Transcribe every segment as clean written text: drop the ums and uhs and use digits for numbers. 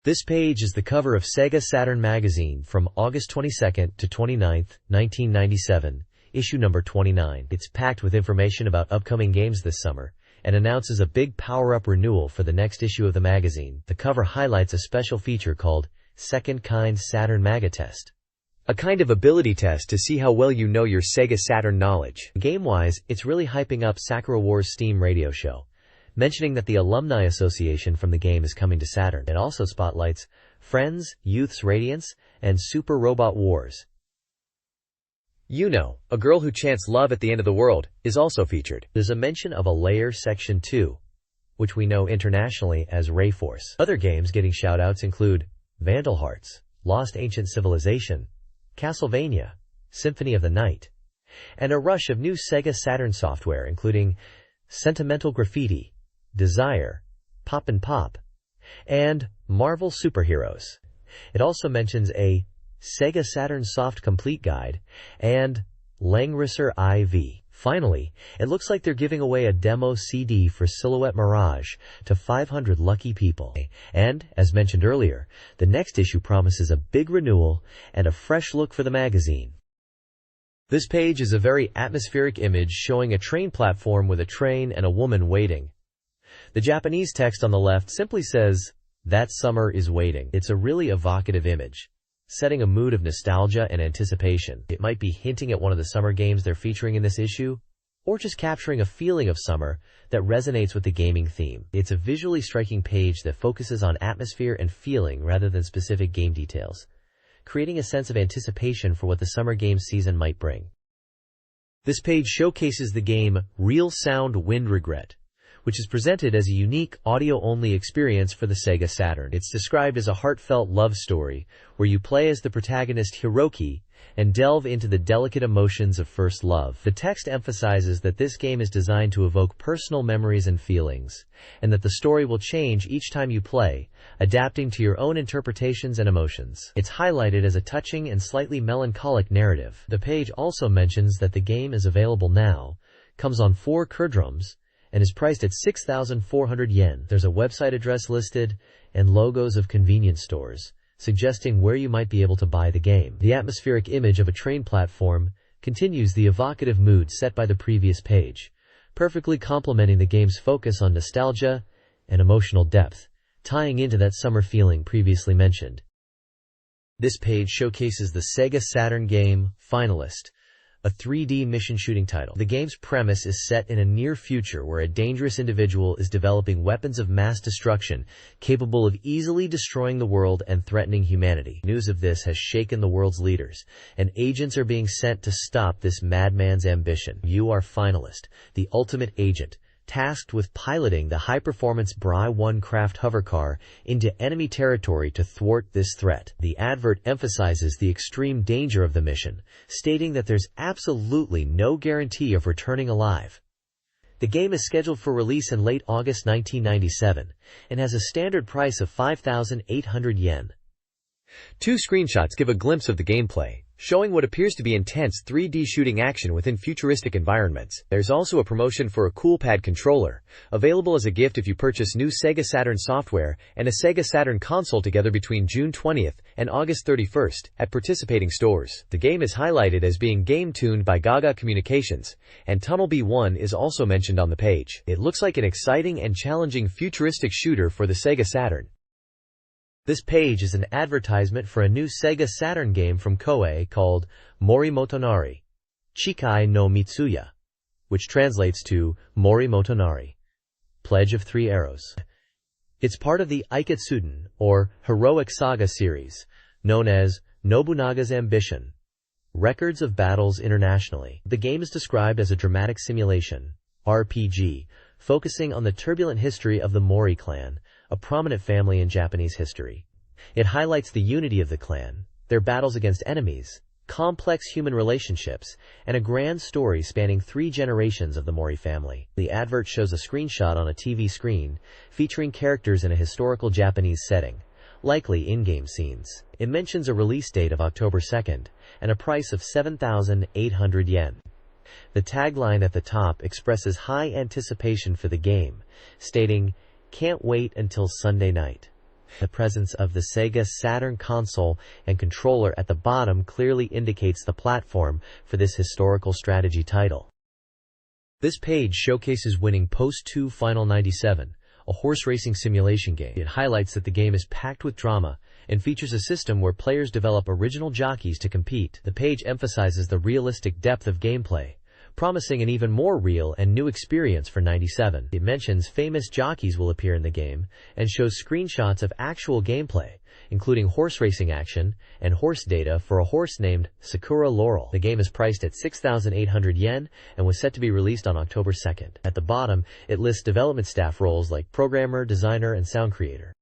This page is the cover of SEGA Saturn magazine from August 22nd to 29th, 1997, issue number 29. It's packed with information about upcoming games this summer and announces a big power-up renewal for the next issue of the magazine. The cover highlights a special feature called Second Kind Saturn Maga Test, a kind of ability test to see how well you know your SEGA Saturn knowledge. Game-wise, it's really hyping up Sakura Wars' Steam radio show, mentioning that the Alumni Association from the game is coming to Saturn. It also spotlights Friends, Youth's Radiance, and Super Robot Wars. You Know, A Girl Who Chants Love at the End of the World, is also featured. There's a mention of a layer Section 2, which we know internationally as Rayforce. Other games getting shoutouts include Vandal Hearts, Lost Ancient Civilization, Castlevania, Symphony of the Night, and a rush of new SEGA Saturn software including Sentimental Graffiti, Desire, Pop and Pop, and Marvel Superheroes. It also mentions a SEGA Saturn Soft Complete Guide and Langrisser IV. Finally, it looks like they're giving away a demo CD for Silhouette Mirage to 500 lucky people. And, as mentioned earlier, the next issue promises a big renewal and a fresh look for the magazine. This page is a very atmospheric image showing a train platform with a train and a woman waiting. The Japanese text on the left simply says, "That summer is waiting." It's a really evocative image, setting a mood of nostalgia and anticipation. It might be hinting at one of the summer games they're featuring in this issue, or just capturing a feeling of summer that resonates with the gaming theme. It's a visually striking page that focuses on atmosphere and feeling rather than specific game details, creating a sense of anticipation for what the summer game season might bring. This page showcases the game Real Sound Wind Regret, which is presented as a unique audio-only experience for the SEGA Saturn. It's described as a heartfelt love story where you play as the protagonist Hiroki and delve into the delicate emotions of first love. The text emphasizes that this game is designed to evoke personal memories and feelings, and that the story will change each time you play, adapting to your own interpretations and emotions. It's highlighted as a touching and slightly melancholic narrative. The page also mentions that the game is available now, comes on 4 Kurdrums, and is priced at 6,400 yen. There's a website address listed and logos of convenience stores, suggesting where you might be able to buy the game. The atmospheric image of a train platform continues the evocative mood set by the previous page, perfectly complementing the game's focus on nostalgia and emotional depth, tying into that summer feeling previously mentioned. This page showcases the SEGA Saturn game Finalist, a 3D mission shooting title. The game's premise is set in a near future where a dangerous individual is developing weapons of mass destruction capable of easily destroying the world and threatening humanity. News of this has shaken the world's leaders, and agents are being sent to stop this madman's ambition. You are Finalist, the ultimate agent, tasked with piloting the high-performance Bri-1 craft hovercar into enemy territory to thwart this threat. The advert emphasizes the extreme danger of the mission, stating that there's absolutely no guarantee of returning alive. The game is scheduled for release in late August 1997 and has a standard price of 5,800 yen. 2 screenshots give a glimpse of the gameplay, showing what appears to be intense 3D shooting action within futuristic environments. There's also a promotion for a CoolPad controller, available as a gift if you purchase new SEGA Saturn software and a SEGA Saturn console together between June 20th and August 31st at participating stores. The game is highlighted as being game-tuned by Gaga Communications, and Tunnel B1 is also mentioned on the page. It looks like an exciting and challenging futuristic shooter for the SEGA Saturn. This page is an advertisement for a new SEGA Saturn game from Koei called Mori Motonari, Chikai no Mitsuya, which translates to Mori Motonari, Pledge of 3 Arrows. It's part of the Ikitsuden, or Heroic Saga series, known as Nobunaga's Ambition, Records of Battles internationally. The game is described as a dramatic simulation, RPG, focusing on the turbulent history of the Mori clan, a prominent family in Japanese history. It highlights the unity of the clan, their battles against enemies, complex human relationships, and a grand story spanning 3 generations of the Mori family. The advert shows a screenshot on a TV screen featuring characters in a historical Japanese setting, likely in-game scenes. It mentions a release date of October 2nd and a price of 7,800 yen. The tagline at the top expresses high anticipation for the game, stating, "Can't wait until Sunday night." The presence of the SEGA Saturn console and controller at the bottom clearly indicates the platform for this historical strategy title. This page showcases winning Post 2 Final 97, a horse racing simulation game. It highlights that the game is packed with drama and features a system where players develop original jockeys to compete. The page emphasizes the realistic depth of gameplay, promising an even more real and new experience for 97. It mentions famous jockeys will appear in the game and shows screenshots of actual gameplay, including horse racing action and horse data for a horse named Sakura Laurel. The game is priced at 6,800 yen and was set to be released on October 2nd. At the bottom, it lists development staff roles like programmer, designer, and sound creator.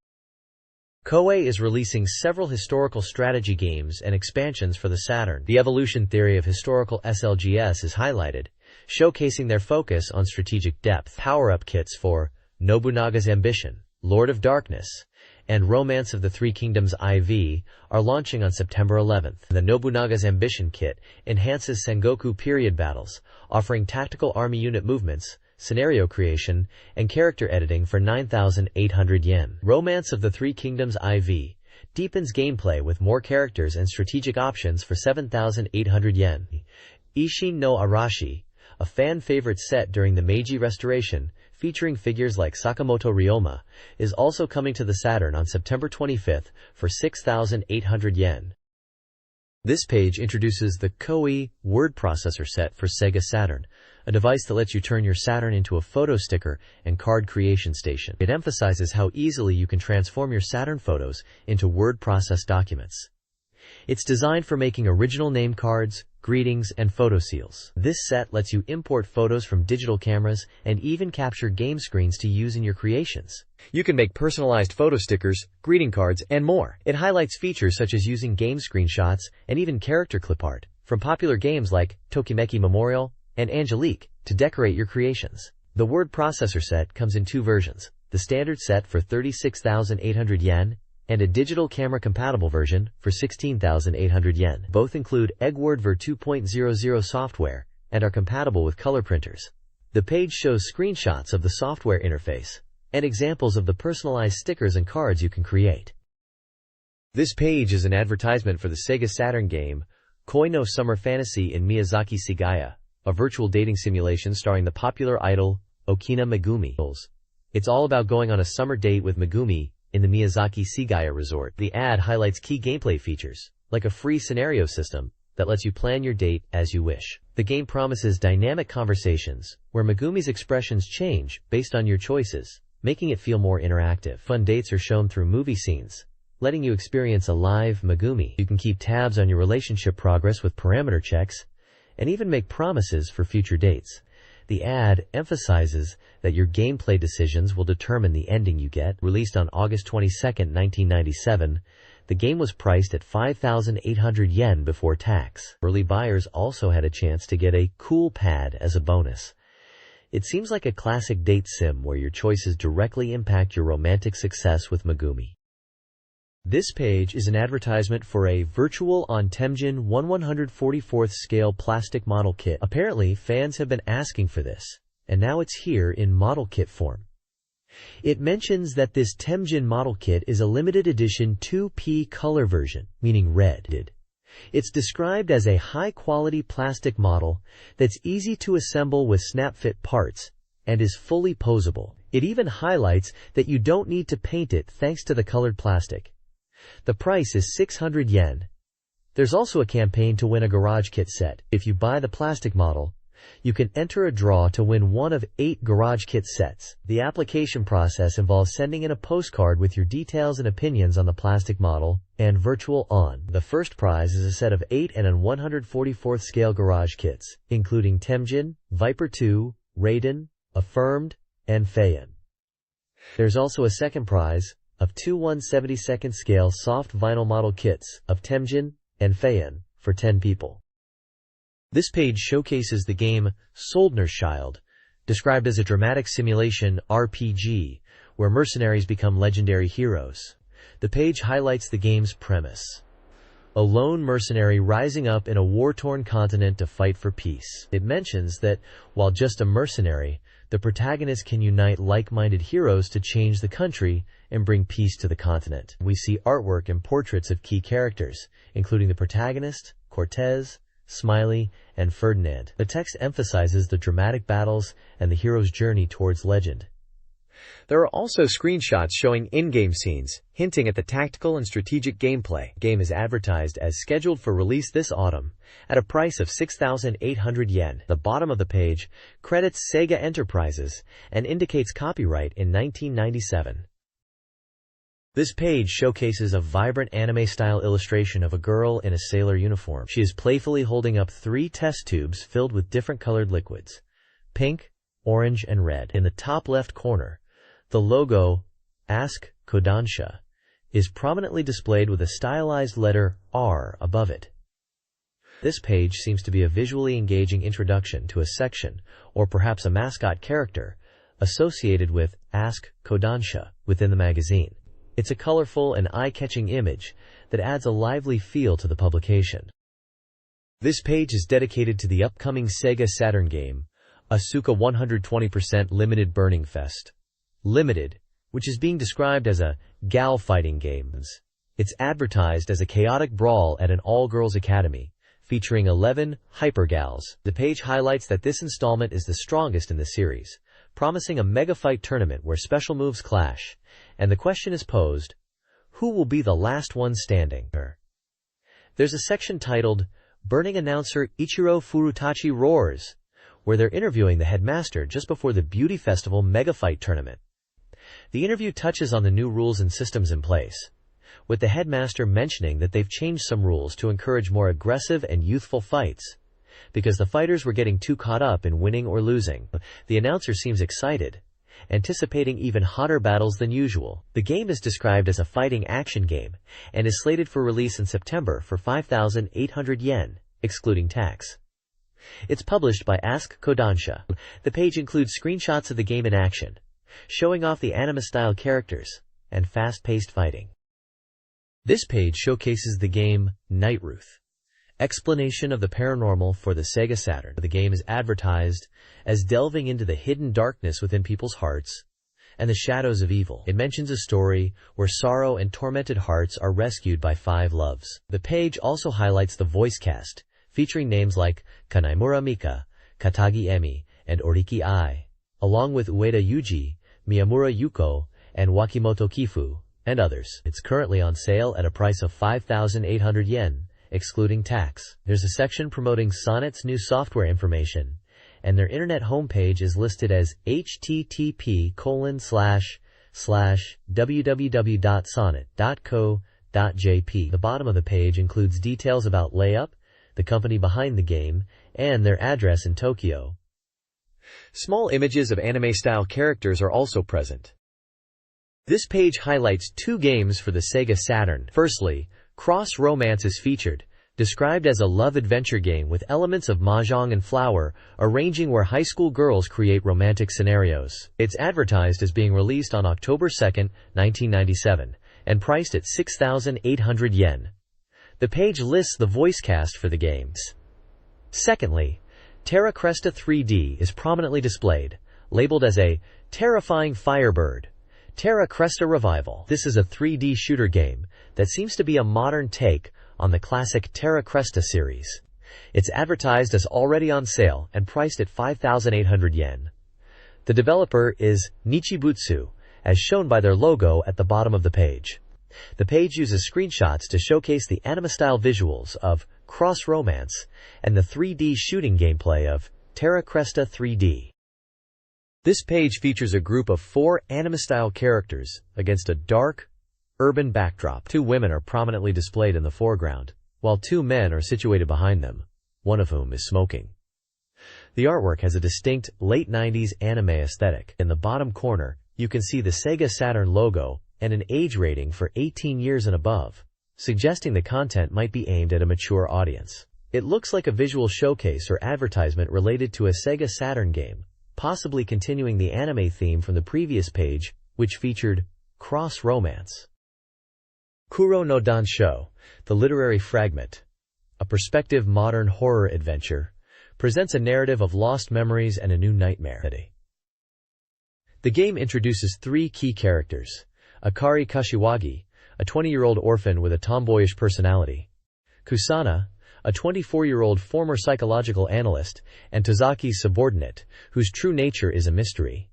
Koei is releasing several historical strategy games and expansions for the Saturn. The evolution theory of historical SLGS is highlighted, showcasing their focus on strategic depth. Power-up kits for Nobunaga's Ambition, Lord of Darkness, and Romance of the Three Kingdoms IV are launching on September 11th. The Nobunaga's Ambition kit enhances Sengoku period battles, offering tactical army unit movements, scenario creation, and character editing for 9,800 yen. Romance of the Three Kingdoms IV deepens gameplay with more characters and strategic options for 7,800 yen. Ishin no Arashi, a fan-favorite set during the Meiji Restoration, featuring figures like Sakamoto Ryoma, is also coming to the Saturn on September 25th for 6,800 yen. This page introduces the Koei word processor set for SEGA Saturn, a device that lets you turn your Saturn into a photo sticker and card creation station. It emphasizes how easily you can transform your Saturn photos into word processed documents. It's designed for making original name cards, greetings, and photo seals. This set lets you import photos from digital cameras and even capture game screens to use in your creations. You can make personalized photo stickers, greeting cards, and more. It highlights features such as using game screenshots and even character clip art from popular games like Tokimeki Memorial and Angelique to decorate your creations. The word processor set comes in two versions, the standard set for 36,800 yen and a digital camera compatible version for 16,800 yen. Both include EggWordVer 2.00 software and are compatible with color printers. The page shows screenshots of the software interface and examples of the personalized stickers and cards you can create. This page is an advertisement for the Sega Saturn game Koi no Summer Fantasy in Miyazaki Sigaya, a virtual dating simulation starring the popular idol Okina Megumi. It's all about going on a summer date with Megumi in the Miyazaki Sigaya resort. The ad highlights key gameplay features, like a free scenario system that lets you plan your date as you wish. The game promises dynamic conversations, where Megumi's expressions change based on your choices, making it feel more interactive. Fun dates are shown through movie scenes, letting you experience a live Megumi. You can keep tabs on your relationship progress with parameter checks, and even make promises for future dates. The ad emphasizes that your gameplay decisions will determine the ending you get. Released on August 22, 1997, the game was priced at 5,800 yen before tax. Early buyers also had a chance to get a cool pad as a bonus. It seems like a classic date sim where your choices directly impact your romantic success with Megumi. This page is an advertisement for a virtual on Temjin 1/144th scale plastic model kit. Apparently, fans have been asking for this, and now it's here in model kit form. It mentions that this Temjin model kit is a limited edition 2P color version, meaning red. It's described as a high-quality plastic model that's easy to assemble with snap-fit parts and is fully posable. It even highlights that you don't need to paint it thanks to the colored plastic. The price is 600 yen. There's also a campaign to win a garage kit set. If you buy the plastic model, you can enter a draw to win one of 8 garage kit sets. The application process involves sending in a postcard with your details and opinions on the plastic model and virtual on. The first prize is a set of 8 and 144th scale garage kits, including Temjin, Viper 2, Raiden, Affirmed, and Feian. There's also a second prize of 2 1/72nd scale soft vinyl model kits of Temjin and Feian for 10 people. This page showcases the game Soldner's Child, described as a dramatic simulation RPG where mercenaries become legendary heroes. The page highlights the game's premise: a lone mercenary rising up in a war-torn continent to fight for peace. It mentions that, while just a mercenary, The protagonist can unite like-minded heroes to change the country and bring peace to the continent. We see artwork and portraits of key characters, including the protagonist, Cortez, Smiley, and Ferdinand. The text emphasizes the dramatic battles and the hero's journey towards legend. There are also screenshots showing in-game scenes, hinting at the tactical and strategic gameplay. The game is advertised as scheduled for release this autumn, at a price of 6,800 yen. The bottom of the page credits Sega Enterprises and indicates copyright in 1997. This page showcases a vibrant anime-style illustration of a girl in a sailor uniform. She is playfully holding up 3 test tubes filled with different colored liquids: pink, orange, and red. In the top left corner, the logo, Ask Kodansha, is prominently displayed with a stylized letter R above it. This page seems to be a visually engaging introduction to a section, or perhaps a mascot character, associated with Ask Kodansha within the magazine. It's a colorful and eye-catching image that adds a lively feel to the publication. This page is dedicated to the upcoming Sega Saturn game, Asuka 120% Limited Burning Fest Limited, which is being described as a gal fighting game. It's advertised as a chaotic brawl at an all-girls academy, featuring 11 hypergals. The page highlights that this installment is the strongest in the series, promising a mega fight tournament where special moves clash, and the question is posed, who will be the last one standing? There's a section titled, Burning Announcer Ichiro Furutachi Roars, where they're interviewing the headmaster just before the Beauty Festival Mega Fight Tournament. The interview touches on the new rules and systems in place, with the headmaster mentioning that they've changed some rules to encourage more aggressive and youthful fights, because the fighters were getting too caught up in winning or losing. The announcer seems excited, anticipating even hotter battles than usual. The game is described as a fighting action game, and is slated for release in September for 5,800 yen, excluding tax. It's published by Ask Kodansha. The page includes screenshots of the game in action, showing off the anime-style characters and fast-paced fighting. This page showcases the game Nightruth, explanation of the paranormal for the Sega Saturn. The game is advertised as delving into the hidden darkness within people's hearts and the shadows of evil. It mentions a story where sorrow and tormented hearts are rescued by 5 loves. The page also highlights the voice cast, featuring names like Kanaimura Mika, Katagi Emi, and Oriki Ai, along with Ueda Yuji, Miyamura Yuko, and Wakimoto Kifu, and others. It's currently on sale at a price of 5,800 yen, excluding tax. There's a section promoting Sonnet's new software information, and their internet homepage is listed as http://www.sonnet.co.jp. The bottom of the page includes details about Layup, the company behind the game, and their address in Tokyo. Small images of anime-style characters are also present. This page highlights 2 games for the Sega Saturn. Firstly, Cross Romance is featured, described as a love-adventure game with elements of mahjong and flower arranging where high school girls create romantic scenarios. It's advertised as being released on October 2, 1997, and priced at 6,800 yen. The page lists the voice cast for the games. Secondly, Terra Cresta 3D is prominently displayed, labeled as a terrifying firebird, Terra Cresta Revival. This is a 3D shooter game that seems to be a modern take on the classic Terra Cresta series. It's advertised as already on sale and priced at 5,800 yen. The developer is Nichibutsu, as shown by their logo at the bottom of the page. The page uses screenshots to showcase the anime-style visuals of Cross Romance and the 3D shooting gameplay of Terra Cresta 3D. This page features a group of 4 anime-style characters against a dark, urban backdrop. 2 women are prominently displayed in the foreground, while 2 men are situated behind them, one of whom is smoking. The artwork has a distinct late 90s anime aesthetic. In the bottom corner, you can see the Sega Saturn logo and an age rating for 18 years and above, suggesting the content might be aimed at a mature audience. It looks like a visual showcase or advertisement related to a Sega Saturn game, possibly continuing the anime theme from the previous page, which featured Cross Romance. Kuro no Dansho, the literary fragment, a perspective modern horror adventure, presents a narrative of lost memories and a new nightmare. The game introduces 3 key characters: Akari Kashiwagi, a 20-year-old orphan with a tomboyish personality; Kusana, a 24-year-old former psychological analyst and Tozaki's subordinate, whose true nature is a mystery;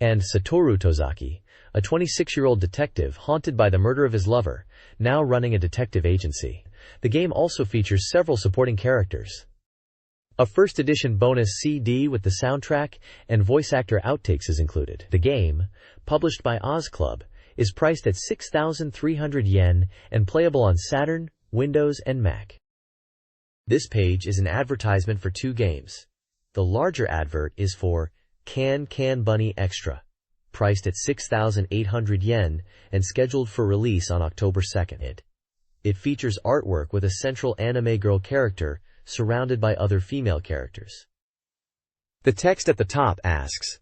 and Satoru Tozaki, a 26-year-old detective haunted by the murder of his lover, now running a detective agency. The game also features several supporting characters. A first edition bonus CD with the soundtrack and voice actor outtakes is included. The game, published by Oz Club, is priced at 6,300 yen and playable on Saturn, Windows, and Mac. This page is an advertisement for 2 games. The larger advert is for Can Bunny Extra, priced at 6,800 yen and scheduled for release on October 2nd. It features artwork with a central anime girl character surrounded by other female characters. The text at the top asks,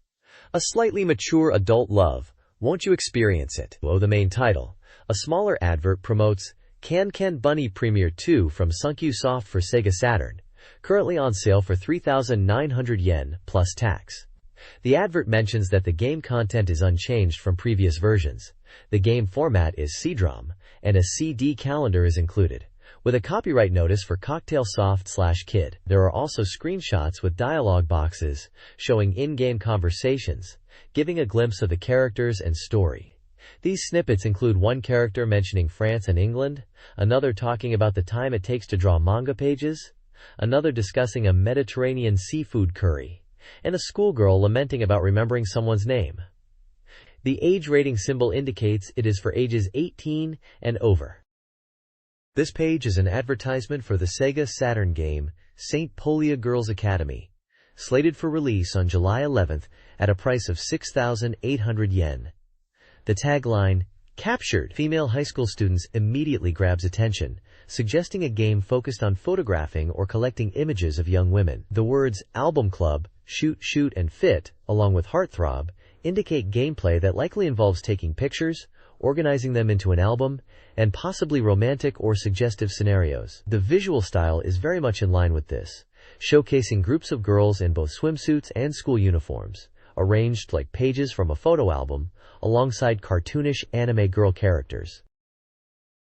"A slightly mature adult love, won't you experience it?" Below the main title, a smaller advert promotes Can Bunny Premiere 2 from Sunkyu Soft for Sega Saturn, currently on sale for 3,900 yen plus tax. The advert mentions that the game content is unchanged from previous versions. The game format is CD-ROM, and a CD calendar is included, with a copyright notice for Cocktail Soft/Kid. There are also screenshots with dialogue boxes showing in-game conversations, giving a glimpse of the characters and story. These snippets include one character mentioning France and England, another talking about the time it takes to draw manga pages, another discussing a Mediterranean seafood curry, and a schoolgirl lamenting about remembering someone's name. The age rating symbol indicates it is for ages 18 and over. This page is an advertisement for the Sega Saturn game St. Polia Girls Academy, slated for release on July 11th at a price of 6,800 yen. The tagline, "Captured Female High School Students," immediately grabs attention, suggesting a game focused on photographing or collecting images of young women. The words Album Club, Shoot, and Fit, along with Heartthrob, indicate gameplay that likely involves taking pictures, organizing them into an album, and possibly romantic or suggestive scenarios. The visual style is very much in line with this, showcasing groups of girls in both swimsuits and school uniforms, arranged like pages from a photo album, alongside cartoonish anime girl characters.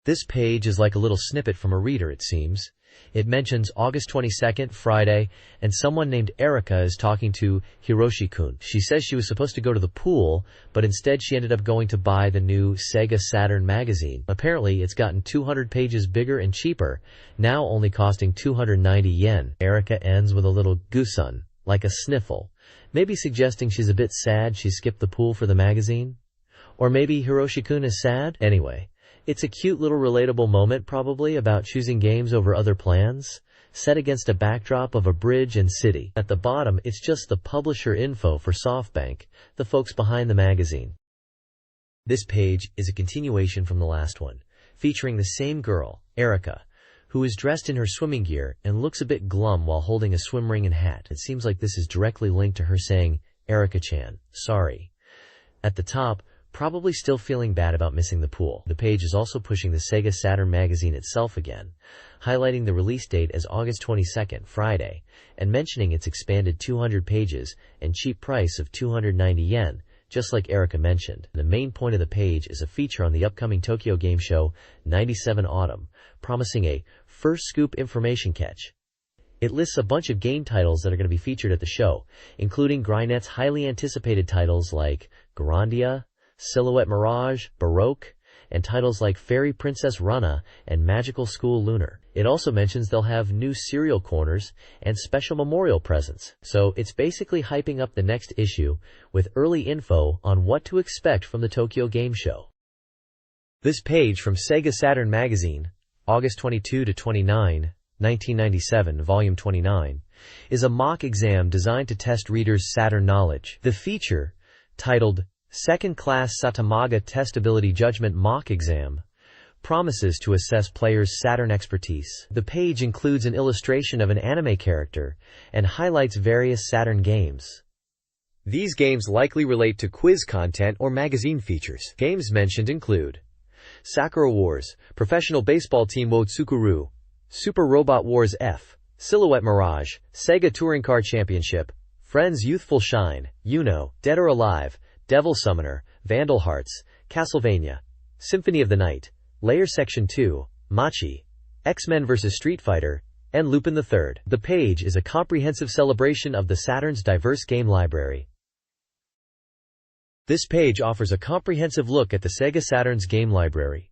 This page is like a little snippet from a reader, it seems. It mentions August 22nd, Friday, and someone named Erica is talking to Hiroshi-kun. She says she was supposed to go to the pool, but instead she ended up going to buy the new SEGA Saturn magazine. Apparently, it's gotten 200 pages bigger and cheaper, now only costing 290 yen. Erica ends with a little gusun, like a sniffle, maybe suggesting she's a bit sad she skipped the pool for the magazine. Or maybe Hiroshi-kun is sad? Anyway, it's a cute little relatable moment probably about choosing games over other plans, set against a backdrop of a bridge and city. At the bottom, it's just the publisher info for SoftBank, the folks behind the magazine. This page is a continuation from the last one, featuring the same girl, Erica, who is dressed in her swimming gear and looks a bit glum while holding a swim ring and hat. It seems like this is directly linked to her saying, "Erica-chan, sorry." At the top, probably still feeling bad about missing the pool. The page is also pushing the Sega Saturn magazine itself again, highlighting the release date as August 22nd, Friday, and mentioning its expanded 200 pages and cheap price of 290 yen, just like Erica mentioned. The main point of the page is a feature on the upcoming Tokyo Game Show 97 Autumn, promising a first scoop information catch. It lists a bunch of game titles that are going to be featured at the show, including Grynet's highly anticipated titles like Grandia, Silhouette Mirage, Baroque, and titles like Fairy Princess Rana and Magical School Lunar. It also mentions they'll have new cereal corners and special memorial presents. So it's basically hyping up the next issue with early info on what to expect from the Tokyo Game Show. This page from SEGA Saturn Magazine, August 22 to 29, 1997, Volume 29, is a mock exam designed to test readers' Saturn knowledge. The feature, titled Second-Class Satamaga Testability Judgment Mock Exam, promises to assess players' Saturn expertise. The page includes an illustration of an anime character and highlights various Saturn games. These games likely relate to quiz content or magazine features. Games mentioned include Sakura Wars, Professional Baseball Team wo Tsukuru, Super Robot Wars F, Silhouette Mirage, Sega Touring Car Championship, Friends Youthful Shine, Dead or Alive, Devil Summoner, Vandal Hearts, Castlevania, Symphony of the Night, Layer Section 2, Machi, X-Men vs. Street Fighter, and Lupin III. The page is a comprehensive celebration of the Saturn's diverse game library. This page offers a comprehensive look at the Sega Saturn's game library.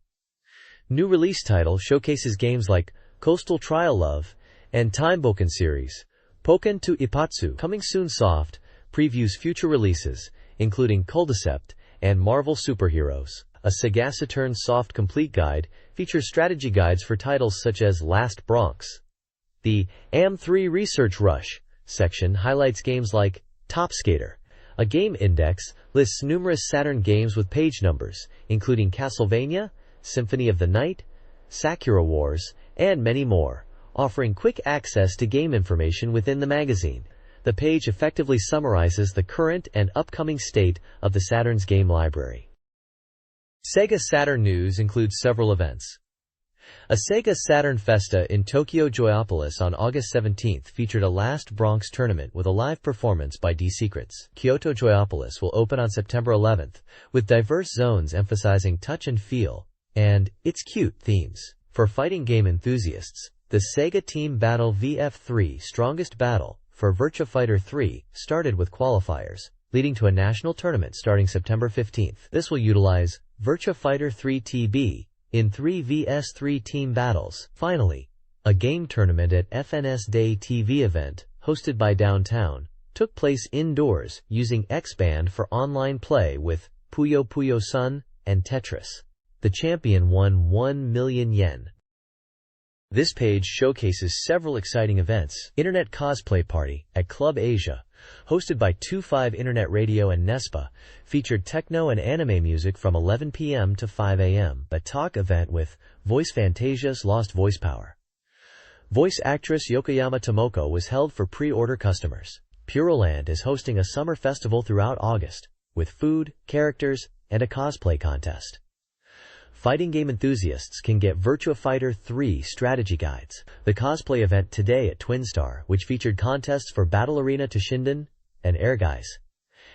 New release title showcases games like Coastal Trial Love and Time Boken series, Pokken to Ipatsu. Coming soon soft, previews future releases, including Culdicept and Marvel Superheroes. A SEGA Saturn soft complete guide features strategy guides for titles such as Last Bronx. The AM3 Research Rush section highlights games like Top Skater. A game index lists numerous Saturn games with page numbers, including Castlevania, Symphony of the Night, Sakura Wars, and many more, offering quick access to game information within the magazine. The page effectively summarizes the current and upcoming state of the Saturn's game library. Sega Saturn news includes several events. A Sega Saturn Festa in Tokyo Joyopolis on August 17 featured a Last Bronx tournament with a live performance by D-Secrets. Kyoto Joyopolis will open on September 11, with diverse zones emphasizing touch and feel and "it's cute" themes. For fighting game enthusiasts, the Sega Team Battle VF3 Strongest Battle for Virtua Fighter 3 started with qualifiers, leading to a national tournament starting September 15. This will utilize Virtua Fighter 3 TB in 3 vs 3 team battles. Finally, a game tournament at FNS Day TV event, hosted by Downtown, took place indoors using X-Band for online play with Puyo Puyo Sun and Tetris. The champion won 1 million yen. This page showcases several exciting events. Internet Cosplay Party at Club Asia, hosted by 25 Internet Radio and Nespa, featured techno and anime music from 11 p.m. to 5 a.m. A talk event with Voice Fantasia's Lost Voice Power. Voice actress Yokoyama Tomoko was held for pre-order customers. Puroland is hosting a summer festival throughout August, with food, characters, and a cosplay contest. Fighting game enthusiasts can get Virtua Fighter 3 strategy guides. The cosplay event today at Twinstar, which featured contests for Battle Arena to Shinden and Air Guys,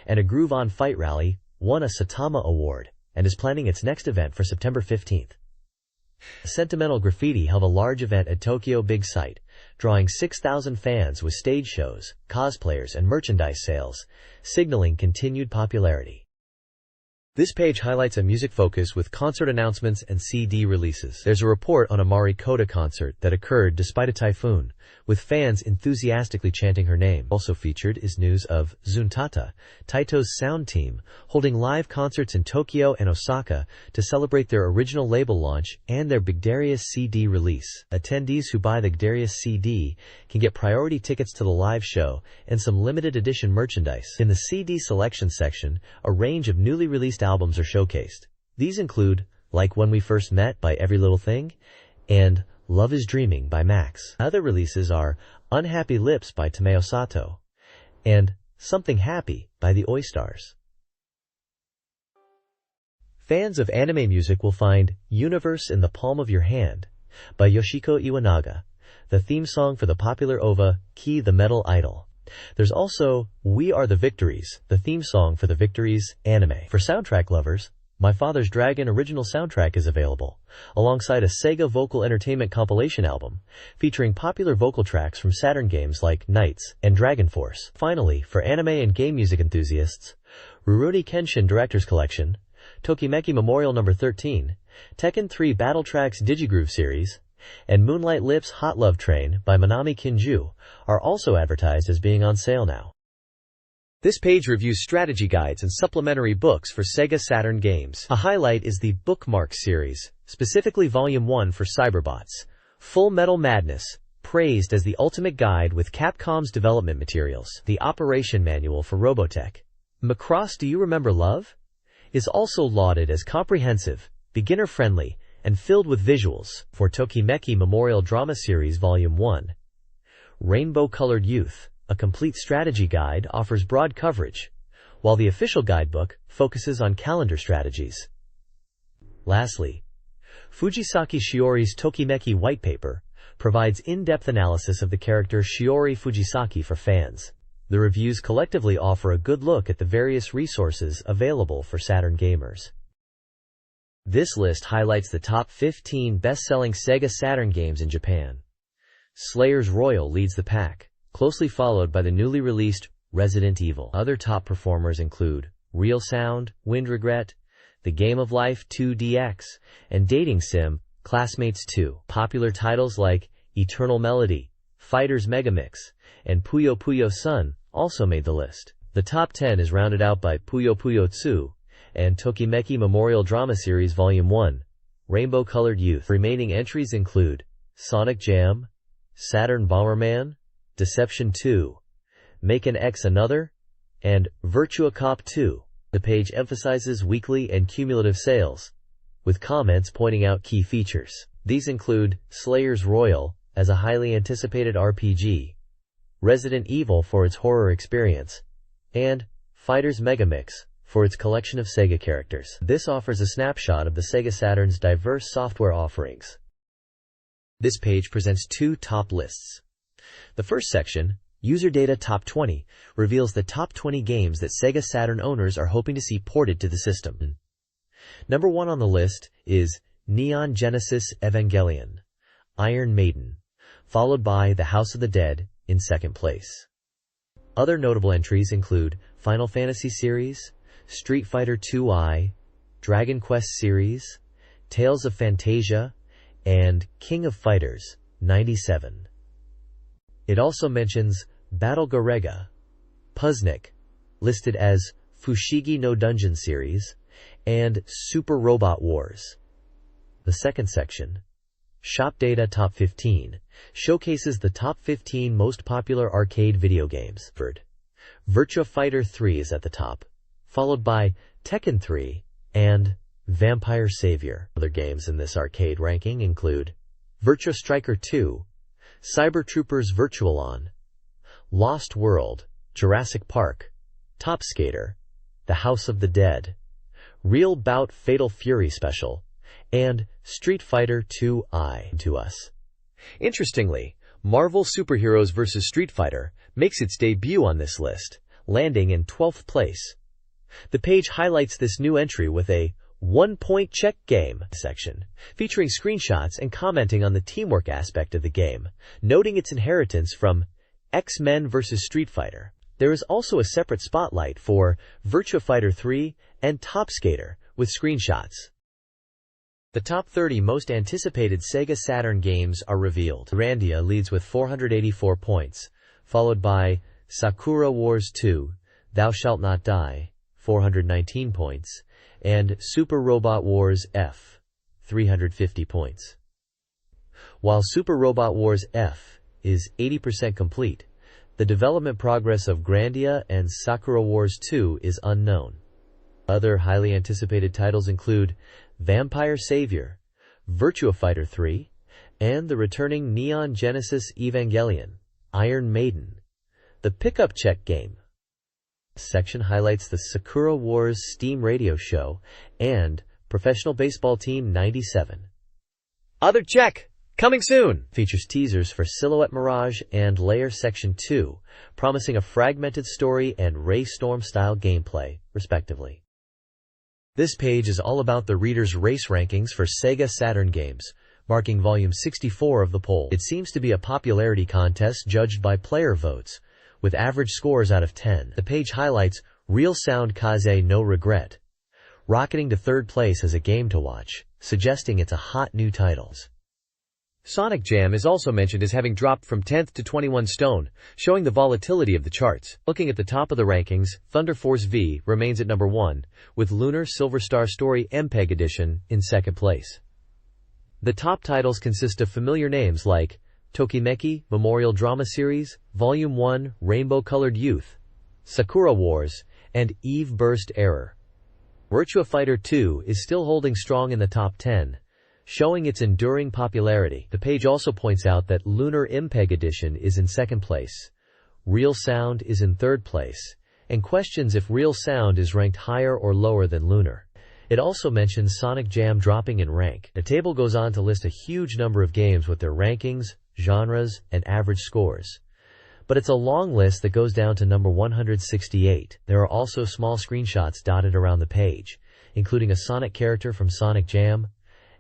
and a Groove On Fight Rally, won a Satama Award, and is planning its next event for September 15. Sentimental Graffiti held a large event at Tokyo Big Sight, drawing 6,000 fans with stage shows, cosplayers, and merchandise sales, signaling continued popularity. This page highlights a music focus with concert announcements and CD releases. There's a report on a Mari Koda concert that occurred despite a typhoon, with fans enthusiastically chanting her name. Also featured is news of Zuntata, Taito's sound team, holding live concerts in Tokyo and Osaka to celebrate their original label launch and their Big Darius CD release. Attendees who buy the Darius CD can get priority tickets to the live show and some limited edition merchandise. In the CD selection section, a range of newly released albums are showcased. These include Like When We First Met by Every Little Thing and Love Is Dreaming by Max. Other releases are Unhappy Lips by Tomeo Sato and Something Happy by the Oystars. Fans of anime music will find Universe in the Palm of Your Hand by Yoshiko Iwanaga, the theme song for the popular OVA Key the Metal Idol. There's also We Are the Victories, the theme song for the Victories anime. For soundtrack lovers, My Father's Dragon original soundtrack is available, alongside a Sega Vocal Entertainment compilation album, featuring popular vocal tracks from Saturn games like Knights and Dragon Force. Finally, for anime and game music enthusiasts, Rurouni Kenshin Director's Collection, Tokimeki Memorial No. 13, Tekken 3 Battle Tracks Digigroove Series, and Moonlight Lips Hot Love Train by Manami Kinju are also advertised as being on sale now. This page reviews strategy guides and supplementary books for Sega Saturn games. A highlight is the Bookmark series, specifically Volume 1 for Cyberbots. Full Metal Madness, praised as the ultimate guide with Capcom's development materials. The Operation Manual for Robotech, Macross Do You Remember Love? Is also lauded as comprehensive, beginner-friendly, and filled with visuals. For Tokimeki Memorial Drama Series Volume 1, Rainbow-Colored Youth, a complete strategy guide, offers broad coverage, while the official guidebook focuses on calendar strategies. Lastly, Fujisaki Shiori's Tokimeki White Paper provides in-depth analysis of the character Shiori Fujisaki for fans. The reviews collectively offer a good look at the various resources available for Saturn gamers. This list highlights the top 15 best-selling Sega Saturn games in Japan. Slayers Royal leads the pack, closely followed by the newly released Resident Evil. Other top performers include Real Sound, Wind Regret, The Game of Life 2DX, and Dating Sim, Classmates 2. Popular titles like Eternal Melody, Fighters Megamix, and Puyo Puyo Sun also made the list. The top 10 is rounded out by Puyo Puyo 2 and Tokimeki Memorial Drama Series Volume 1, Rainbow Colored Youth. Remaining entries include Sonic Jam, Saturn Bomberman, Deception 2, Make an X Another, and Virtua Cop 2. The page emphasizes weekly and cumulative sales, with comments pointing out key features. These include Slayers Royal as a highly anticipated RPG, Resident Evil for its horror experience, and Fighters Megamix for its collection of Sega characters. This offers a snapshot of the Sega Saturn's diverse software offerings. This page presents two top lists. The first section, User Data Top 20, reveals the top 20 games that Sega Saturn owners are hoping to see ported to the system. Number 1 on the list is Neon Genesis Evangelion, Iron Maiden, followed by The House of the Dead in second place. Other notable entries include Final Fantasy series, Street Fighter II, Dragon Quest series, Tales of Phantasia, and King of Fighters 97. It also mentions Battle Garega, Puznik, listed as Fushigi no Dungeon series, and Super Robot Wars. The second section, Shop Data Top 15, showcases the top 15 most popular arcade video games. Virtua Fighter 3 is at the top, followed by Tekken 3 and Vampire Savior. Other games in this arcade ranking include Virtua Striker 2, Cyber Troopers Virtualon, Lost World, Jurassic Park, Top Skater, The House of the Dead, Real Bout Fatal Fury Special, and Street Fighter II to us. Interestingly, Marvel Superheroes vs. Street Fighter makes its debut on this list, landing in 12th place. The page highlights this new entry with a one-point check game section, featuring screenshots and commenting on the teamwork aspect of the game, noting its inheritance from X-Men vs. Street Fighter. There is also a separate spotlight for Virtua Fighter 3 and Top Skater with screenshots. The top 30 most anticipated Sega Saturn games are revealed. Grandia leads with 484 points, followed by Sakura Wars 2, Thou Shalt Not Die, 419 points, and Super Robot Wars F, 350 points. While Super Robot Wars F is 80% complete, the development progress of Grandia and Sakura Wars 2 is unknown. Other highly anticipated titles include Vampire Savior, Virtua Fighter 3, and the returning Neon Genesis Evangelion, Iron Maiden. The Pickup Check game section highlights the Sakura Wars Steam Radio Show and Professional Baseball Team 97. Other Check, coming soon, features teasers for Silhouette Mirage and Layer Section 2, promising a fragmented story and Ray Storm-style gameplay, respectively. This page is all about the reader's race rankings for Sega Saturn games, marking volume 64 of the poll. It seems to be a popularity contest judged by player votes, with average scores out of 10. The page highlights Real Sound Kaze No Regret, rocketing to third place as a game to watch, suggesting it's a hot new title. Sonic Jam is also mentioned as having dropped from 10th to 21 stone, showing the volatility of the charts. Looking at the top of the rankings, Thunder Force V remains at number 1, with Lunar Silver Star Story MPEG Edition in second place. The top titles consist of familiar names like Tokimeki Memorial Drama Series, Volume 1 Rainbow Colored Youth, Sakura Wars, and Eve Burst Error. Virtua Fighter 2 is still holding strong in the top 10, showing its enduring popularity. The page also points out that Lunar MPEG Edition is in second place, Real Sound is in third place, and questions if Real Sound is ranked higher or lower than Lunar. It also mentions Sonic Jam dropping in rank. The table goes on to list a huge number of games with their rankings, genres, and average scores. but it's a long list that goes down to number 168. There are also small screenshots dotted around the page, including a Sonic character from Sonic Jam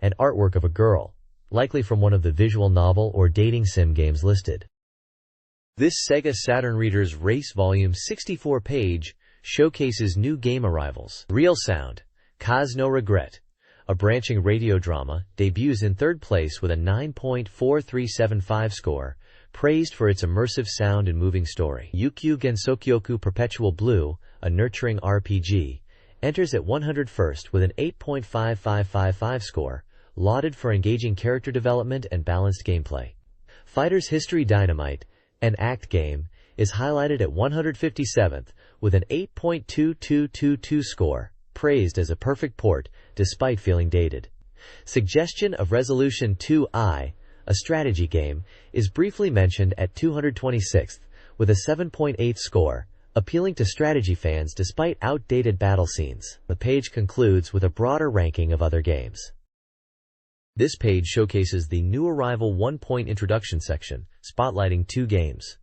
and artwork of a girl, likely from one of the visual novel or dating sim games listed. This SEGA Saturn Reader's Race Volume 64 page showcases new game arrivals. Real Sound, Cause No Regret, a branching radio drama, debuts in third place with a 9.4375 score, praised for its immersive sound and moving story. Yukyu Gensokyoku Perpetual Blue, a nurturing RPG, enters at 101st with an 8.5555 score, lauded for engaging character development and balanced gameplay. Fighter's History Dynamite, an act game, is highlighted at 157th with an 8.2222 score, praised as a perfect port despite feeling dated. Suggestion of Resolution 2I, a strategy game, is briefly mentioned at 226th with a 7.8 score, appealing to strategy fans despite outdated battle scenes. The page concludes with a broader ranking of other games. This page showcases the new arrival 1-point introduction section, spotlighting 2 games.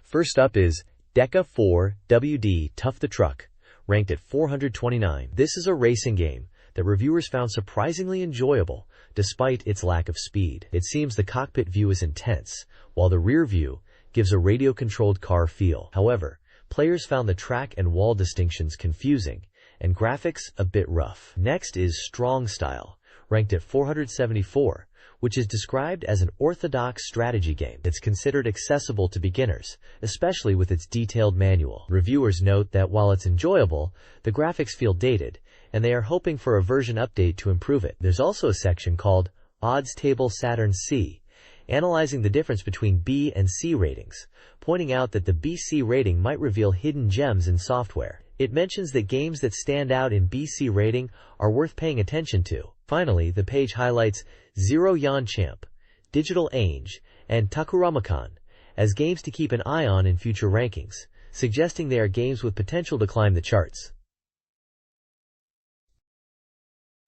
First up is Deca 4 WD Tough the Truck, ranked at 429. This is a racing game that reviewers found surprisingly enjoyable despite its lack of speed. It seems the cockpit view is intense, while the rear view gives a radio-controlled car feel. However, players found the track and wall distinctions confusing and graphics a bit rough. Next is Strong Style, ranked at 474, which is described as an orthodox strategy game that's considered accessible to beginners, especially with its detailed manual. Reviewers note that while it's enjoyable, the graphics feel dated, and they are hoping for a version update to improve it. There's also a section called Odds Table Saturn C, analyzing the difference between B and C ratings, pointing out that the BC rating might reveal hidden gems in software. It mentions that games that stand out in BC rating are worth paying attention to. Finally, the page highlights Zero Yan Champ, Digital Ainge, and Takuramakan as games to keep an eye on in future rankings, suggesting they are games with potential to climb the charts.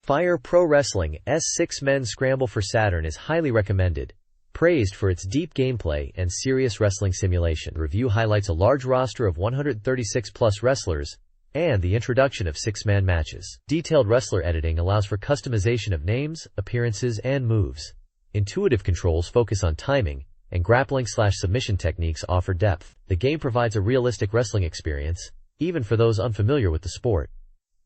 Fire Pro Wrestling S6 Men's Scramble for Saturn is highly recommended, praised for its deep gameplay and serious wrestling simulation. The review highlights a large roster of 136+ wrestlers and the introduction of 6-man matches. Detailed wrestler editing allows for customization of names, appearances, and moves. Intuitive controls focus on timing, and grappling/submission techniques offer depth. The game provides a realistic wrestling experience, even for those unfamiliar with the sport.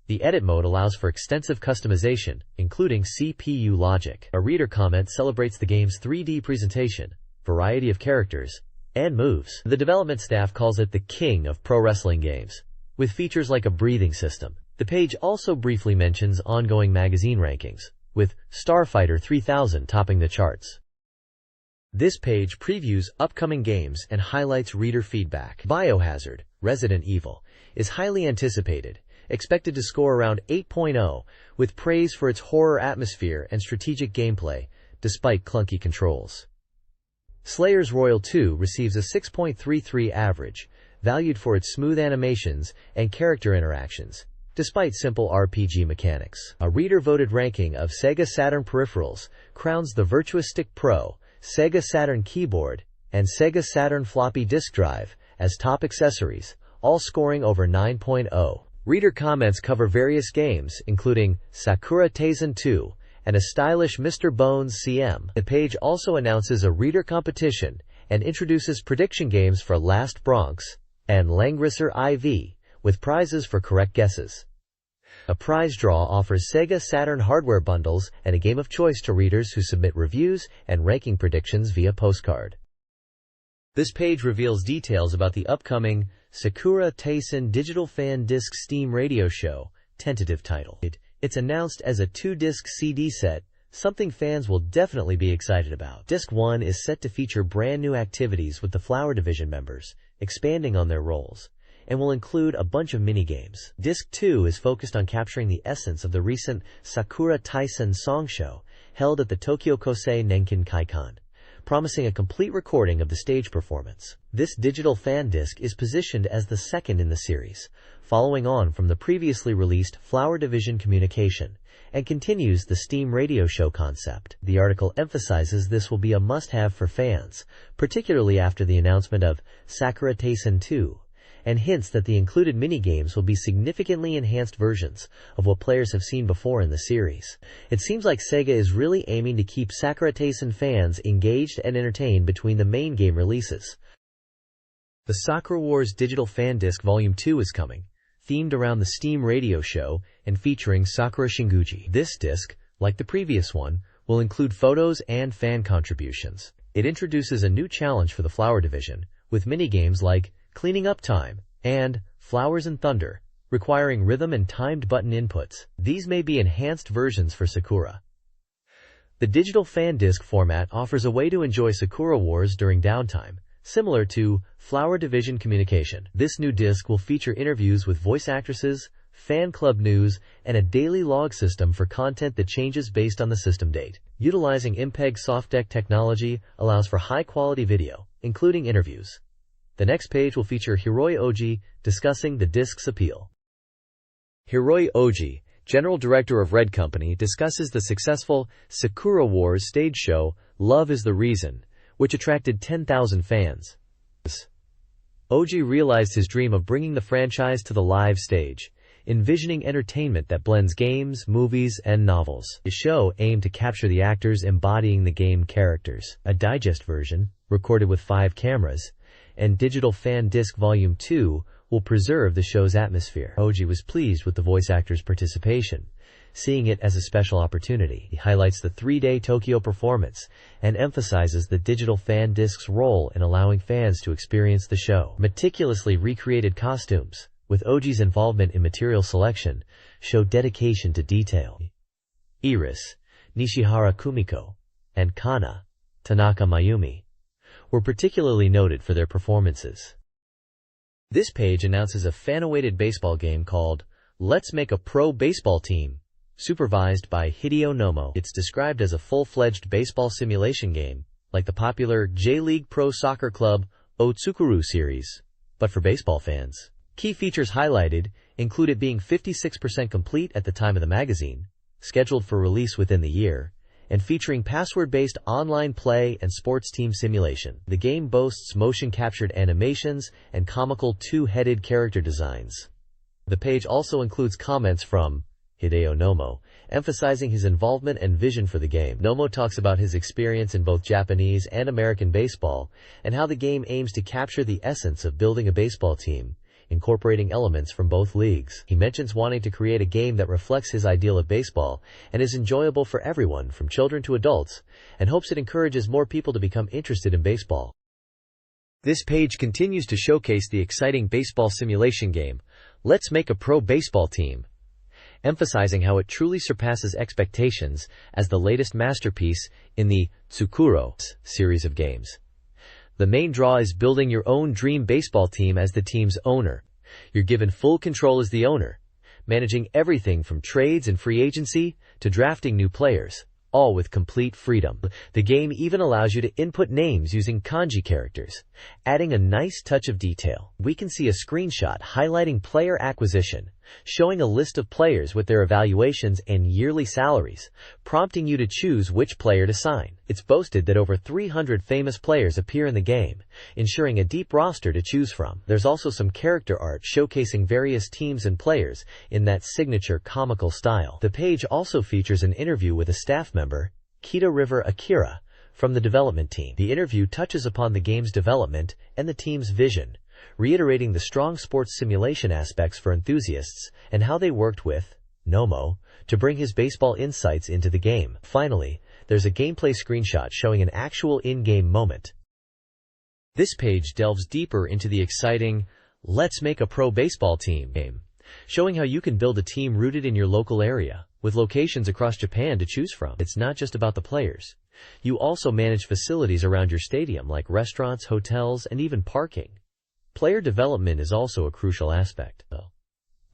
The edit mode allows for extensive customization, including CPU logic. A reader comment celebrates the game's 3D presentation, variety of characters, and moves. The development staff calls it the king of pro wrestling games, with features like a breathing system. The page also briefly mentions ongoing magazine rankings, with Starfighter 3000 topping the charts. This page previews upcoming games and highlights reader feedback. Biohazard, Resident Evil, is highly anticipated, expected to score around 8.0, with praise for its horror atmosphere and strategic gameplay, despite clunky controls. Slayers Royal 2 receives a 6.33 average, valued for its smooth animations and character interactions, despite simple RPG mechanics. A reader-voted ranking of SEGA Saturn peripherals crowns the Virtuous Stick Pro, SEGA Saturn keyboard, and SEGA Saturn floppy disk drive as top accessories, all scoring over 9.0. Reader comments cover various games, including Sakura Taisen 2 and a stylish Mr. Bones CM. The page also announces a reader competition and introduces prediction games for Last Bronx and Langrisser IV, with prizes for correct guesses. A prize draw offers SEGA Saturn hardware bundles and a game of choice to readers who submit reviews and ranking predictions via postcard. This page reveals details about the upcoming Sakura Taisen Digital Fan Disc Steam Radio Show, tentative title. It's announced as a 2-disc CD set, something fans will definitely be excited about. Disc 1 is set to feature brand new activities with the Flower Division members, expanding on their roles, and will include a bunch of mini-games. Disc 2 is focused on capturing the essence of the recent Sakura Taisen song show held at the Tokyo Kosei Nenkin Kaikan, promising a complete recording of the stage performance. This digital fan disc is positioned as the second in the series, following on from the previously released Flower Division communication, and continues the Steam radio show concept. The article emphasizes this will be a must-have for fans, particularly after the announcement of Sakura Taisen 2, and hints that the included minigames will be significantly enhanced versions of what players have seen before in the series. It seems like Sega is really aiming to keep Sakura Taisen fans engaged and entertained between the main game releases. The Sakura Wars Digital Fan Disc Volume 2 is coming, themed around the Steam radio show and featuring Sakura Shinguji. This disc, like the previous one, will include photos and fan contributions. It introduces a new challenge for the Flower Division, with minigames like Cleaning Up Time and Flowers and Thunder, requiring rhythm and timed button inputs. These may be enhanced versions for Sakura. The digital fan disc format offers a way to enjoy Sakura Wars during downtime, similar to Flower Division Communication. This new disc will feature interviews with voice actresses, fan club news, and a daily log system for content that changes based on the system date. Utilizing MPEG softdeck technology allows for high-quality video, including interviews. The next page will feature Hiroi Oji discussing the disc's appeal. Hiroi Oji, General Director of Red Company, discusses the successful Sakura Wars stage show Love is the Reason, which attracted 10,000 fans. Oji realized his dream of bringing the franchise to the live stage, envisioning entertainment that blends games, movies, and novels. The show aimed to capture the actors embodying the game characters. A digest version, recorded with 5 cameras, and Digital Fan Disc Volume 2 will preserve the show's atmosphere. Oji was pleased with the voice actors' participation, seeing it as a special opportunity. He highlights the 3-day Tokyo performance and emphasizes the digital fan disc's role in allowing fans to experience the show. Meticulously recreated costumes, with Oji's involvement in material selection, show dedication to detail. Iris, Nishihara Kumiko, and Kana, Tanaka Mayumi, were particularly noted for their performances. This page announces a fan-awaited baseball game called Let's Make a Pro Baseball Team, supervised by Hideo Nomo. It's described as a full-fledged baseball simulation game, like the popular J-League Pro Soccer Club Otsukuru series, but for baseball fans. Key features highlighted include it being 56% complete at the time of the magazine, scheduled for release within the year, and featuring password-based online play and sports team simulation. The game boasts motion-captured animations and comical 2-headed character designs. The page also includes comments from Hideo Nomo, emphasizing his involvement and vision for the game. Nomo talks about his experience in both Japanese and American baseball, and how the game aims to capture the essence of building a baseball team, incorporating elements from both leagues. He mentions wanting to create a game that reflects his ideal of baseball and is enjoyable for everyone from children to adults, and hopes it encourages more people to become interested in baseball. This page continues to showcase the exciting baseball simulation game, Let's Make a Pro Baseball Team, emphasizing how it truly surpasses expectations as the latest masterpiece in the Tsukuro series of games. The main draw is building your own dream baseball team as the team's owner. You're given full control as the owner, managing everything from trades and free agency to drafting new players, all with complete freedom. The game even allows you to input names using kanji characters, adding a nice touch of detail. We can see a screenshot highlighting player acquisition, showing a list of players with their evaluations and yearly salaries, prompting you to choose which player to sign. It's boasted that over 300 famous players appear in the game, ensuring a deep roster to choose from. There's also some character art showcasing various teams and players in that signature comical style. The page also features an interview with a staff member, Kita River Akira, from the development team. The interview touches upon the game's development and the team's vision, reiterating the strong sports simulation aspects for enthusiasts and how they worked with Nomo to bring his baseball insights into the game. Finally, there's a gameplay screenshot showing an actual in-game moment. This page delves deeper into the exciting Let's Make a Pro Baseball Team game, showing how you can build a team rooted in your local area, with locations across Japan to choose from. It's not just about the players. You also manage facilities around your stadium like restaurants, hotels, and even parking. Player development is also a crucial aspect, though.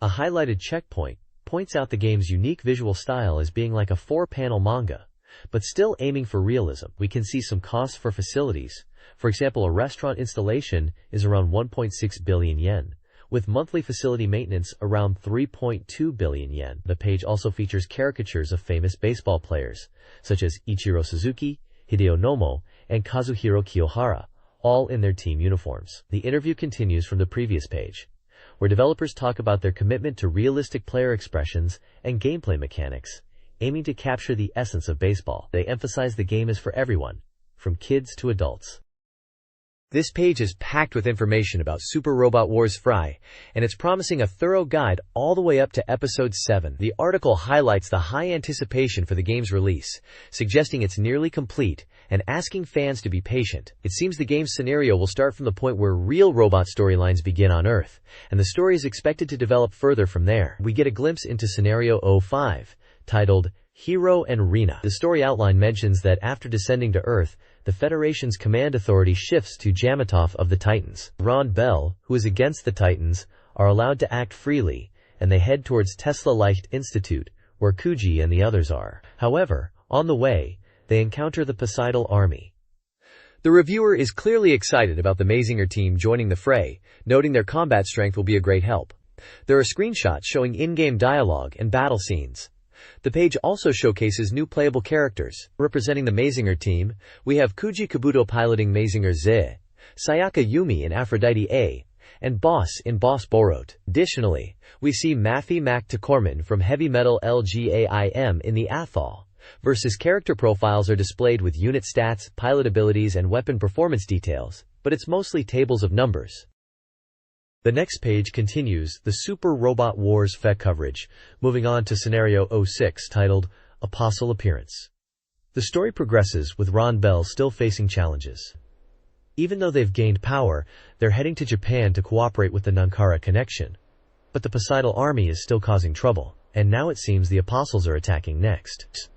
A highlighted checkpoint points out the game's unique visual style as being like a 4-panel manga, but still aiming for realism. We can see some costs for facilities. For example, a restaurant installation is around 1.6 billion yen, with monthly facility maintenance around 3.2 billion yen. The page also features caricatures of famous baseball players, such as Ichiro Suzuki, Hideo Nomo, and Kazuhiro Kiyohara, all in their team uniforms. The interview continues from the previous page, where developers talk about their commitment to realistic player expressions and gameplay mechanics, aiming to capture the essence of baseball. They emphasize the game is for everyone, from kids to adults. This page is packed with information about Super Robot Wars Fry, and it's promising a thorough guide all the way up to Episode 7. The article highlights the high anticipation for the game's release, suggesting it's nearly complete, and asking fans to be patient. It seems the game's scenario will start from the point where real robot storylines begin on Earth, and the story is expected to develop further from there. We get a glimpse into Scenario 05, titled Hiro and Rina. The story outline mentions that after descending to Earth, the Federation's command authority shifts to Jamatov of the Titans. Ron Bell, who is against the Titans, are allowed to act freely, and they head towards Tesla Licht Institute, where Kuji and the others are. However, on the way, they encounter the Poseidon army. The reviewer is clearly excited about the Mazinger team joining the fray, noting their combat strength will be a great help. There are screenshots showing in-game dialogue and battle scenes. The page also showcases new playable characters. Representing the Mazinger team, we have Kuji Kabuto piloting Mazinger Z, Sayaka Yumi in Aphrodite A, and Boss in Boss Borot. Additionally, we see Mafi Mac Takorman from Heavy Metal LGAIM in the Athol. Versus character profiles are displayed with unit stats, pilot abilities, and weapon performance details, but it's mostly tables of numbers. The next page continues the Super Robot Wars FE coverage, moving on to Scenario 06 titled Apostle Appearance. The story progresses with Ron Bell still facing challenges. Even though they've gained power, they're heading to Japan to cooperate with the Nankara connection. But the Poseidon army is still causing trouble, and now it seems the Apostles are attacking next.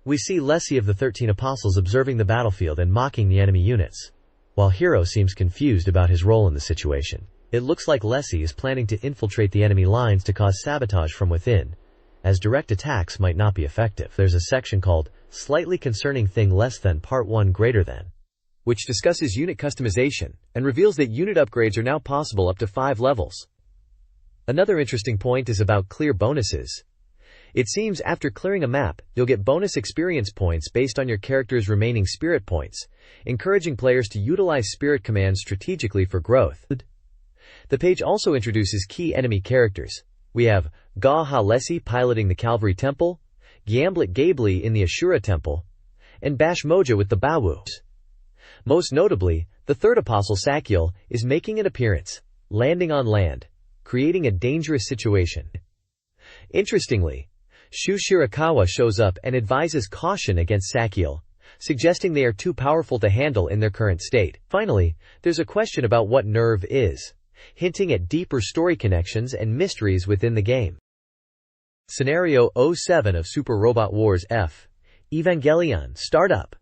We see Lessie of the 13 Apostles observing the battlefield and mocking the enemy units, while Hiro seems confused about his role in the situation. It looks like Lessie is planning to infiltrate the enemy lines to cause sabotage from within, as direct attacks might not be effective. There's a section called Slightly Concerning Thing Less Than Part 1 Greater Than, which discusses unit customization and reveals that unit upgrades are now possible up to 5 levels. Another interesting point is about clear bonuses. It seems after clearing a map, you'll get bonus experience points based on your character's remaining spirit points, encouraging players to utilize spirit commands strategically for growth. The page also introduces key enemy characters. We have Ga Ha-Lessie piloting the Calvary Temple, Gyamblet Gably in the Ashura Temple, and Bash Moja with the Bawu. Most notably, the third apostle Sakiel is making an appearance, landing on land, creating a dangerous situation. Interestingly, Shu Shirakawa shows up and advises caution against Sakiel, suggesting they are too powerful to handle in their current state. Finally, there's a question about what Nerve is, hinting at deeper story connections and mysteries within the game. Scenario 07 of Super Robot Wars F, Evangelion Startup,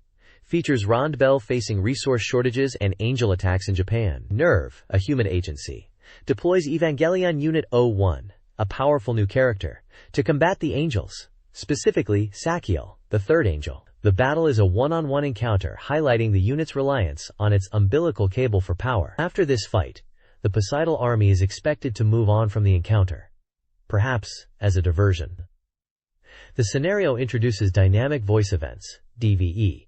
features Ron Bell facing resource shortages and angel attacks in Japan. Nerve, a human agency, deploys Evangelion Unit 01, a powerful new character, to combat the angels, specifically Sakiel, the third angel. The battle is a one-on-one encounter highlighting the unit's reliance on its umbilical cable for power. After this fight, the Poseidon army is expected to move on from the encounter, perhaps as a diversion. The scenario introduces dynamic voice events, DVE,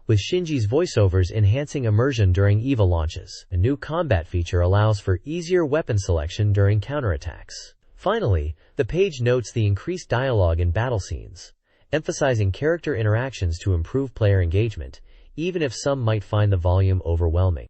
with Shinji's voiceovers enhancing immersion during EVA launches. A new combat feature allows for easier weapon selection during counterattacks. Finally, the page notes the increased dialogue in battle scenes, emphasizing character interactions to improve player engagement, even if some might find the volume overwhelming.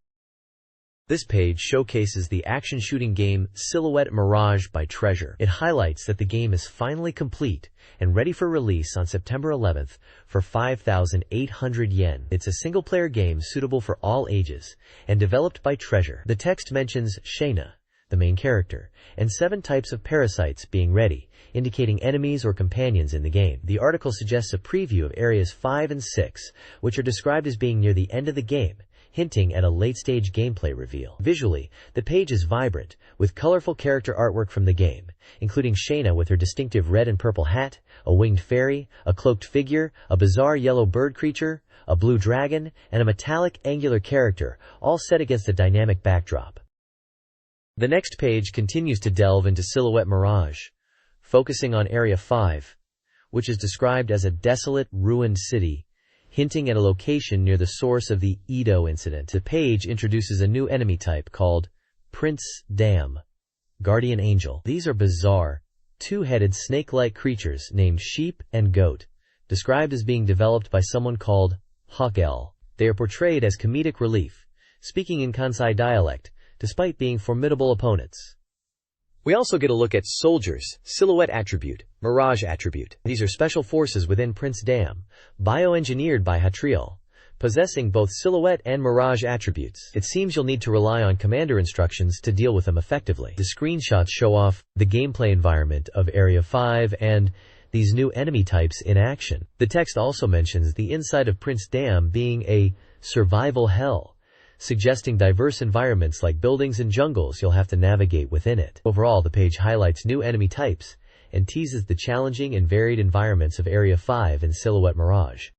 This page showcases the action shooting game Silhouette Mirage by Treasure. It highlights that the game is finally complete and ready for release on September 11th for 5,800 yen. It's a single-player game suitable for all ages and developed by Treasure. The text mentions Shayna, the main character, and 7 types of parasites being ready, indicating enemies or companions in the game. The article suggests a preview of areas 5 and 6, which are described as being near the end of the game, hinting at a late-stage gameplay reveal. Visually, the page is vibrant, with colorful character artwork from the game, including Shayna with her distinctive red and purple hat, a winged fairy, a cloaked figure, a bizarre yellow bird creature, a blue dragon, and a metallic angular character, all set against a dynamic backdrop. The next page continues to delve into Silhouette Mirage, focusing on Area 5, which is described as a desolate, ruined city, hinting at a location near the source of the Edo incident. The page introduces a new enemy type called Prince Dam, Guardian Angel. These are bizarre, two-headed snake-like creatures named Sheep and Goat, described as being developed by someone called Hawkel. They are portrayed as comedic relief, speaking in Kansai dialect, despite being formidable opponents. We also get a look at Soldiers, Silhouette Attribute, Mirage Attribute. These are special forces within Prince Dam, bioengineered by Hatriel, possessing both Silhouette and Mirage attributes. It seems you'll need to rely on commander instructions to deal with them effectively. The screenshots show off the gameplay environment of Area 5 and these new enemy types in action. The text also mentions the inside of Prince Dam being a survival hell, suggesting diverse environments like buildings and jungles you'll have to navigate within it. Overall, the page highlights new enemy types and teases the challenging and varied environments of Area 5 and Silhouette Mirage.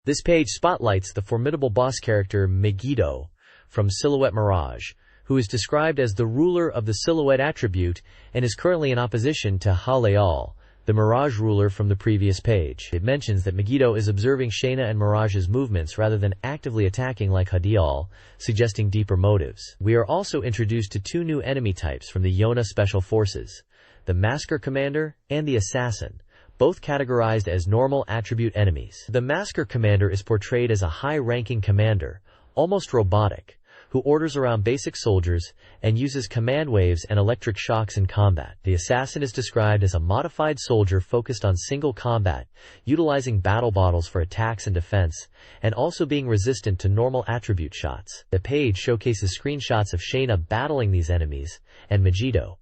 This page spotlights the formidable boss character Megiddo from Silhouette Mirage, who is described as the ruler of the Silhouette attribute and is currently in opposition to Haleal, the Mirage ruler from the previous page. It mentions that Megiddo is observing Shayna and Mirage's movements rather than actively attacking like Hadial, suggesting deeper motives. We are also introduced to two new enemy types from the Yona Special Forces, the Masker Commander and the Assassin, both categorized as normal attribute enemies. The Masker Commander is portrayed as a high-ranking commander, almost robotic, who orders around basic soldiers and uses command waves and electric shocks in combat. The Assassin is described as a modified soldier focused on single combat, utilizing battle bottles for attacks and defense, and also being resistant to normal attribute shots. The page showcases screenshots of Shayna battling these enemies and Megiddo,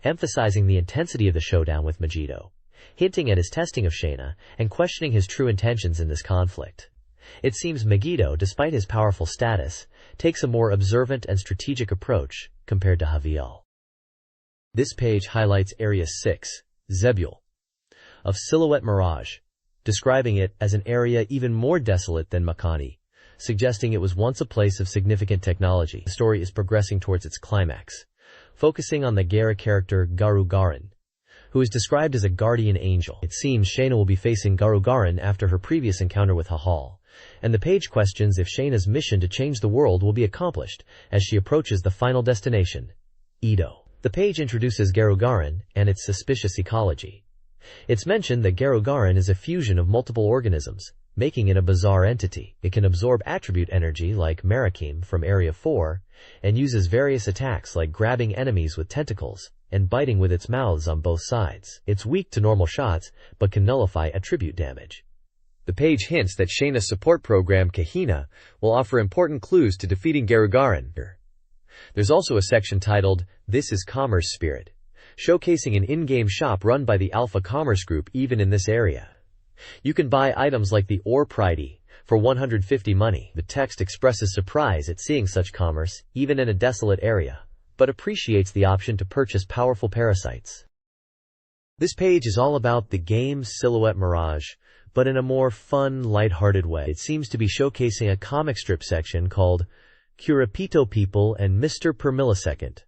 emphasizing the intensity of the showdown with Megiddo, hinting at his testing of Shayna and questioning his true intentions in this conflict. It seems Megiddo, despite his powerful status, takes a more observant and strategic approach compared to Javiel. This page highlights Area 6, Zebul, of Silhouette Mirage, describing it as an area even more desolate than Makani, suggesting it was once a place of significant technology. The story is progressing towards its climax, focusing on the Gara character Garugaran, who is described as a guardian angel. It seems Shayna will be facing Garugaran after her previous encounter with Hahal, and the page questions if Shayna's mission to change the world will be accomplished as she approaches the final destination, Edo. The page introduces Garugaran and its suspicious ecology. It's mentioned that Garugaran is a fusion of multiple organisms, making it a bizarre entity. It can absorb attribute energy like Marakim from Area 4, and uses various attacks like grabbing enemies with tentacles and biting with its mouths on both sides. It's weak to normal shots, but can nullify attribute damage. The page hints that Shayna's support program, Kahina, will offer important clues to defeating Garugaran. There's also a section titled, This is Commerce Spirit, showcasing an in-game shop run by the Alpha Commerce Group even in this area. You can buy items like the Ore Pridey for 150 money. The text expresses surprise at seeing such commerce, even in a desolate area, but appreciates the option to purchase powerful parasites. This page is all about the game's Silhouette Mirage, but in a more fun, lighthearted way. It seems to be showcasing a comic strip section called Curapito People and Mr. Per Millisecond,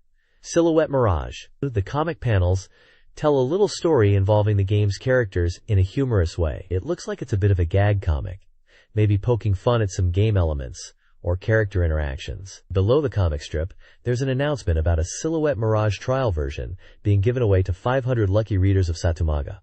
Silhouette Mirage. The comic panels tell a little story involving the game's characters in a humorous way. It looks like it's a bit of a gag comic, maybe poking fun at some game elements or character interactions. Below the comic strip, there's an announcement about a Silhouette Mirage trial version being given away to 500 lucky readers of Satumaga.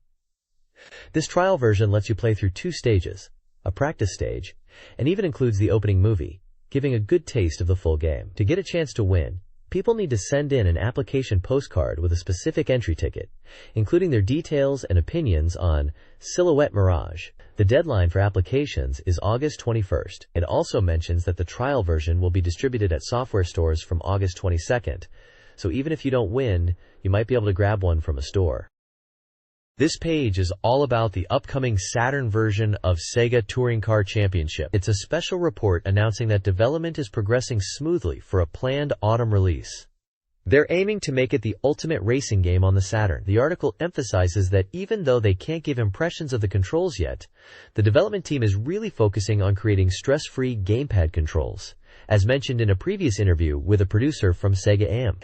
This trial version lets you play through 2 stages, a practice stage, and even includes the opening movie, giving a good taste of the full game. To get a chance to win, people need to send in an application postcard with a specific entry ticket, including their details and opinions on Silhouette Mirage. The deadline for applications is August 21st. It also mentions that the trial version will be distributed at software stores from August 22nd, so even if you don't win, you might be able to grab one from a store. This page is all about the upcoming Saturn version of SEGA Touring Car Championship. It's a special report announcing that development is progressing smoothly for a planned autumn release. They're aiming to make it the ultimate racing game on the Saturn. The article emphasizes that even though they can't give impressions of the controls yet, the development team is really focusing on creating stress-free gamepad controls, As mentioned in a previous interview with a producer from SEGA AM,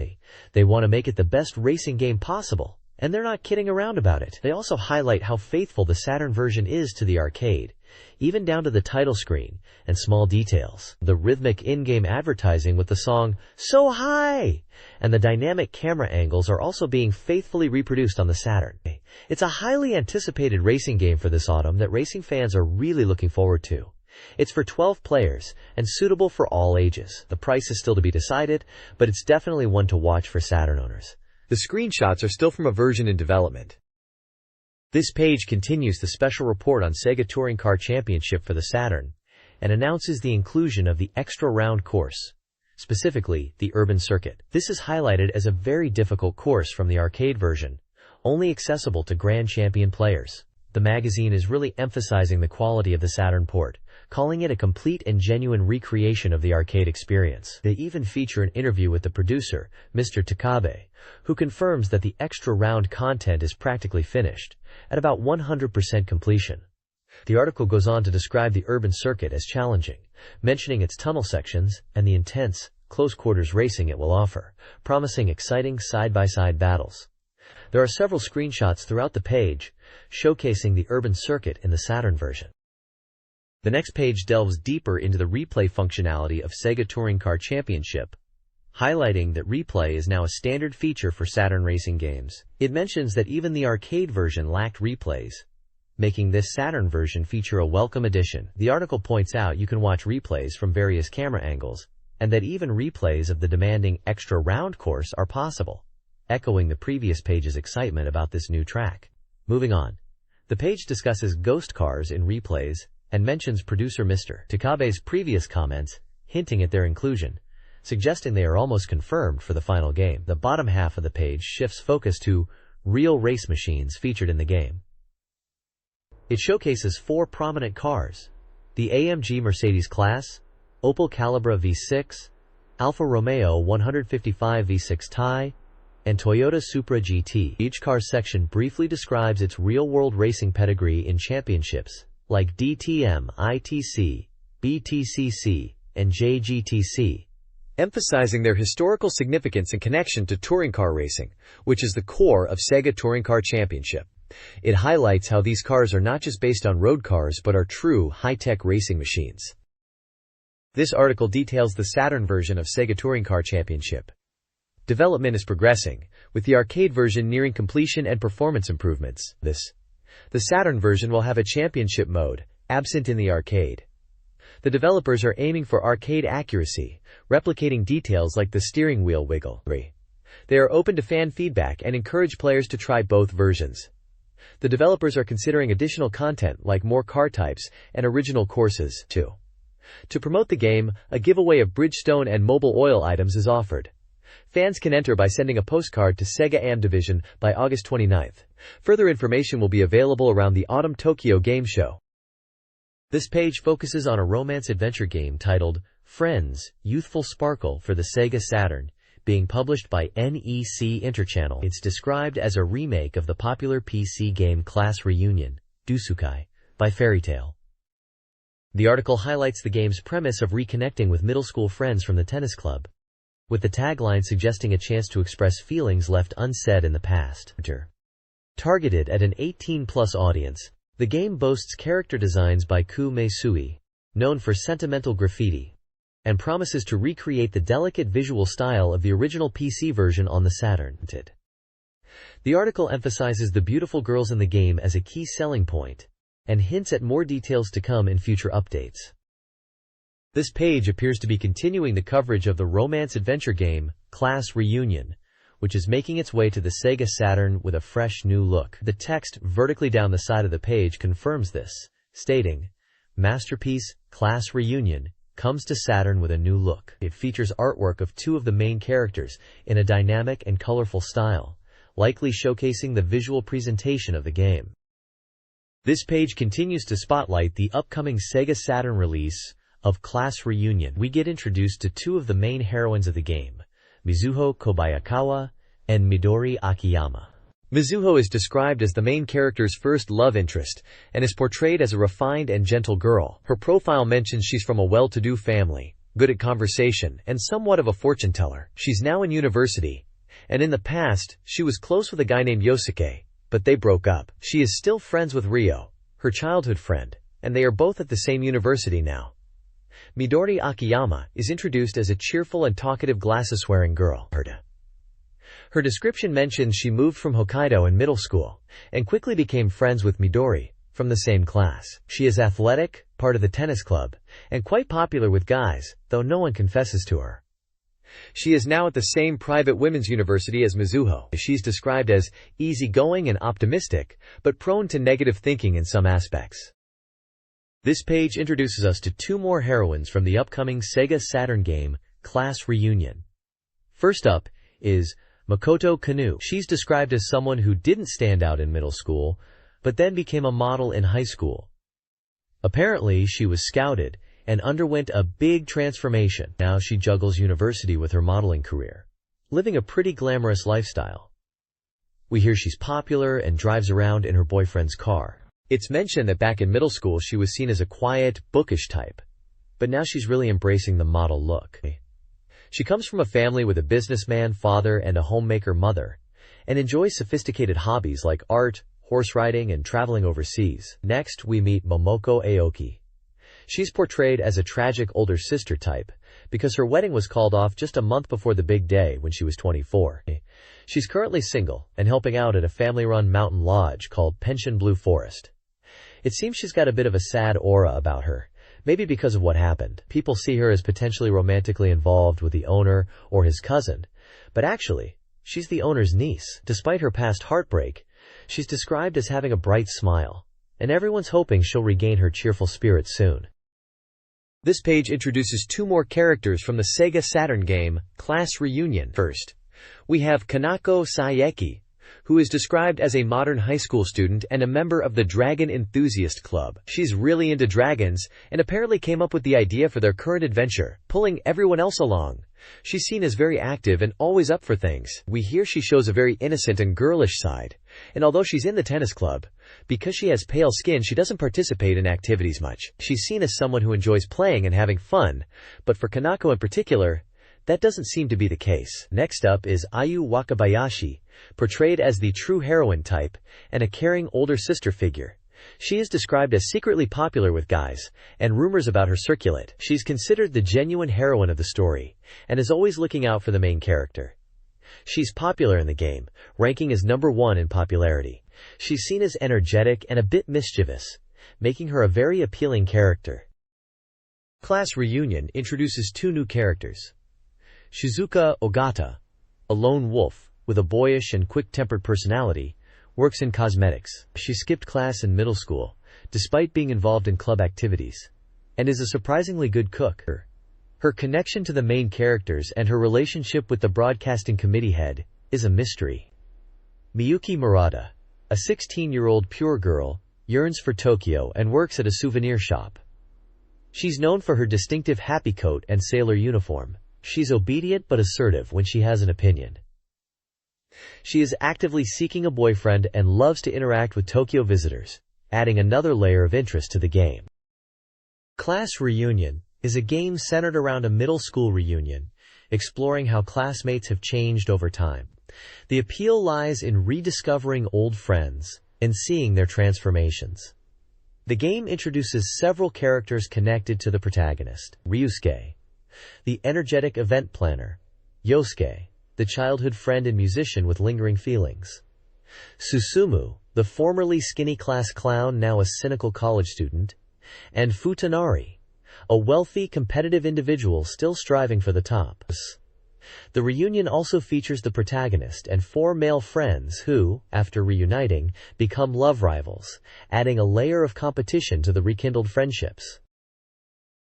they want to make it the best racing game possible, and they're not kidding around about it. They also highlight how faithful the Saturn version is to the arcade, even down to the title screen and small details. The rhythmic in-game advertising with the song "So High" and the dynamic camera angles are also being faithfully reproduced on the Saturn. It's a highly anticipated racing game for this autumn that racing fans are really looking forward to. It's for 12 players and suitable for all ages. The price is still to be decided, but it's definitely one to watch for Saturn owners. The screenshots are still from a version in development. This page continues the special report on SEGA Touring Car Championship for the Saturn and announces the inclusion of the extra round course, specifically the urban circuit. This is highlighted as a very difficult course from the arcade version, only accessible to Grand Champion players. The magazine is really emphasizing the quality of the Saturn port, calling it a complete and genuine recreation of the arcade experience. They even feature an interview with the producer, Mr. Takabe, who confirms that the extra round content is practically finished, at about 100% completion. The article goes on to describe the urban circuit as challenging, mentioning its tunnel sections and the intense, close-quarters racing it will offer, promising exciting side-by-side battles. There are several screenshots throughout the page, showcasing the urban circuit in the Saturn version. The next page delves deeper into the replay functionality of SEGA Touring Car Championship, highlighting that replay is now a standard feature for Saturn racing games. It mentions that even the arcade version lacked replays, making this Saturn version feature a welcome addition. The article points out you can watch replays from various camera angles, and that even replays of the demanding extra round course are possible, echoing the previous page's excitement about this new track. Moving on, the page discusses ghost cars in replays and mentions producer Mr. Takabe's previous comments, hinting at their inclusion, suggesting they are almost confirmed for the final game. The bottom half of the page shifts focus to real race machines featured in the game. It showcases 4 prominent cars: the AMG Mercedes class, Opel Calibra V6, Alfa Romeo 155 V6 Thai, and Toyota Supra GT. Each car section briefly describes its real-world racing pedigree in championships like DTM, ITC, BTCC, and JGTC, emphasizing their historical significance and connection to touring car racing, which is the core of SEGA Touring Car Championship. It highlights how these cars are not just based on road cars but are true high-tech racing machines. This article details the Saturn version of SEGA Touring Car Championship. Development is progressing, with the arcade version nearing completion and performance improvements. The Saturn version will have a championship mode, absent in the arcade. The developers are aiming for arcade accuracy, replicating details like the steering wheel wiggle. They are open to fan feedback and encourage players to try both versions. The developers are considering additional content like more car types and original courses, too. To promote the game, a giveaway of Bridgestone and Mobil Oil items is offered. Fans can enter by sending a postcard to SEGA AM Division by August 29th. Further information will be available around the Autumn Tokyo Game Show. This page focuses on a romance-adventure game titled Friends, Youthful Sparkle for the SEGA Saturn, being published by NEC Interchannel. It's described as a remake of the popular PC game Class Reunion, Dusukai, by Fairy Tail. The article highlights the game's premise of reconnecting with middle school friends from the tennis club, with the tagline suggesting a chance to express feelings left unsaid in the past. Targeted at an 18-plus audience, the game boasts character designs by Ku Meisui, known for sentimental graffiti, and promises to recreate the delicate visual style of the original PC version on the Saturn. The article emphasizes the beautiful girls in the game as a key selling point, and hints at more details to come in future updates. This page appears to be continuing the coverage of the romance-adventure game, Class Reunion, which is making its way to the SEGA Saturn with a fresh new look. The text vertically down the side of the page confirms this, stating, "Masterpiece, Class Reunion, comes to Saturn with a new look." It features artwork of 2 of the main characters in a dynamic and colorful style, likely showcasing the visual presentation of the game. This page continues to spotlight the upcoming SEGA Saturn release of Class Reunion. We get introduced to 2 of the main heroines of the game, Mizuho Kobayakawa and Midori Akiyama. Mizuho is described as the main character's first love interest, and is portrayed as a refined and gentle girl. Her profile mentions she's from a well-to-do family, good at conversation, and somewhat of a fortune teller. She's now in university, and in the past, she was close with a guy named Yosuke, but they broke up. She is still friends with Ryo, her childhood friend, and they are both at the same university now. Midori Akiyama is introduced as a cheerful and talkative glasses-wearing girl. Her description mentions she moved from Hokkaido in middle school, and quickly became friends with Midori, from the same class. She is athletic, part of the tennis club, and quite popular with guys, though no one confesses to her. She is now at the same private women's university as Mizuho. She's described as easygoing and optimistic, but prone to negative thinking in some aspects. This page introduces us to two more heroines from the upcoming SEGA Saturn game, Class Reunion. First up is Makoto Kanu. She's described as someone who didn't stand out in middle school, but then became a model in high school. Apparently, she was scouted and underwent a big transformation. Now she juggles university with her modeling career, living a pretty glamorous lifestyle. We hear she's popular and drives around in her boyfriend's car. It's mentioned that back in middle school she was seen as a quiet, bookish type, but now she's really embracing the model look. She comes from a family with a businessman father and a homemaker mother, and enjoys sophisticated hobbies like art, horse riding, and traveling overseas. Next, we meet Momoko Aoki. She's portrayed as a tragic older sister type, because her wedding was called off just a month before the big day when she was 24. She's currently single and helping out at a family-run mountain lodge called Pension Blue Forest. It seems she's got a bit of a sad aura about her, maybe because of what happened. People see her as potentially romantically involved with the owner or his cousin, but actually, she's the owner's niece. Despite her past heartbreak, she's described as having a bright smile, and everyone's hoping she'll regain her cheerful spirit soon. This page introduces two more characters from the SEGA Saturn game, Class Reunion. First, we have Kanako Saeki, who is described as a modern high school student and a member of the Dragon Enthusiast Club. She's really into dragons, and apparently came up with the idea for their current adventure, pulling everyone else along. She's seen as very active and always up for things. We hear she shows a very innocent and girlish side, and although she's in the tennis club, because she has pale skin she doesn't participate in activities much. She's seen as someone who enjoys playing and having fun, but for Kanako in particular, that doesn't seem to be the case. Next up is Ayu Wakabayashi, portrayed as the true heroine type, and a caring older sister figure. She is described as secretly popular with guys, and rumors about her circulate. She's considered the genuine heroine of the story, and is always looking out for the main character. She's popular in the game, ranking as number 1 in popularity. She's seen as energetic and a bit mischievous, making her a very appealing character. Class Reunion introduces two new characters. Shizuka Ogata, a lone wolf with a boyish and quick-tempered personality, works in cosmetics. She skipped class in middle school, despite being involved in club activities, and is a surprisingly good cook. Her connection to the main characters and her relationship with the broadcasting committee head is a mystery. Miyuki Murata, a 16-year-old pure girl, yearns for Tokyo and works at a souvenir shop. She's known for her distinctive happy coat and sailor uniform. She's obedient but assertive when she has an opinion. She is actively seeking a boyfriend and loves to interact with Tokyo visitors, adding another layer of interest to the game. Class Reunion is a game centered around a middle school reunion, exploring how classmates have changed over time. The appeal lies in rediscovering old friends and seeing their transformations. The game introduces several characters connected to the protagonist: Ryusuke, the energetic event planner; Yosuke, the childhood friend and musician with lingering feelings; Susumu, the formerly skinny class clown now a cynical college student; and Futanari, a wealthy, competitive individual still striving for the top. The reunion also features the protagonist and 4 male friends who, after reuniting, become love rivals, adding a layer of competition to the rekindled friendships.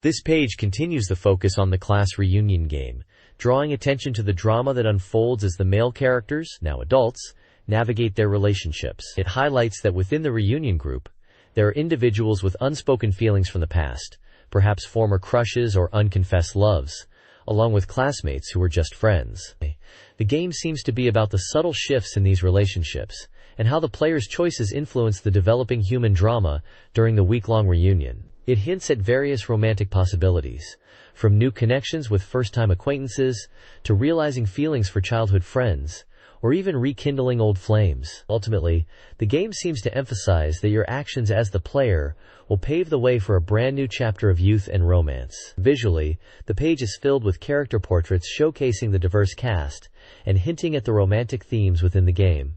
This page continues the focus on the Class Reunion game, drawing attention to the drama that unfolds as the male characters, now adults, navigate their relationships. It highlights that within the reunion group, there are individuals with unspoken feelings from the past, perhaps former crushes or unconfessed loves, along with classmates who were just friends. The game seems to be about the subtle shifts in these relationships, and how the player's choices influence the developing human drama during the week-long reunion. It hints at various romantic possibilities, from new connections with first-time acquaintances, to realizing feelings for childhood friends, or even rekindling old flames. Ultimately, the game seems to emphasize that your actions as the player will pave the way for a brand new chapter of youth and romance. Visually, the page is filled with character portraits showcasing the diverse cast and hinting at the romantic themes within the game.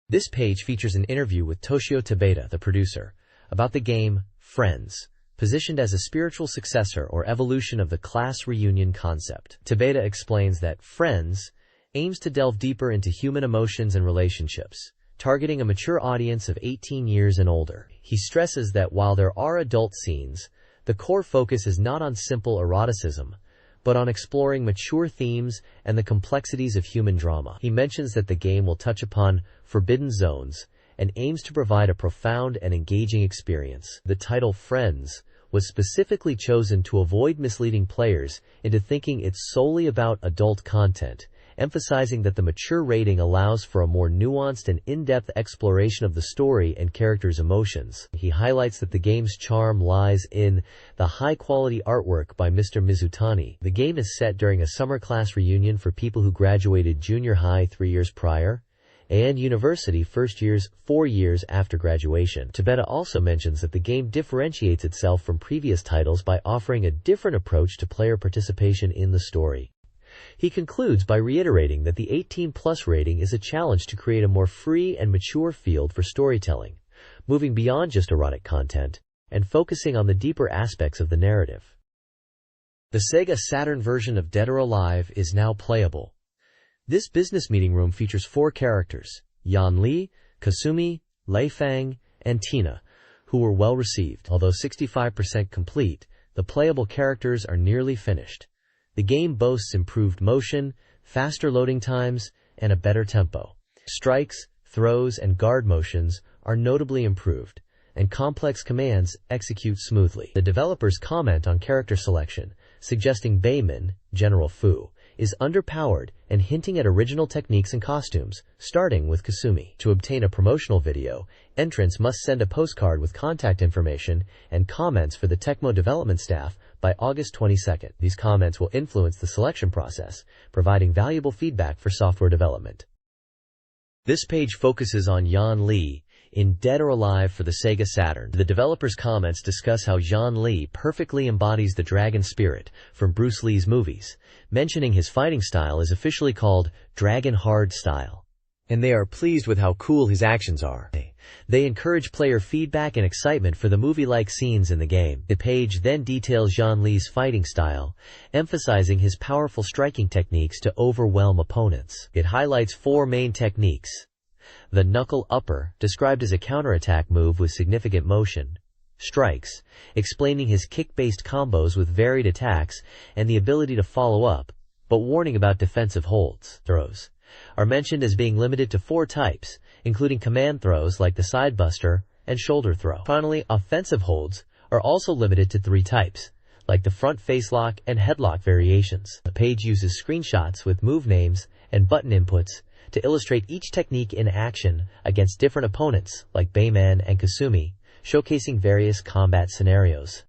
This page features an interview with Toshio Tabata, the producer, about the game Friends, positioned as a spiritual successor or evolution of the class reunion concept. Tabata explains that Friends aims to delve deeper into human emotions and relationships, targeting a mature audience of 18 years and older. He stresses that while there are adult scenes, the core focus is not on simple eroticism, but on exploring mature themes and the complexities of human drama. He mentions that the game will touch upon forbidden zones and aims to provide a profound and engaging experience. The title Friends was specifically chosen to avoid misleading players into thinking it's solely about adult content, emphasizing that the mature rating allows for a more nuanced and in-depth exploration of the story and characters' emotions. He highlights that the game's charm lies in the high-quality artwork by Mr. Mizutani. The game is set during a summer class reunion for people who graduated junior high 3 years prior, and university first years 4 years after graduation. Tabata also mentions that the game differentiates itself from previous titles by offering a different approach to player participation in the story. He concludes by reiterating that the 18+ rating is a challenge to create a more free and mature field for storytelling, moving beyond just erotic content and focusing on the deeper aspects of the narrative. The SEGA Saturn version of Dead or Alive is now playable. This business meeting room features 4 characters, Yan Li, Kasumi, Lei Fang, and Tina, who were well received. Although 65% complete, the playable characters are nearly finished. The game boasts improved motion, faster loading times, and a better tempo. Strikes, throws, and guard motions are notably improved, and complex commands execute smoothly. The developers comment on character selection, suggesting Bayman, General Fu, is underpowered and hinting at original techniques and costumes, starting with Kasumi. To obtain a promotional video, entrants must send a postcard with contact information and comments for the Tecmo development staff by August 22nd. These comments will influence the selection process, providing valuable feedback for software development. This page focuses on Yan Li in Dead or Alive for the SEGA Saturn. The developers' comments discuss how Yan Li perfectly embodies the dragon spirit from Bruce Lee's movies, mentioning his fighting style is officially called Dragon Hard style, and they are pleased with how cool his actions are. They encourage player feedback and excitement for the movie-like scenes in the game. The page then details Yan Li's fighting style, emphasizing his powerful striking techniques to overwhelm opponents. It highlights 4 main techniques. The knuckle upper, described as a counterattack move with significant motion. Strikes, explaining his kick-based combos with varied attacks and the ability to follow up, but warning about defensive holds. Throws are mentioned as being limited to 4 types, including command throws like the sidebuster and shoulder throw. Finally, offensive holds are also limited to 3 types, like the front facelock and headlock variations. The page uses screenshots with move names and button inputs to illustrate each technique in action against different opponents like Bayman and Kasumi, showcasing various combat scenarios.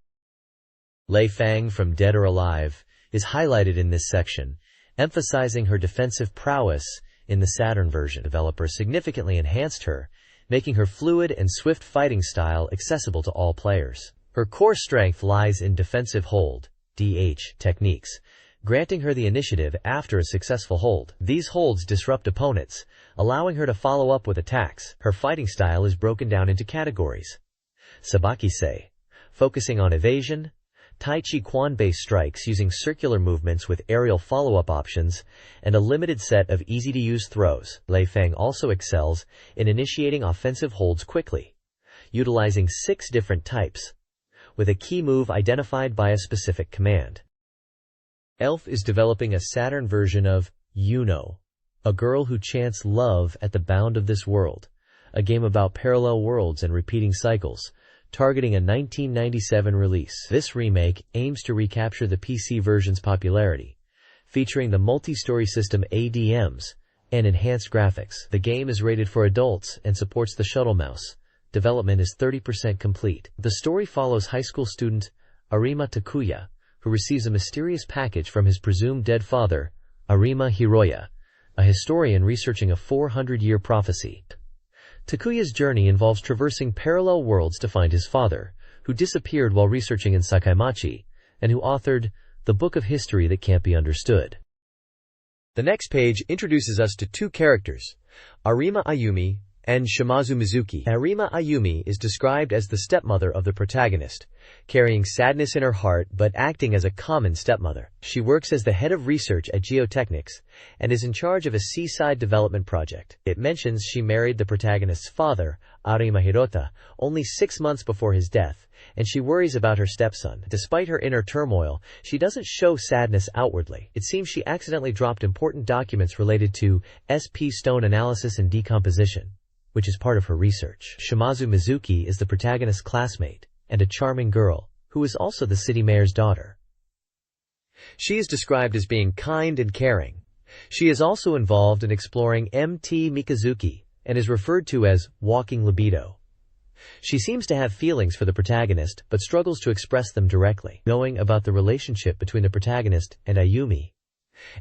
Lei Fang from Dead or Alive is highlighted in this section, emphasizing her defensive prowess in the Saturn version. Developers significantly enhanced her, making her fluid and swift fighting style accessible to all players. Her core strength lies in defensive hold (DH) techniques, granting her the initiative after a successful hold. These holds disrupt opponents, allowing her to follow up with attacks. Her fighting style is broken down into categories. Sabaki-sei, focusing on evasion, Tai Chi Quan-based strikes using circular movements with aerial follow-up options, and a limited set of easy-to-use throws. Lei Fang also excels in initiating offensive holds quickly, utilizing 6 different types, with a key move identified by a specific command. Elf is developing a Saturn version of Yuno, a girl who chants love at the bound of this world, a game about parallel worlds and repeating cycles, targeting a 1997 release. This remake aims to recapture the PC version's popularity, featuring the multi-story system ADMs and enhanced graphics. The game is rated for adults and supports the shuttle mouse, development is 30% complete. The story follows high school student Arima Takuya, who receives a mysterious package from his presumed dead father, Arima Hiroya, a historian researching a 400-year prophecy. Takuya's journey involves traversing parallel worlds to find his father, who disappeared while researching in Sakaimachi, and who authored The Book of History That Can't Be Understood. The next page introduces us to two characters, Arima Ayumi and Shimazu Mizuki. Arima Ayumi is described as the stepmother of the protagonist, carrying sadness in her heart but acting as a common stepmother. She works as the head of research at Geotechnics and is in charge of a seaside development project. It mentions she married the protagonist's father, Arima Hirota, only 6 months before his death, and she worries about her stepson. Despite her inner turmoil, she doesn't show sadness outwardly. It seems she accidentally dropped important documents related to SP stone analysis and decomposition, which is part of her research. Shimazu Mizuki is the protagonist's classmate and a charming girl who is also the city mayor's daughter. She is described as being kind and caring. She is also involved in exploring MT Mikazuki and is referred to as walking libido. She seems to have feelings for the protagonist but struggles to express them directly. Knowing about the relationship between the protagonist and Ayumi,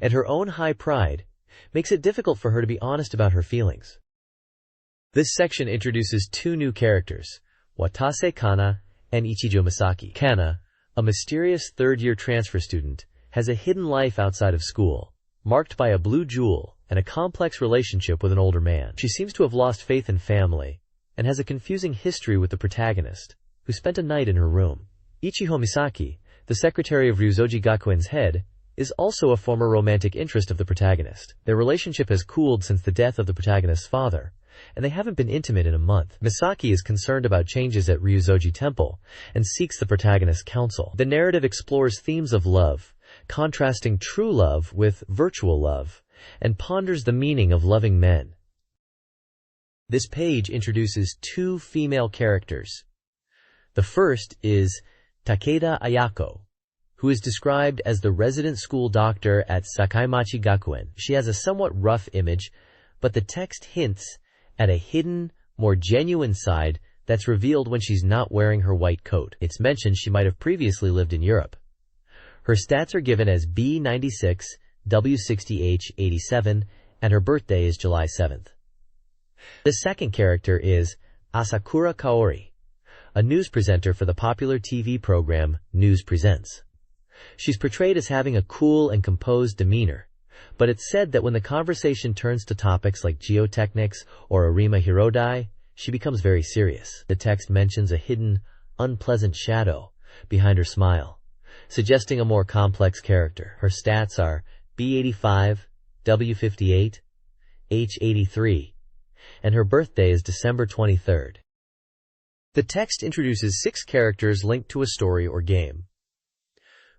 and her own high pride, makes it difficult for her to be honest about her feelings. This section introduces two new characters, Watase Kana and Ichijo Misaki. Kana, a mysterious third-year transfer student, has a hidden life outside of school, marked by a blue jewel and a complex relationship with an older man. She seems to have lost faith in family and has a confusing history with the protagonist, who spent a night in her room. Ichijo Misaki, the secretary of Ryuzoji Gakuen's head, is also a former romantic interest of the protagonist. Their relationship has cooled since the death of the protagonist's father, and they haven't been intimate in a month. Misaki is concerned about changes at Ryuzoji Temple and seeks the protagonist's counsel. The narrative explores themes of love, contrasting true love with virtual love, and ponders the meaning of loving men. This page introduces two female characters. The first is Takeda Ayako, who is described as the resident school doctor at Sakaimachi Gakuen. She has a somewhat rough image, but the text hints at a hidden, more genuine side that's revealed when she's not wearing her white coat. It's mentioned she might have previously lived in Europe. Her stats are given as B96, W60H 87, and her birthday is July 7th. The second character is Asakura Kaori, a news presenter for the popular TV program News Presents. She's portrayed as having a cool and composed demeanor, but it's said that when the conversation turns to topics like geotechnics or Arima Hirodai, she becomes very serious. The text mentions a hidden, unpleasant shadow behind her smile, suggesting a more complex character. Her stats are B85, W58, H83, and her birthday is December 23rd. The text introduces 6 characters linked to a story or game.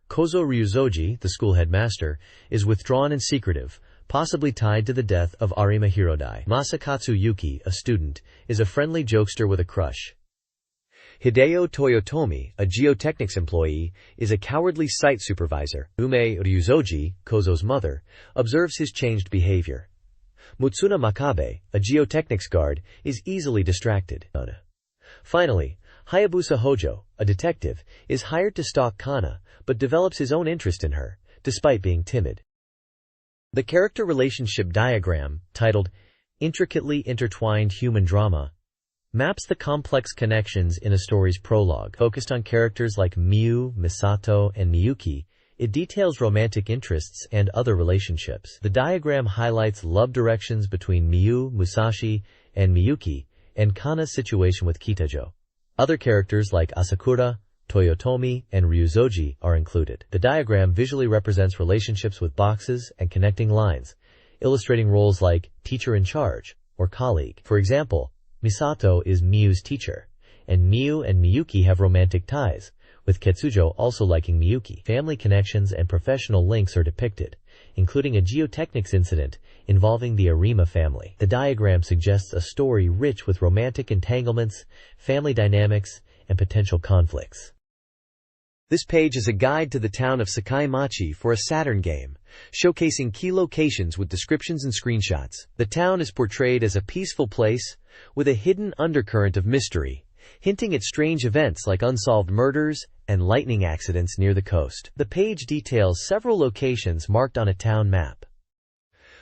Kozo Ryuzoji, the school headmaster, is withdrawn and secretive, possibly tied to the death of Arima Hirodai. Masakatsu Yuki, a student, is a friendly jokester with a crush. Hideo Toyotomi, a geotechnics employee, is a cowardly site supervisor. Ume Ryuzoji, Kozo's mother, observes his changed behavior. Mutsuna Makabe, a geotechnics guard, is easily distracted. Finally, Hayabusa Hojo, a detective, is hired to stalk Kana, but develops his own interest in her, despite being timid. The character relationship diagram, titled Intricately Intertwined Human Drama, maps the complex connections in a story's prologue. Focused on characters like Miu, Misato, and Miyuki, it details romantic interests and other relationships. The diagram highlights love directions between Miu, Musashi, and Miyuki, and Kana's situation with Kitajo. Other characters like Asakura, Toyotomi, and Ryuzoji are included. The diagram visually represents relationships with boxes and connecting lines, illustrating roles like teacher in charge or colleague. For example, Misato is Miu's teacher, and Miu and Miyuki have romantic ties, with Ketsujo also liking Miyuki. Family connections and professional links are depicted, including a geotechnics incident involving the Arima family. The diagram suggests a story rich with romantic entanglements, family dynamics, and potential conflicts. This page is a guide to the town of Sakaimachi for a Saturn game, showcasing key locations with descriptions and screenshots. The town is portrayed as a peaceful place, with a hidden undercurrent of mystery, hinting at strange events like unsolved murders and lightning accidents near the coast. The page details several locations marked on a town map.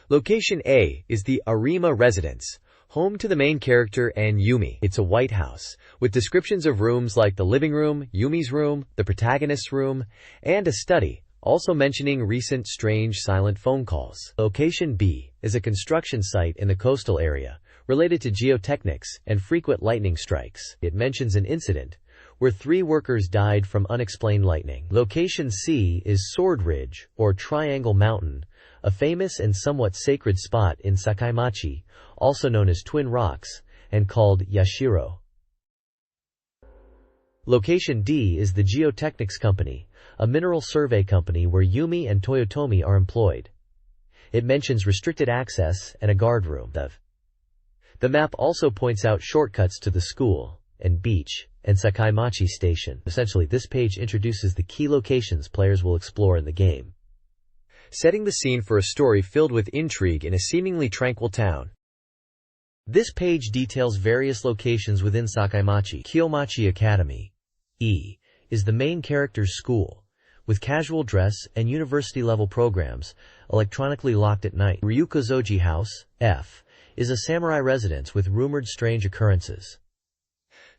Location A is the Arima residence, home to the main character and Yumi. It's a White House, with descriptions of rooms like the living room, Yumi's room, the protagonist's room, and a study, also mentioning recent strange silent phone calls. Location B is a construction site in the coastal area, related to geotechnics and frequent lightning strikes. It mentions an incident where 3 workers died from unexplained lightning. Location C is Sword Ridge, or Triangle Mountain, a famous and somewhat sacred spot in Sakaimachi, also known as Twin Rocks, and called Yashiro. Location D is the Geotechnics Company, a mineral survey company where Yumi and Toyotomi are employed. It mentions restricted access and a guard room. The map also points out shortcuts to the school, and beach, and Sakaimachi Station. Essentially, this page introduces the key locations players will explore in the game, setting the scene for a story filled with intrigue in a seemingly tranquil town. This page details various locations within Sakaimachi. Kiyomachi Academy E is the main character's school, with casual dress and university-level programs, electronically locked at night. Ryukozoji House F is a samurai residence with rumored strange occurrences.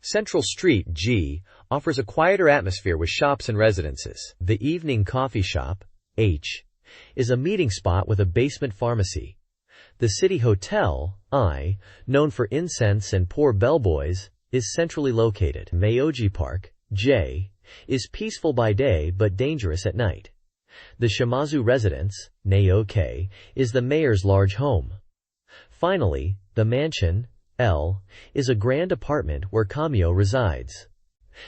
Central Street G offers a quieter atmosphere with shops and residences. The Evening Coffee Shop H is a meeting spot with a basement pharmacy. The City Hotel I, known for incense and poor bellboys, is centrally located. Meioji Park J is peaceful by day but dangerous at night. The Shimazu residence Naoke is the mayor's large home. Finally, the mansion L is a grand apartment where Kamio resides.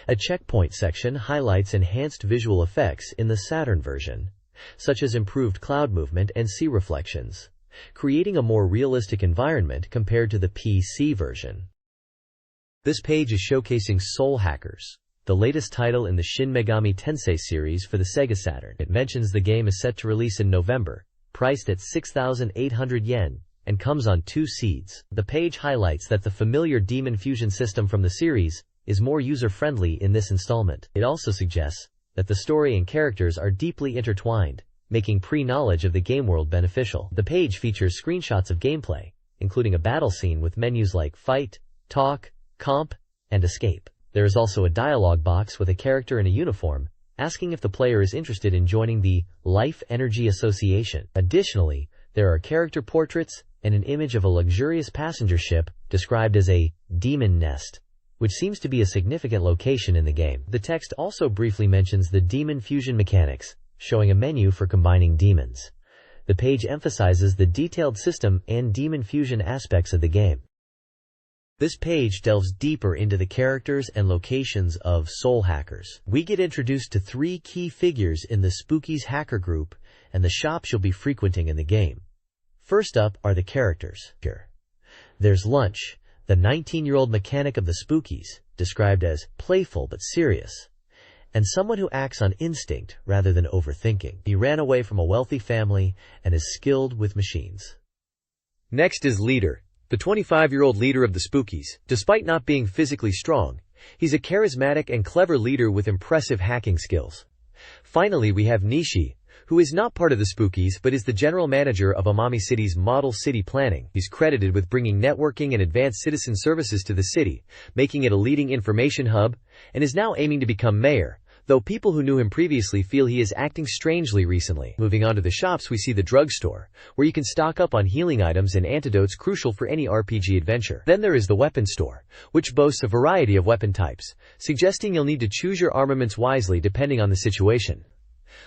A checkpoint section highlights enhanced visual effects in the Saturn version, such as improved cloud movement and sea reflections, creating a more realistic environment compared to the PC version. This page is showcasing Soul Hackers, the latest title in the Shin Megami Tensei series for the SEGA Saturn. It mentions the game is set to release in November, priced at 6,800 yen, and comes on 2 seeds. The page highlights that the familiar demon fusion system from the series is more user-friendly in this installment. It also suggests that the story and characters are deeply intertwined, making pre-knowledge of the game world beneficial. The page features screenshots of gameplay, including a battle scene with menus like Fight, Talk, Comp, and Escape. There is also a dialogue box with a character in a uniform, asking if the player is interested in joining the Life Energy Association. Additionally, there are character portraits and an image of a luxurious passenger ship described as a demon nest, which seems to be a significant location in the game. The text also briefly mentions the demon fusion mechanics, showing a menu for combining demons. The page emphasizes the detailed system and demon fusion aspects of the game. This page delves deeper into the characters and locations of Soul Hackers. We get introduced to 3 key figures in the Spookies hacker group and the shops you'll be frequenting in the game. First up are the characters. There's Lunch, the 19-year-old mechanic of the Spookies, described as playful but serious, and someone who acts on instinct rather than overthinking. He ran away from a wealthy family and is skilled with machines. Next is Leader, the 25-year-old leader of the Spookies. Despite not being physically strong, he's a charismatic and clever leader with impressive hacking skills. Finally, we have Nishi, who is not part of the Spookies but is the general manager of Amami City's model city planning. He's credited with bringing networking and advanced citizen services to the city, making it a leading information hub, and is now aiming to become mayor, though people who knew him previously feel he is acting strangely recently. Moving on to the shops, we see the drugstore, where you can stock up on healing items and antidotes crucial for any RPG adventure. Then there is the weapon store, which boasts a variety of weapon types, suggesting you'll need to choose your armaments wisely depending on the situation.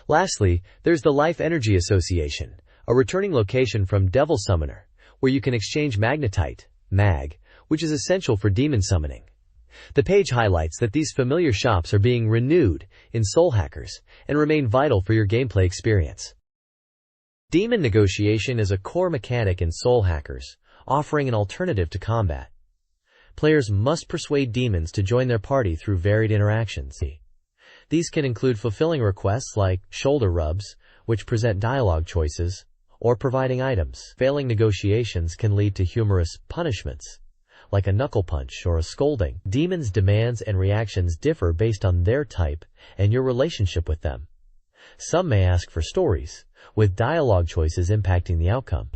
Lastly, there's the Life Energy Association, a returning location from Devil Summoner, where you can exchange magnetite, mag, which is essential for demon summoning. The page highlights that these familiar shops are being renewed in Soul Hackers and remain vital for your gameplay experience. Demon negotiation is a core mechanic in Soul Hackers, offering an alternative to combat. Players must persuade demons to join their party through varied interactions. These can include fulfilling requests like shoulder rubs, which present dialogue choices, or providing items. Failing negotiations can lead to humorous punishments, like a knuckle punch or a scolding. Demons' demands and reactions differ based on their type and your relationship with them. Some may ask for stories, with dialogue choices impacting the outcome.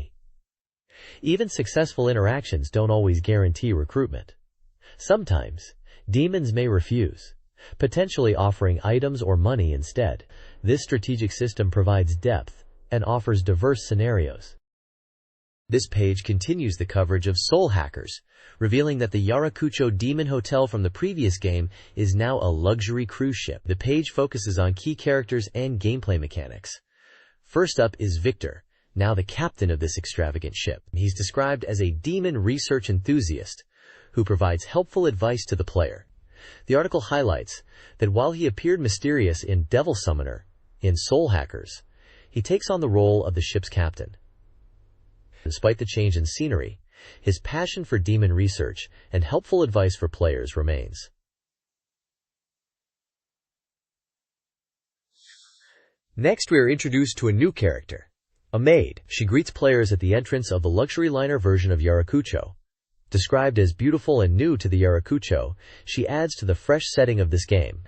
Even successful interactions don't always guarantee recruitment. Sometimes, demons may refuse, potentially offering items or money instead. This strategic system provides depth and offers diverse scenarios. This page continues the coverage of Soul Hackers, revealing that the Yarakucho Demon Hotel from the previous game is now a luxury cruise ship. The page focuses on key characters and gameplay mechanics. First up is Victor, now the captain of this extravagant ship. He's described as a demon research enthusiast who provides helpful advice to the player. The article highlights that while he appeared mysterious in Devil Summoner, in Soul Hackers, he takes on the role of the ship's captain. Despite the change in scenery, his passion for demon research and helpful advice for players remains. Next, we are introduced to a new character, a maid. She greets players at the entrance of the luxury liner version of Yarakucho. Described as beautiful and new to the Yarakucho, she adds to the fresh setting of this game.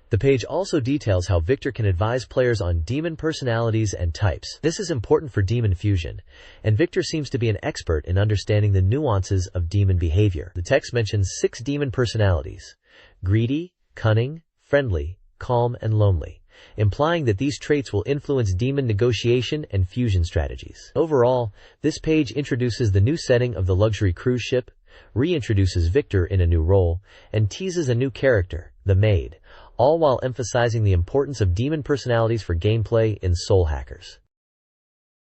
The page also details how Victor can advise players on demon personalities and types. This is important for demon fusion, and Victor seems to be an expert in understanding the nuances of demon behavior. The text mentions 6 demon personalities: greedy, cunning, friendly, calm, and lonely, implying that these traits will influence demon negotiation and fusion strategies. Overall, this page introduces the new setting of the luxury cruise ship, reintroduces Victor in a new role, and teases a new character, the maid, all while emphasizing the importance of demon personalities for gameplay in Soul Hackers.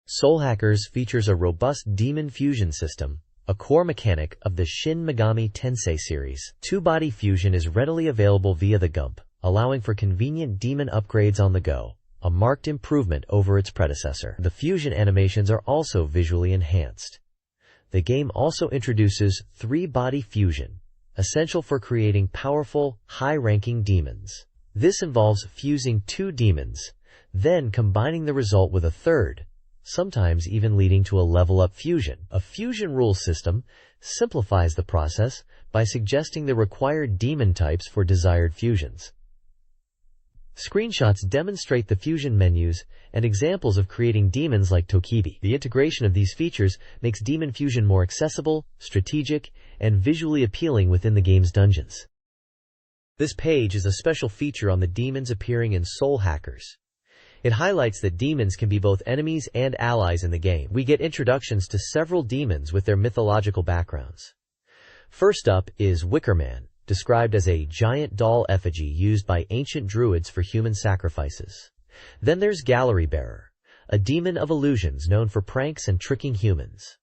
Soul Hackers features a robust demon fusion system, a core mechanic of the Shin Megami Tensei series. Two-body fusion is readily available via the GUMP, allowing for convenient demon upgrades on the go, a marked improvement over its predecessor. The fusion animations are also visually enhanced. The game also introduces 3-body fusion, essential for creating powerful, high-ranking demons. This involves fusing 2 demons, then combining the result with a third, sometimes even leading to a level-up fusion. A fusion rule system simplifies the process by suggesting the required demon types for desired fusions. Screenshots demonstrate the fusion menus and examples of creating demons like Tokibi. The integration of these features makes demon fusion more accessible, strategic, and visually appealing within the game's dungeons. This page is a special feature on the demons appearing in Soul Hackers. It highlights that demons can be both enemies and allies in the game. We get introductions to several demons with their mythological backgrounds. First up is Wickerman, described as a giant doll effigy used by ancient druids for human sacrifices. Then there's Gallery Bearer, a demon of illusions known for pranks and tricking humans.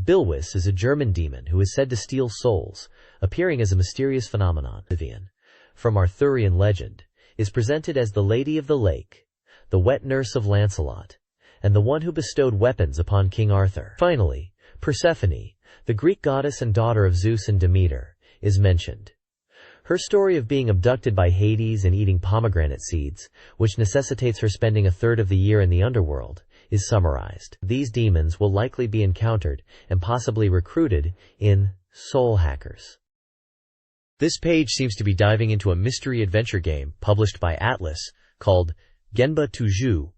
Bilwis is a German demon who is said to steal souls, appearing as a mysterious phenomenon. Vivian, from Arthurian legend, is presented as the Lady of the Lake, the wet nurse of Lancelot, and the one who bestowed weapons upon King Arthur. Finally, Persephone, the Greek goddess and daughter of Zeus and Demeter, is mentioned. Her story of being abducted by Hades and eating pomegranate seeds, which necessitates her spending a third of the year in the underworld, is summarized. These demons will likely be encountered and possibly recruited in Soul Hackers. This page seems to be diving into a mystery adventure game published by Atlas called Genba Tuju,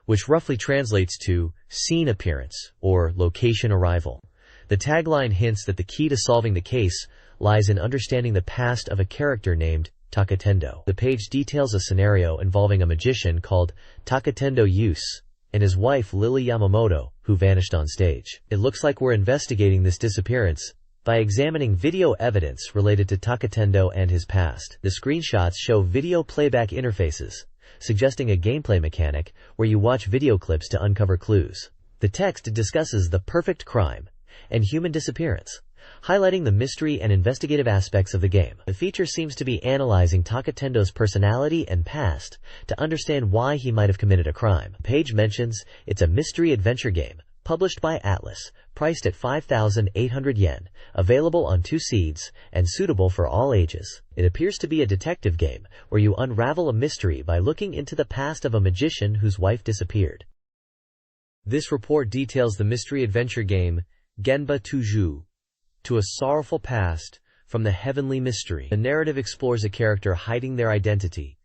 which roughly translates to scene appearance or location arrival. The tagline hints that the key to solving the case lies in understanding the past of a character named Takatendo. The page details a scenario involving a magician called Takatendo Use and his wife Lily Yamamoto, who vanished on stage. It looks like we're investigating this disappearance by examining video evidence related to Takatendo and his past. The screenshots show video playback interfaces, suggesting a gameplay mechanic where you watch video clips to uncover clues. The text discusses the perfect crime and human disappearance, highlighting the mystery and investigative aspects of the game. The feature seems to be analyzing Takatendo's personality and past to understand why he might have committed a crime. The page mentions it's a mystery adventure game, published by Atlas, priced at 5,800 yen, available on 2 seeds, and suitable for all ages. It appears to be a detective game, where you unravel a mystery by looking into the past of a magician whose wife disappeared. This report details the mystery adventure game, Genba Tuju. to a sorrowful past, from the heavenly mystery. The narrative explores a character hiding their identity,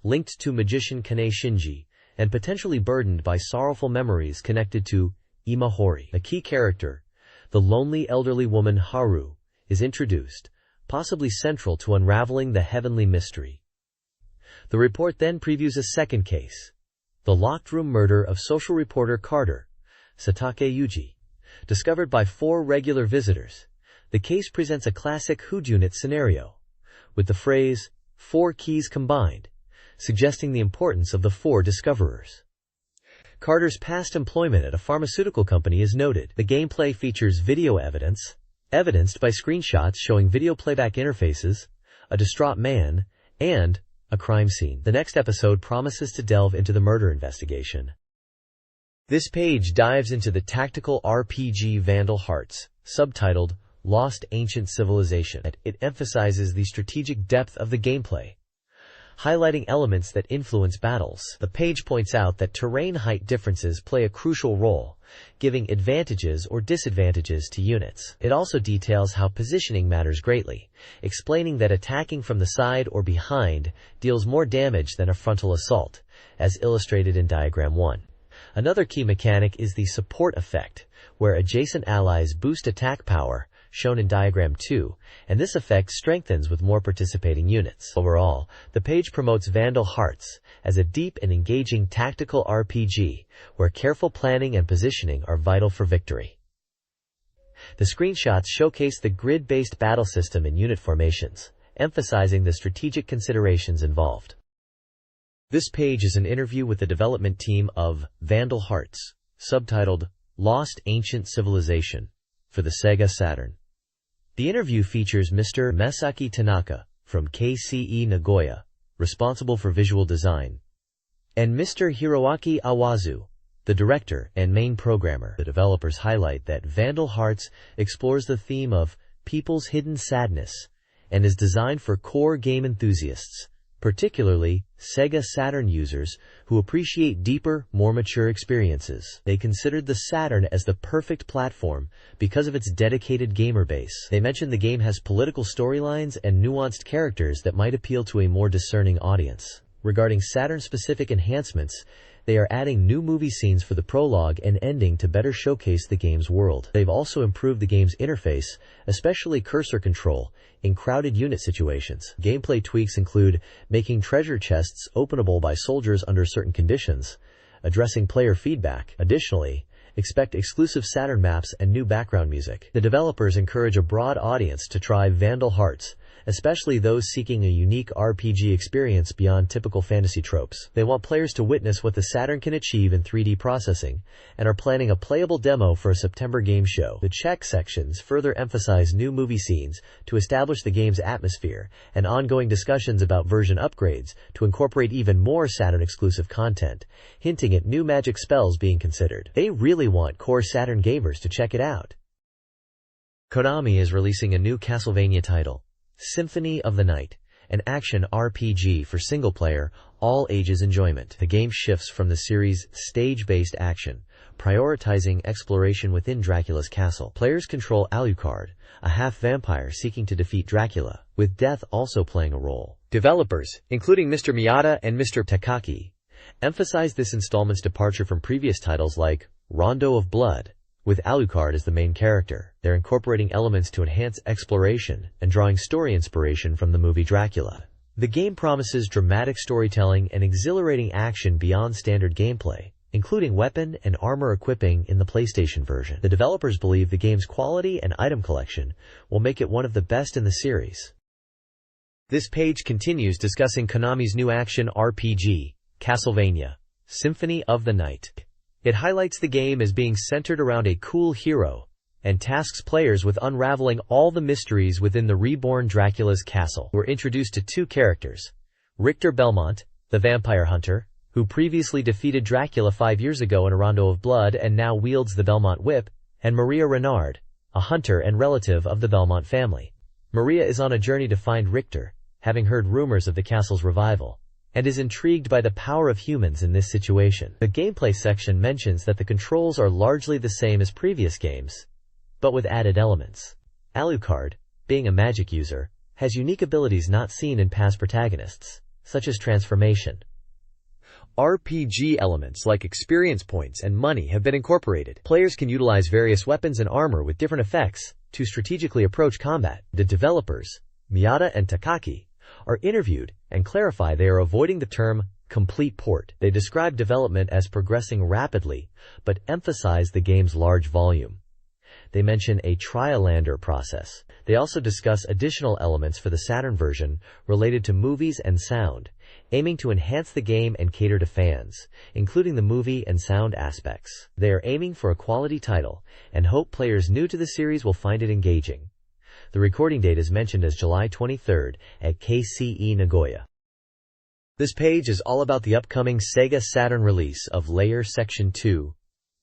linked to magician Kane Shinji, and potentially burdened by sorrowful memories connected to Imahori. A key character, the lonely elderly woman Haru, is introduced, possibly central to unraveling the heavenly mystery. The report then previews a second case, the locked room murder of social reporter Carter, Satake Yuji. Discovered by 4 regular visitors, the case presents a classic whodunit scenario, with the phrase, 4 keys combined, suggesting the importance of the 4 discoverers. Carter's past employment at a pharmaceutical company is noted. The gameplay features video evidence, evidenced by screenshots showing video playback interfaces, a distraught man, and a crime scene. The next episode promises to delve into the murder investigation. This page dives into the tactical RPG Vandal Hearts, subtitled Lost Ancient Civilization. It emphasizes the strategic depth of the gameplay, highlighting elements that influence battles. The page points out that terrain height differences play a crucial role, giving advantages or disadvantages to units. It also details how positioning matters greatly, explaining that attacking from the side or behind deals more damage than a frontal assault, as illustrated in Diagram 1. Another key mechanic is the support effect, where adjacent allies boost attack power, shown in Diagram 2, and this effect strengthens with more participating units. Overall, the page promotes Vandal Hearts as a deep and engaging tactical RPG, where careful planning and positioning are vital for victory. The screenshots showcase the grid-based battle system and unit formations, emphasizing the strategic considerations involved. This page is an interview with the development team of Vandal Hearts, subtitled Lost Ancient Civilization, for the SEGA Saturn. The interview features Mr. Mesaki Tanaka, from KCE Nagoya, responsible for visual design, and Mr. Hiroaki Awazu, the director and main programmer. The developers highlight that Vandal Hearts explores the theme of people's hidden sadness and is designed for core game enthusiasts, particularly SEGA Saturn users who appreciate deeper, more mature experiences. They considered the Saturn as the perfect platform because of its dedicated gamer base. They mentioned the game has political storylines and nuanced characters that might appeal to a more discerning audience. Regarding Saturn-specific enhancements, they are adding new movie scenes for the prologue and ending to better showcase the game's world. They've also improved the game's interface, especially cursor control, in crowded unit situations. Gameplay tweaks include making treasure chests openable by soldiers under certain conditions, addressing player feedback. Additionally, expect exclusive Saturn maps and new background music. The developers encourage a broad audience to try Vandal Hearts, especially those seeking a unique RPG experience beyond typical fantasy tropes. They want players to witness what the Saturn can achieve in 3D processing, and are planning a playable demo for a September game show. The check sections further emphasize new movie scenes to establish the game's atmosphere, and ongoing discussions about version upgrades to incorporate even more Saturn-exclusive content, hinting at new magic spells being considered. They really want core Saturn gamers to check it out. Konami is releasing a new Castlevania title, Symphony of the Night, an action RPG for single-player, all-ages enjoyment. The game shifts from the series' stage-based action, prioritizing exploration within Dracula's castle. Players control Alucard, a half-vampire seeking to defeat Dracula, with death also playing a role. Developers, including Mr. Miyata and Mr. Takaki, emphasize this installment's departure from previous titles like Rondo of Blood, with Alucard as the main character. They're incorporating elements to enhance exploration and drawing story inspiration from the movie Dracula. The game promises dramatic storytelling and exhilarating action beyond standard gameplay, including weapon and armor equipping in the PlayStation version. The developers believe the game's quality and item collection will make it one of the best in the series. This page continues discussing Konami's new action RPG, Castlevania, Symphony of the Night. It highlights the game as being centered around a cool hero, and tasks players with unraveling all the mysteries within the reborn Dracula's castle. We're introduced to 2 characters, Richter Belmont, the vampire hunter, who previously defeated Dracula 5 years ago in a Rondo of Blood and now wields the Belmont whip, and Maria Renard, a hunter and relative of the Belmont family. Maria is on a journey to find Richter, having heard rumors of the castle's revival, and is intrigued by the power of humans in this situation. The gameplay section mentions that the controls are largely the same as previous games, but with added elements. Alucard, being a magic user, has unique abilities not seen in past protagonists, such as transformation. RPG elements like experience points and money have been incorporated. Players can utilize various weapons and armor with different effects to strategically approach combat. The developers, Miyata and Takaki, are interviewed and clarify they are avoiding the term complete port. They describe development as progressing rapidly, but emphasize the game's large volume. They mention a trial-lander process. They also discuss additional elements for the Saturn version related to movies and sound, aiming to enhance the game and cater to fans, including the movie and sound aspects. They are aiming for a quality title and hope players new to the series will find it engaging. The recording date is mentioned as July 23rd at KCE Nagoya. This page is all about the upcoming SEGA Saturn release of Layer Section 2,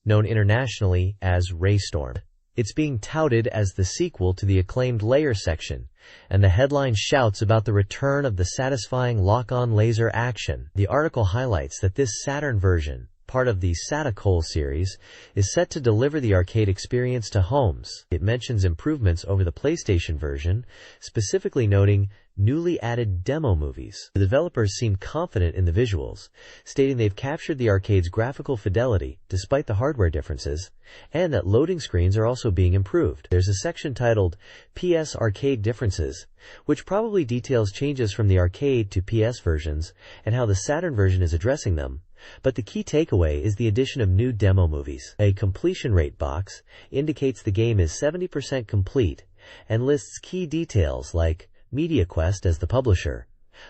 known internationally as Raystorm. It's being touted as the sequel to the acclaimed Layer section, and the headline shouts about the return of the satisfying lock-on laser action. The article highlights that this Saturn version, part of the SATURN series, is set to deliver the arcade experience to homes. It mentions improvements over the PlayStation version, specifically noting newly added demo movies. The developers seem confident in the visuals, stating they've captured the arcade's graphical fidelity despite the hardware differences, and that loading screens are also being improved. There's a section titled PS Arcade Differences, which probably details changes from the arcade to PS versions and how the Saturn version is addressing them. But the key takeaway is the addition of new demo movies. A completion rate box indicates the game is 70% complete and lists key details like MediaQuest as the publisher,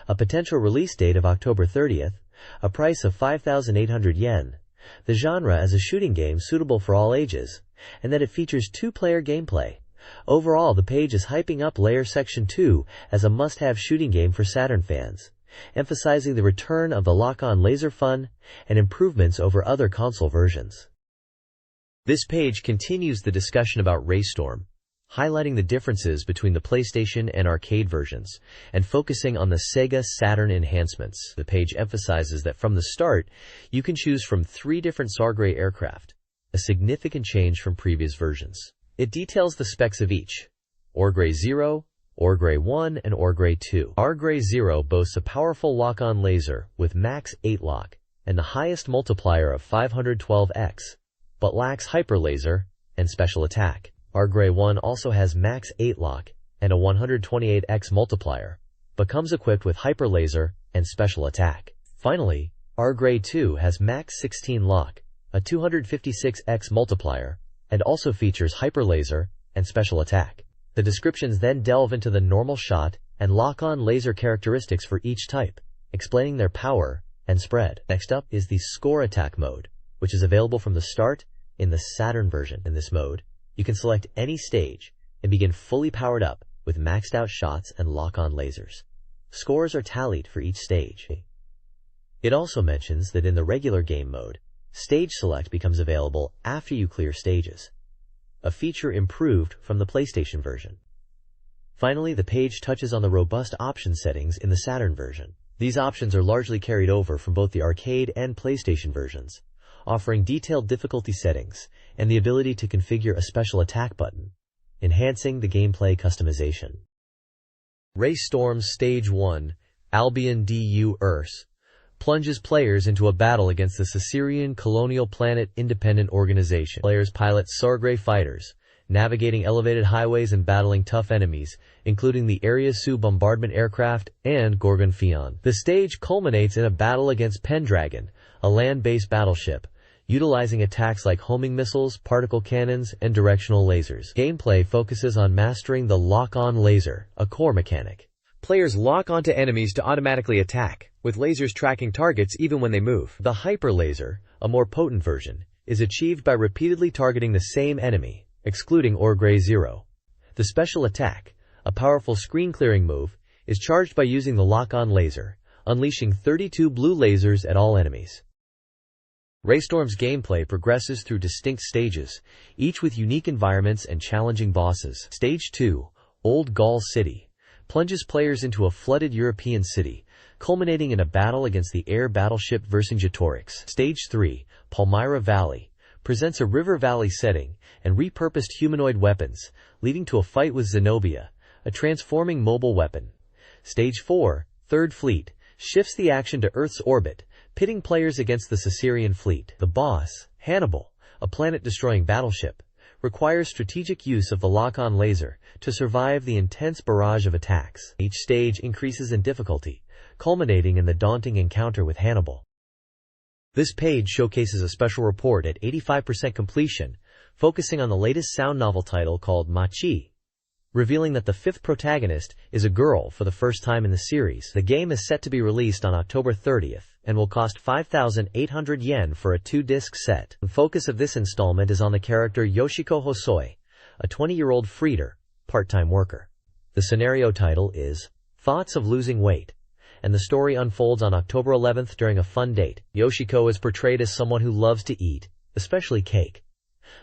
a potential release date of October 30th, a price of 5,800 yen, the genre as a shooting game suitable for all ages, and that it features two-player gameplay. Overall, the page is hyping up Layer Section 2 as a must-have shooting game for Saturn fans, emphasizing the return of the lock-on laser fun and improvements over other console versions. This page continues the discussion about Raystorm, highlighting the differences between the PlayStation and arcade versions, and focusing on the SEGA Saturn enhancements. The page emphasizes that from the start, you can choose from 3 different Sargray aircraft, a significant change from previous versions. It details the specs of each: Orgray 0, Orgray 1, and Orgray 2. Orgray 0 boasts a powerful lock-on laser with max 8 lock and the highest multiplier of 512x, but lacks hyper laser and special attack. Orgray 1 also has max 8 lock and a 128x multiplier, but comes equipped with hyper laser and special attack. Finally, Orgray 2 has max 16 lock, a 256x multiplier, and also features hyper laser and special attack. The descriptions then delve into the normal shot and lock-on laser characteristics for each type, explaining their power and spread. Next up is the Score Attack mode, which is available from the start in the Saturn version. In this mode, you can select any stage and begin fully powered up with maxed out shots and lock-on lasers. Scores are tallied for each stage. It also mentions that in the regular game mode, stage select becomes available after you clear stages, a feature improved from the PlayStation version. Finally, the page touches on the robust option settings in the Saturn version. These options are largely carried over from both the arcade and PlayStation versions, offering detailed difficulty settings and the ability to configure a special attack button, enhancing the gameplay customization. Raystorm's Stage 1, Albion du Urs, plunges players into a battle against the Caesarian colonial planet independent organization. Players pilot Sargray fighters, navigating elevated highways and battling tough enemies, including the Area Su bombardment aircraft and Gorgon Fion. The stage culminates in a battle against Pendragon, a land-based battleship, utilizing attacks like homing missiles, particle cannons, and directional lasers. Gameplay focuses on mastering the lock-on laser, a core mechanic. Players lock onto enemies to automatically attack, with lasers tracking targets even when they move. The hyper laser, a more potent version, is achieved by repeatedly targeting the same enemy, excluding Orgray 0. The special attack, a powerful screen-clearing move, is charged by using the lock-on laser, unleashing 32 blue lasers at all enemies. Raystorm's gameplay progresses through distinct stages, each with unique environments and challenging bosses. Stage 2, Old Gaul City, plunges players into a flooded European city, culminating in a battle against the air battleship Vercingetorix. Stage 3, Palmyra Valley, presents a river valley setting and repurposed humanoid weapons, leading to a fight with Zenobia, a transforming mobile weapon. Stage 4, Third Fleet, shifts the action to Earth's orbit, pitting players against the Caesarian fleet. The boss, Hannibal, a planet-destroying battleship, requires strategic use of the lock-on laser to survive the intense barrage of attacks. Each stage increases in difficulty, culminating in the daunting encounter with Hannibal. This page showcases a special report at 85% completion, focusing on the latest sound novel title called Machi, revealing that the fifth protagonist is a girl for the first time in the series. The game is set to be released on October 30th and will cost 5,800 yen for a 2-disc set. The focus of this installment is on the character Yoshiko Hosoi, a 20-year-old freighter, part-time worker. The scenario title is Thoughts of Losing Weight, and the story unfolds on October 11th during a fun date. Yoshiko is portrayed as someone who loves to eat, especially cake,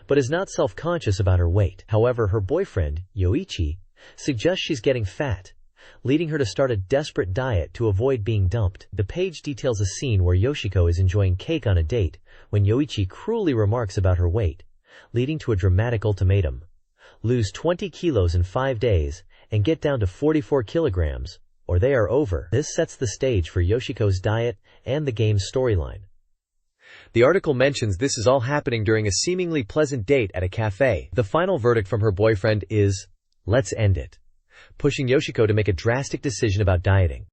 but is not self-conscious about her weight. However, her boyfriend, Yoichi, suggests she's getting fat, leading her to start a desperate diet to avoid being dumped. The page details a scene where Yoshiko is enjoying cake on a date when Yoichi cruelly remarks about her weight, leading to a dramatic ultimatum: lose 20 kilos in 5 days and get down to 44 kilograms, or they are over. This sets the stage for Yoshiko's diet and the game's storyline. The article mentions this is all happening during a seemingly pleasant date at a cafe. The final verdict from her boyfriend is, "Let's end it," pushing Yoshiko to make a drastic decision about dieting.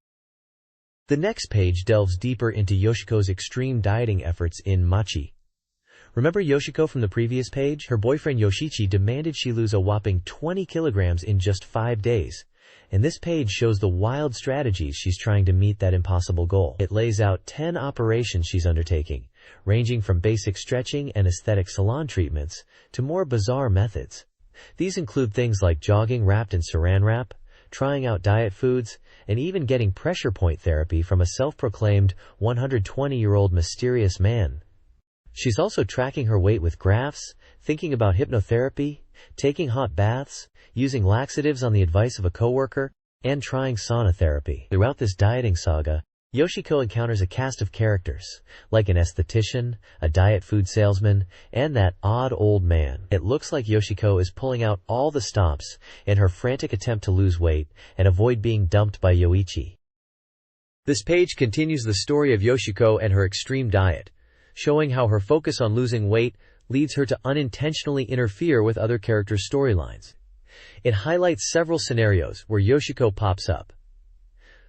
The next page delves deeper into Yoshiko's extreme dieting efforts in Machi. Remember Yoshiko from the previous page? Her boyfriend Yoshichi demanded she lose a whopping 20 kilograms in just 5 days. And this page shows the wild strategies she's trying to meet that impossible goal. It lays out 10 operations she's undertaking, ranging from basic stretching and aesthetic salon treatments to more bizarre methods. These include things like jogging wrapped in saran wrap, trying out diet foods, and even getting pressure point therapy from a self-proclaimed 120-year-old mysterious man. She's also tracking her weight with graphs, thinking about hypnotherapy, taking hot baths, using laxatives on the advice of a coworker, and trying sauna therapy. Throughout this dieting saga, Yoshiko encounters a cast of characters, like an esthetician, a diet food salesman, and that odd old man. It looks like Yoshiko is pulling out all the stops in her frantic attempt to lose weight and avoid being dumped by Yoichi. This page continues the story of Yoshiko and her extreme diet, showing how her focus on losing weight leads her to unintentionally interfere with other characters' storylines. It highlights several scenarios where Yoshiko pops up.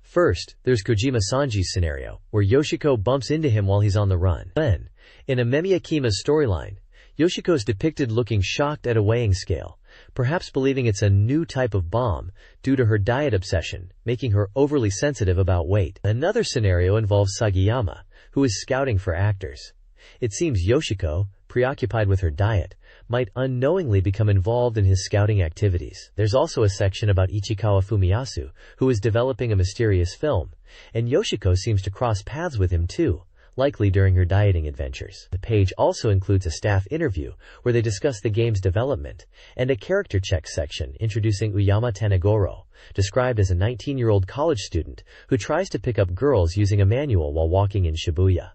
First, there's Kojima Sanji's scenario, where Yoshiko bumps into him while he's on the run. Then, in Amemiya Kima's storyline, Yoshiko is depicted looking shocked at a weighing scale, perhaps believing it's a new type of bomb due to her diet obsession, making her overly sensitive about weight. Another scenario involves Sagiyama, who is scouting for actors. It seems Yoshiko, preoccupied with her diet, might unknowingly become involved in his scouting activities. There's also a section about Ichikawa Fumiyasu, who is developing a mysterious film, and Yoshiko seems to cross paths with him too, likely during her dieting adventures. The page also includes a staff interview where they discuss the game's development, and a character check section introducing Uyama Tanagoro, described as a 19-year-old college student who tries to pick up girls using a manual while walking in Shibuya.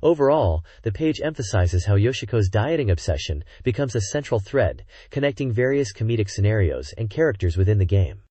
Overall, the page emphasizes how Yoshiko's dieting obsession becomes a central thread, connecting various comedic scenarios and characters within the game.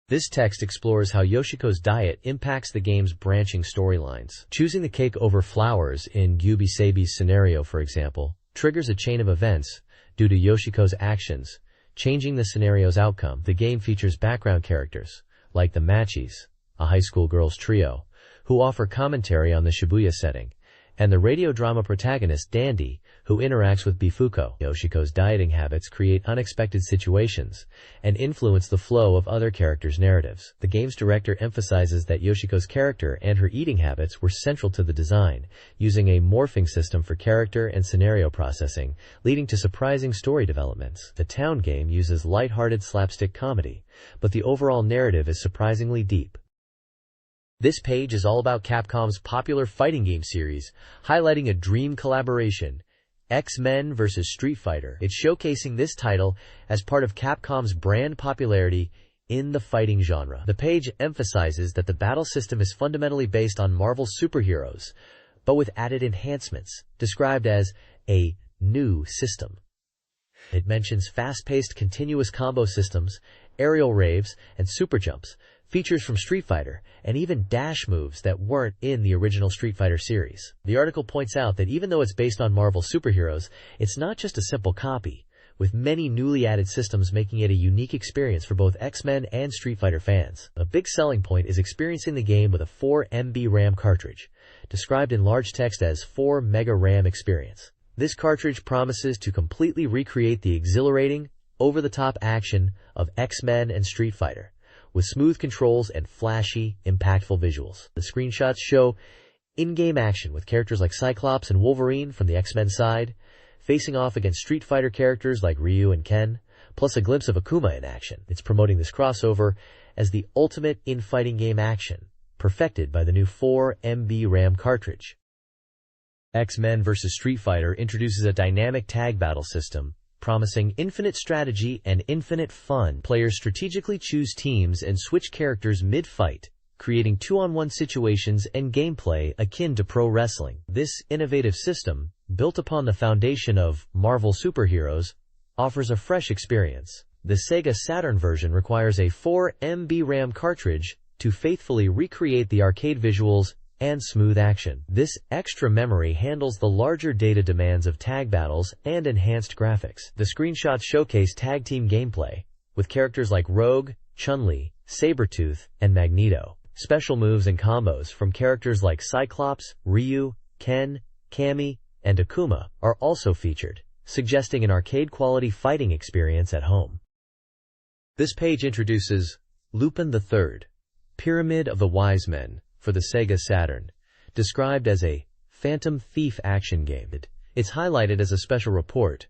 This text explores how Yoshiko's diet impacts the game's branching storylines. Choosing the cake over flowers in Gyubi Seibi's scenario, for example, triggers a chain of events due to Yoshiko's actions, changing the scenario's outcome. The game features background characters, like the Machis, a high school girls trio, who offer commentary on the Shibuya setting, and the radio drama protagonist Dandy, who interacts with Bifuko. Yoshiko's dieting habits create unexpected situations and influence the flow of other characters' narratives. The game's director emphasizes that Yoshiko's character and her eating habits were central to the design, using a morphing system for character and scenario processing, leading to surprising story developments. The town game uses light-hearted slapstick comedy, but the overall narrative is surprisingly deep. This page is all about Capcom's popular fighting game series, highlighting a dream collaboration, X-Men vs. Street Fighter. It's showcasing this title as part of Capcom's brand popularity in the fighting genre. The page emphasizes that the battle system is fundamentally based on Marvel's superheroes, but with added enhancements, described as a new system. It mentions fast-paced continuous combo systems, aerial raves, and super jumps, features from Street Fighter, and even dash moves that weren't in the original Street Fighter series. The article points out that even though it's based on Marvel superheroes, it's not just a simple copy, with many newly added systems making it a unique experience for both X-Men and Street Fighter fans. A big selling point is experiencing the game with a 4 MB RAM cartridge, described in large text as 4 Mega RAM experience. This cartridge promises to completely recreate the exhilarating, over-the-top action of X-Men and Street Fighter, with smooth controls and flashy, impactful visuals. The screenshots show in-game action with characters like Cyclops and Wolverine from the X-Men side, facing off against Street Fighter characters like Ryu and Ken, plus a glimpse of Akuma in action. It's promoting this crossover as the ultimate in-fighting game action, perfected by the new 4 MB RAM cartridge. X-Men vs. Street Fighter introduces a dynamic tag battle system, promising infinite strategy and infinite fun. Players strategically choose teams and switch characters mid-fight, creating 2-on-1 situations and gameplay akin to pro wrestling. This innovative system, built upon the foundation of Marvel superheroes, offers a fresh experience. The SEGA Saturn version requires a 4 MB RAM cartridge to faithfully recreate the arcade visuals and smooth action. This extra memory handles the larger data demands of tag battles and enhanced graphics. The screenshots showcase tag team gameplay, with characters like Rogue, Chun-Li, Sabretooth, and Magneto. Special moves and combos from characters like Cyclops, Ryu, Ken, Cammy, and Akuma are also featured, suggesting an arcade-quality fighting experience at home. This page introduces Lupin III, Pyramid of the Wise Men, for the SEGA Saturn, described as a Phantom Thief action game. It's highlighted as a special report,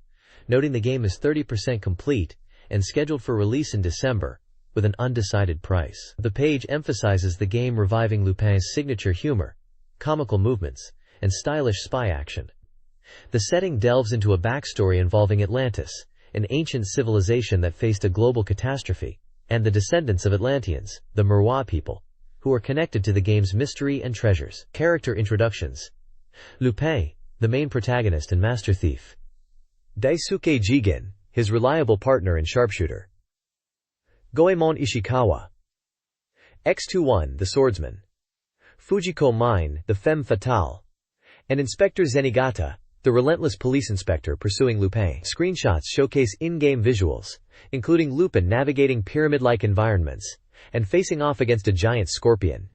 noting the game is 30% complete and scheduled for release in December, with an undecided price. The page emphasizes the game reviving Lupin's signature humor, comical movements, and stylish spy action. The setting delves into a backstory involving Atlantis, an ancient civilization that faced a global catastrophe, and the descendants of Atlanteans, the Merwa people, who are connected to the game's mystery and treasures. Character introductions. Lupin, the main protagonist and master thief. Daisuke Jigen, his reliable partner and sharpshooter. Goemon Ishikawa. X21, the swordsman. Fujiko Mine, the femme fatale. And Inspector Zenigata, the relentless police inspector pursuing Lupin. Screenshots showcase in-game visuals, including Lupin navigating pyramid-like environments and facing off against a giant scorpion.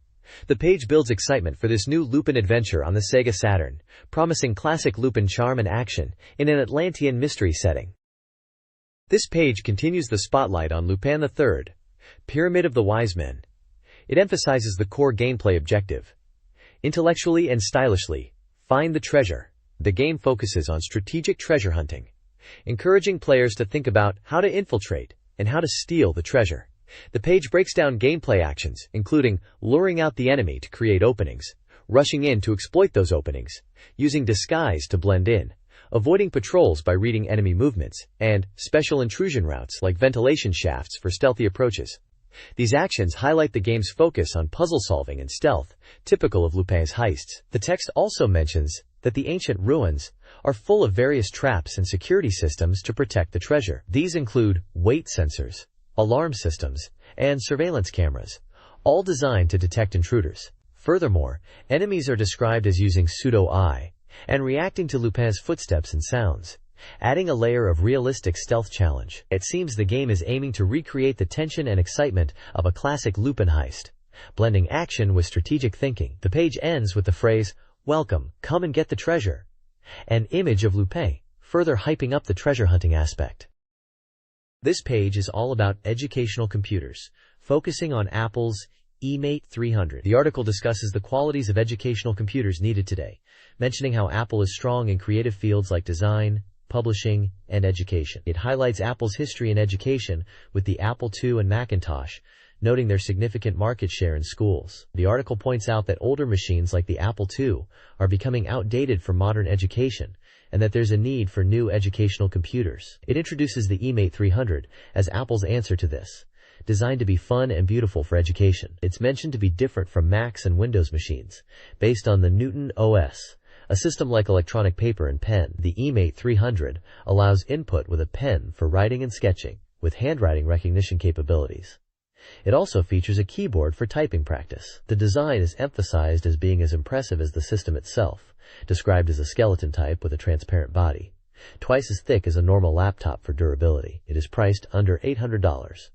The page builds excitement for this new Lupin adventure on the SEGA Saturn, promising classic Lupin charm and action in an Atlantean mystery setting. This page continues the spotlight on Lupin III, Pyramid of the Wise Men. It emphasizes the core gameplay objective. Intellectually and stylishly, find the treasure. The game focuses on strategic treasure hunting, encouraging players to think about how to infiltrate and how to steal the treasure. The page breaks down gameplay actions, including luring out the enemy to create openings, rushing in to exploit those openings, using disguise to blend in, avoiding patrols by reading enemy movements, and special intrusion routes like ventilation shafts for stealthy approaches. These actions highlight the game's focus on puzzle solving and stealth, typical of Lupin's heists. The text also mentions that the ancient ruins are full of various traps and security systems to protect the treasure. These include weight sensors, alarm systems, and surveillance cameras, all designed to detect intruders. Furthermore, enemies are described as using pseudo-eye and reacting to Lupin's footsteps and sounds, adding a layer of realistic stealth challenge. It seems the game is aiming to recreate the tension and excitement of a classic Lupin heist, blending action with strategic thinking. The page ends with the phrase, "Welcome, come and get the treasure," an image of Lupin, further hyping up the treasure hunting aspect. This page is all about educational computers, focusing on Apple's eMate 300. The article discusses the qualities of educational computers needed today, mentioning how Apple is strong in creative fields like design, publishing, and education. It highlights Apple's history in education with the Apple II and Macintosh, noting their significant market share in schools. The article points out that older machines like the Apple II are becoming outdated for modern education, and that there's a need for new educational computers. It introduces the eMate 300 as Apple's answer to this, designed to be fun and beautiful for education. It's mentioned to be different from Macs and Windows machines, based on the Newton OS. A system like electronic paper and pen, the eMate 300 allows input with a pen for writing and sketching, with handwriting recognition capabilities. It also features a keyboard for typing practice. The design is emphasized as being as impressive as the system itself, described as a skeleton type with a transparent body, twice as thick as a normal laptop for durability. It is priced under $800.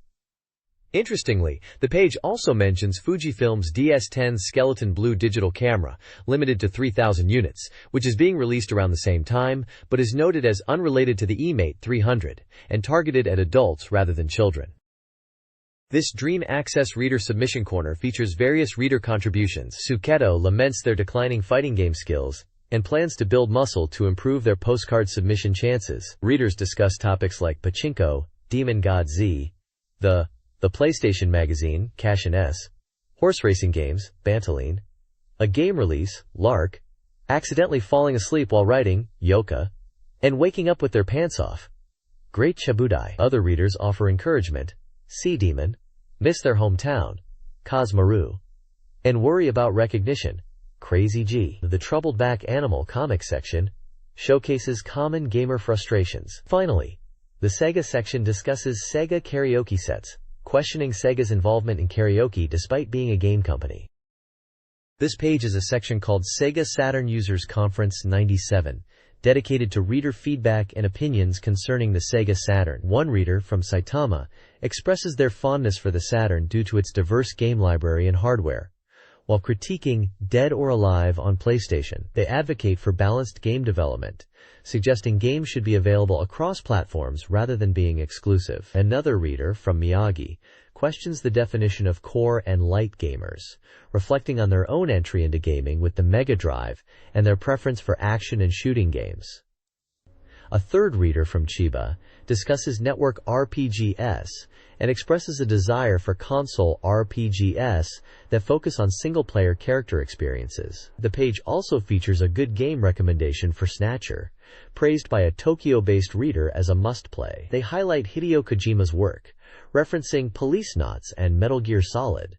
Interestingly, the page also mentions Fujifilm's DS10 skeleton blue digital camera, limited to 3,000 units, which is being released around the same time, but is noted as unrelated to the eMate 300, and targeted at adults rather than children. This Dream Access Reader Submission Corner features various reader contributions. Suketo laments their declining fighting game skills, and plans to build muscle to improve their postcard submission chances. Readers discuss topics like Pachinko, Demon God Z, the PlayStation Magazine, Cash and S, horse racing games, Bantaline, a game release, Lark, accidentally falling asleep while writing, Yoka, and waking up with their pants off, Great Chabudai. Other readers offer encouragement, Sea Demon, miss their hometown, Cosmaru, and worry about recognition, Crazy G. The Troubled Back Animal comics section showcases common gamer frustrations. Finally, the Sega section discusses Sega karaoke sets, questioning Sega's involvement in karaoke despite being a game company. This page is a section called SEGA Saturn Users Conference 97, dedicated to reader feedback and opinions concerning the Sega Saturn. One reader, from Saitama, expresses their fondness for the Saturn due to its diverse game library and hardware. While critiquing Dead or Alive on PlayStation, they advocate for balanced game development, suggesting games should be available across platforms rather than being exclusive. Another reader, from Miyagi, questions the definition of core and light gamers, reflecting on their own entry into gaming with the Mega Drive and their preference for action and shooting games. A third reader, from Chiba, discusses network RPGs and expresses a desire for console RPGs that focus on single-player character experiences. The page also features a good game recommendation for Snatcher, praised by a Tokyo-based reader as a must-play. They highlight Hideo Kojima's work, referencing Policenauts and Metal Gear Solid,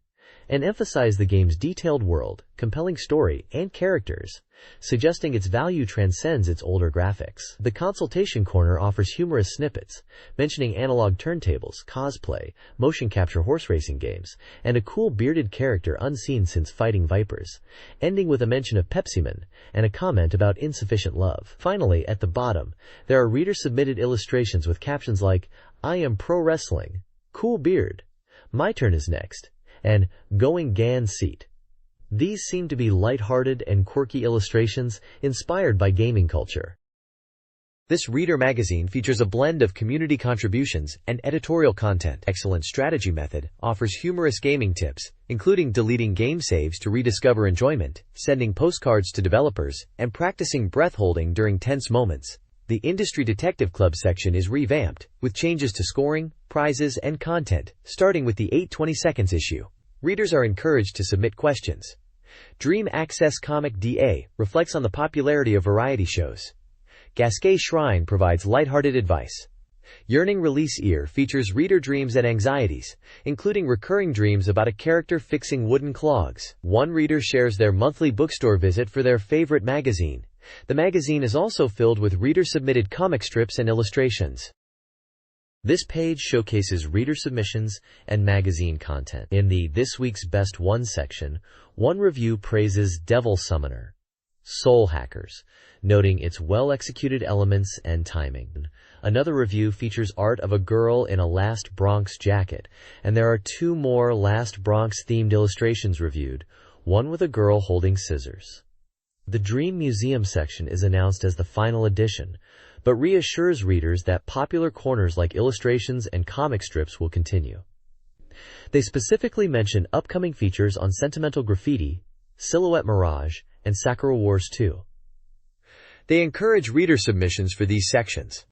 and emphasize the game's detailed world, compelling story, and characters, suggesting its value transcends its older graphics. The consultation corner offers humorous snippets, mentioning analog turntables, cosplay, motion capture horse racing games, and a cool bearded character unseen since Fighting Vipers, ending with a mention of Pepsiman and a comment about insufficient love. Finally, at the bottom, there are reader-submitted illustrations with captions like, "I am pro wrestling," "Cool beard," "My turn is next," and "Going Gan Seat." These seem to be light-hearted and quirky illustrations inspired by gaming culture. This reader magazine features a blend of community contributions and editorial content. Excellent Strategy Method offers humorous gaming tips, including deleting game saves to rediscover enjoyment, sending postcards to developers, and practicing breath-holding during tense moments. The Industry Detective Club section is revamped, with changes to scoring, prizes, and content, starting with the 8/20 issue. Readers are encouraged to submit questions. Dream Access Comic DA reflects on the popularity of variety shows. Gasquet Shrine provides lighthearted advice. Yearning Release Ear features reader dreams and anxieties, including recurring dreams about a character fixing wooden clogs. One reader shares their monthly bookstore visit for their favorite magazine. The magazine is also filled with reader-submitted comic strips and illustrations. This page showcases reader submissions and magazine content. In the This Week's Best One section, one review praises Devil Summoner, Soul Hackers, noting its well-executed elements and timing. Another review features art of a girl in a Last Bronx jacket, and there are two more Last Bronx-themed illustrations reviewed, one with a girl holding scissors. The Dream Museum section is announced as the final edition, but reassures readers that popular corners like illustrations and comic strips will continue. They specifically mention upcoming features on Sentimental Graffiti, Silhouette Mirage, and Sakura Wars 2. They encourage reader submissions for these sections.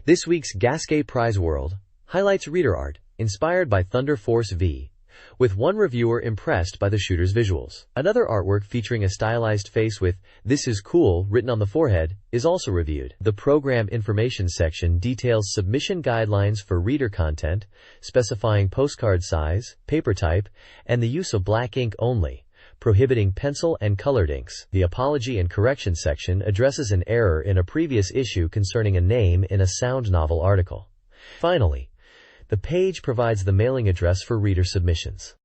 This week's Gasquet Prize World highlights reader art, inspired by Thunder Force V, with one reviewer impressed by the shooter's visuals. Another artwork featuring a stylized face with "This is cool" written on the forehead is also reviewed. The program information section details submission guidelines for reader content, specifying postcard size, paper type, and the use of black ink only, prohibiting pencil and colored inks. The apology and correction section addresses an error in a previous issue concerning a name in a sound novel article. Finally, the page provides the mailing address for reader submissions.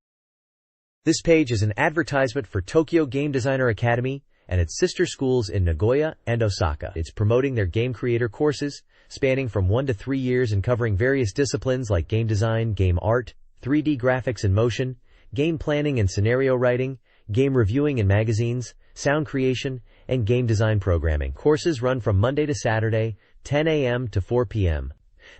This page is an advertisement for Tokyo Game Designer Academy and its sister schools in Nagoya and Osaka. It's promoting their game creator courses, spanning from 1 to 3 years and covering various disciplines like game design, game art, 3D graphics and motion, game planning and scenario writing, game reviewing and magazines, sound creation, and game design programming. Courses run from Monday to Saturday, 10 a.m. to 4 p.m.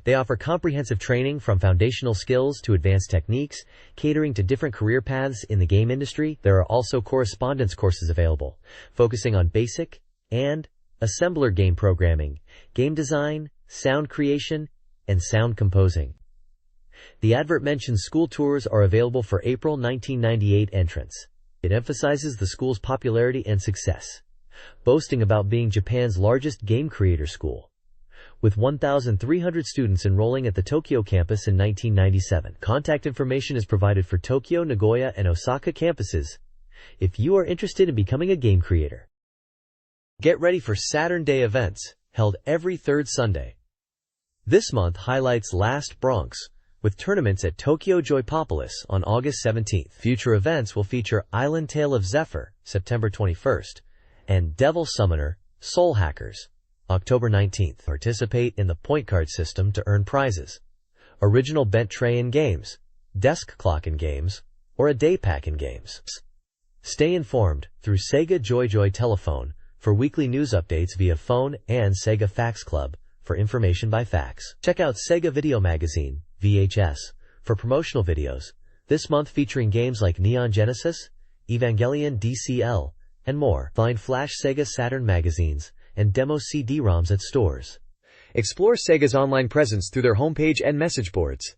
They offer comprehensive training from foundational skills to advanced techniques, catering to different career paths in the game industry. There are also correspondence courses available, focusing on basic and assembler game programming, game design, sound creation, and sound composing. The advert mentions school tours are available for April 1998 entrants. It emphasizes the school's popularity and success, boasting about being Japan's largest game creator school, with 1,300 students enrolling at the Tokyo campus in 1997. Contact information is provided for Tokyo, Nagoya, and Osaka campuses if you are interested in becoming a game creator. Get ready for Saturn Day events, held every third Sunday. This month highlights Last Bronx, with tournaments at Tokyo Joypopolis on August 17th. Future events will feature Island Tale of Zephyr, September 21st, and Devil Summoner, Soul Hackers, October 19th. Participate in the point card system to earn prizes, original bent tray in games, desk clock in games, or a day pack in games. Stay informed through Sega Joy telephone for weekly news updates via phone and Sega Fax Club for information by fax. Check out Sega Video Magazine, VHS, for promotional videos, this month featuring games like Neon Genesis, Evangelion DCL, and more. Find Flash Sega Saturn magazines and demo CD-ROMs at stores. Explore Sega's online presence through their homepage and message boards.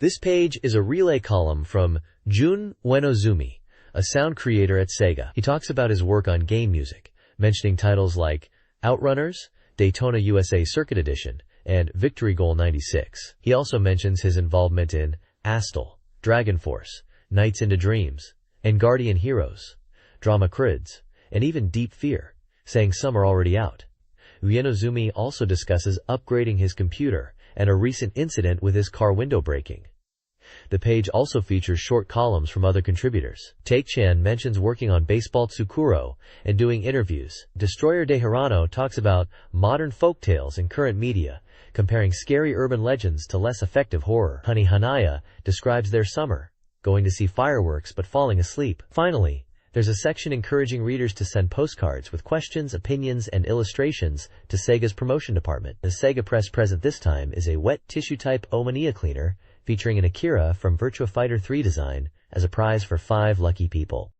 This page is a relay column from Jun Uenozumi, a sound creator at Sega. He talks about his work on game music, mentioning titles like Outrunners, Daytona USA Circuit Edition, and Victory Goal 96. He also mentions his involvement in Astal, Dragon Force, Nights into Dreams, and Guardian Heroes, Drama Crids, and even Deep Fear, saying some are already out. Uenozumi also discusses upgrading his computer and a recent incident with his car window breaking. The page also features short columns from other contributors. Take-chan mentions working on Baseball Tsukuro and doing interviews. Destroyer de Hirano talks about modern folktales in current media, comparing scary urban legends to less effective horror. Honey Hanaya describes their summer, going to see fireworks but falling asleep. Finally, there's a section encouraging readers to send postcards with questions, opinions, and illustrations to Sega's promotion department. The Sega Press present this time is a wet tissue type Omania cleaner featuring an Akira from Virtua Fighter 3 design as a prize for 5 lucky people.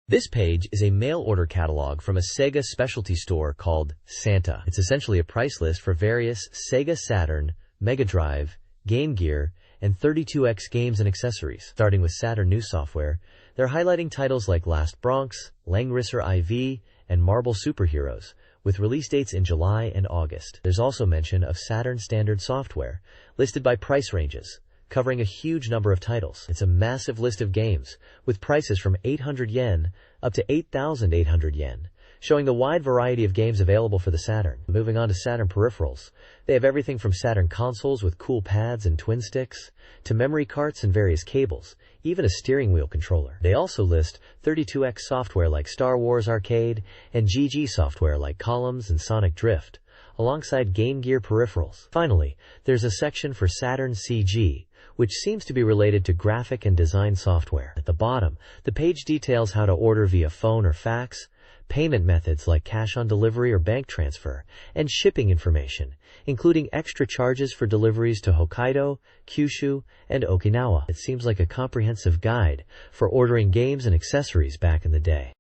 This page is a mail order catalog from a Sega specialty store called Santa. It's essentially a price list for various Sega Saturn, Mega Drive, Game Gear, and 32X games and accessories. Starting with Saturn new software, they're highlighting titles like Last Bronx, Langrisser IV, and Marble Superheroes, with release dates in July and August. There's also mention of Saturn standard software, listed by price ranges, covering a huge number of titles. It's a massive list of games, with prices from 800 yen up to 8,800 yen, showing the wide variety of games available for the Saturn. Moving on to Saturn peripherals, they have everything from Saturn consoles with cool pads and twin sticks, to memory carts and various cables, even a steering wheel controller. They also list 32X software like Star Wars Arcade and GG software like Columns and Sonic Drift, alongside Game Gear peripherals. Finally, there's a section for Saturn CG, which seems to be related to graphic and design software. At the bottom, the page details how to order via phone or fax, payment methods like cash on delivery or bank transfer, and shipping information, including extra charges for deliveries to Hokkaido, Kyushu, and Okinawa. It seems like a comprehensive guide for ordering games and accessories back in the day.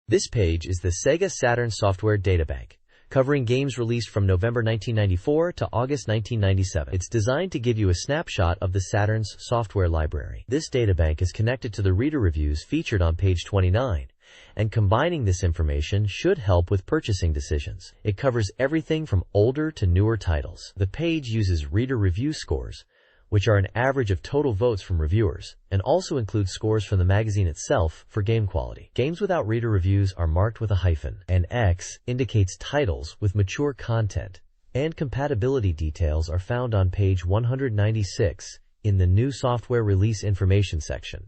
This page is the Sega Saturn Software Databank, covering games released from November 1994 to August 1997. It's designed to give you a snapshot of the Saturn's software library. This databank is connected to the reader reviews featured on page 29, and combining this information should help with purchasing decisions. It covers everything from older to newer titles. The page uses reader review scores, which are an average of total votes from reviewers, and also includes scores from the magazine itself for game quality. Games without reader reviews are marked with a hyphen. An X indicates titles with mature content, and compatibility details are found on page 196 in the New Software Release Information section.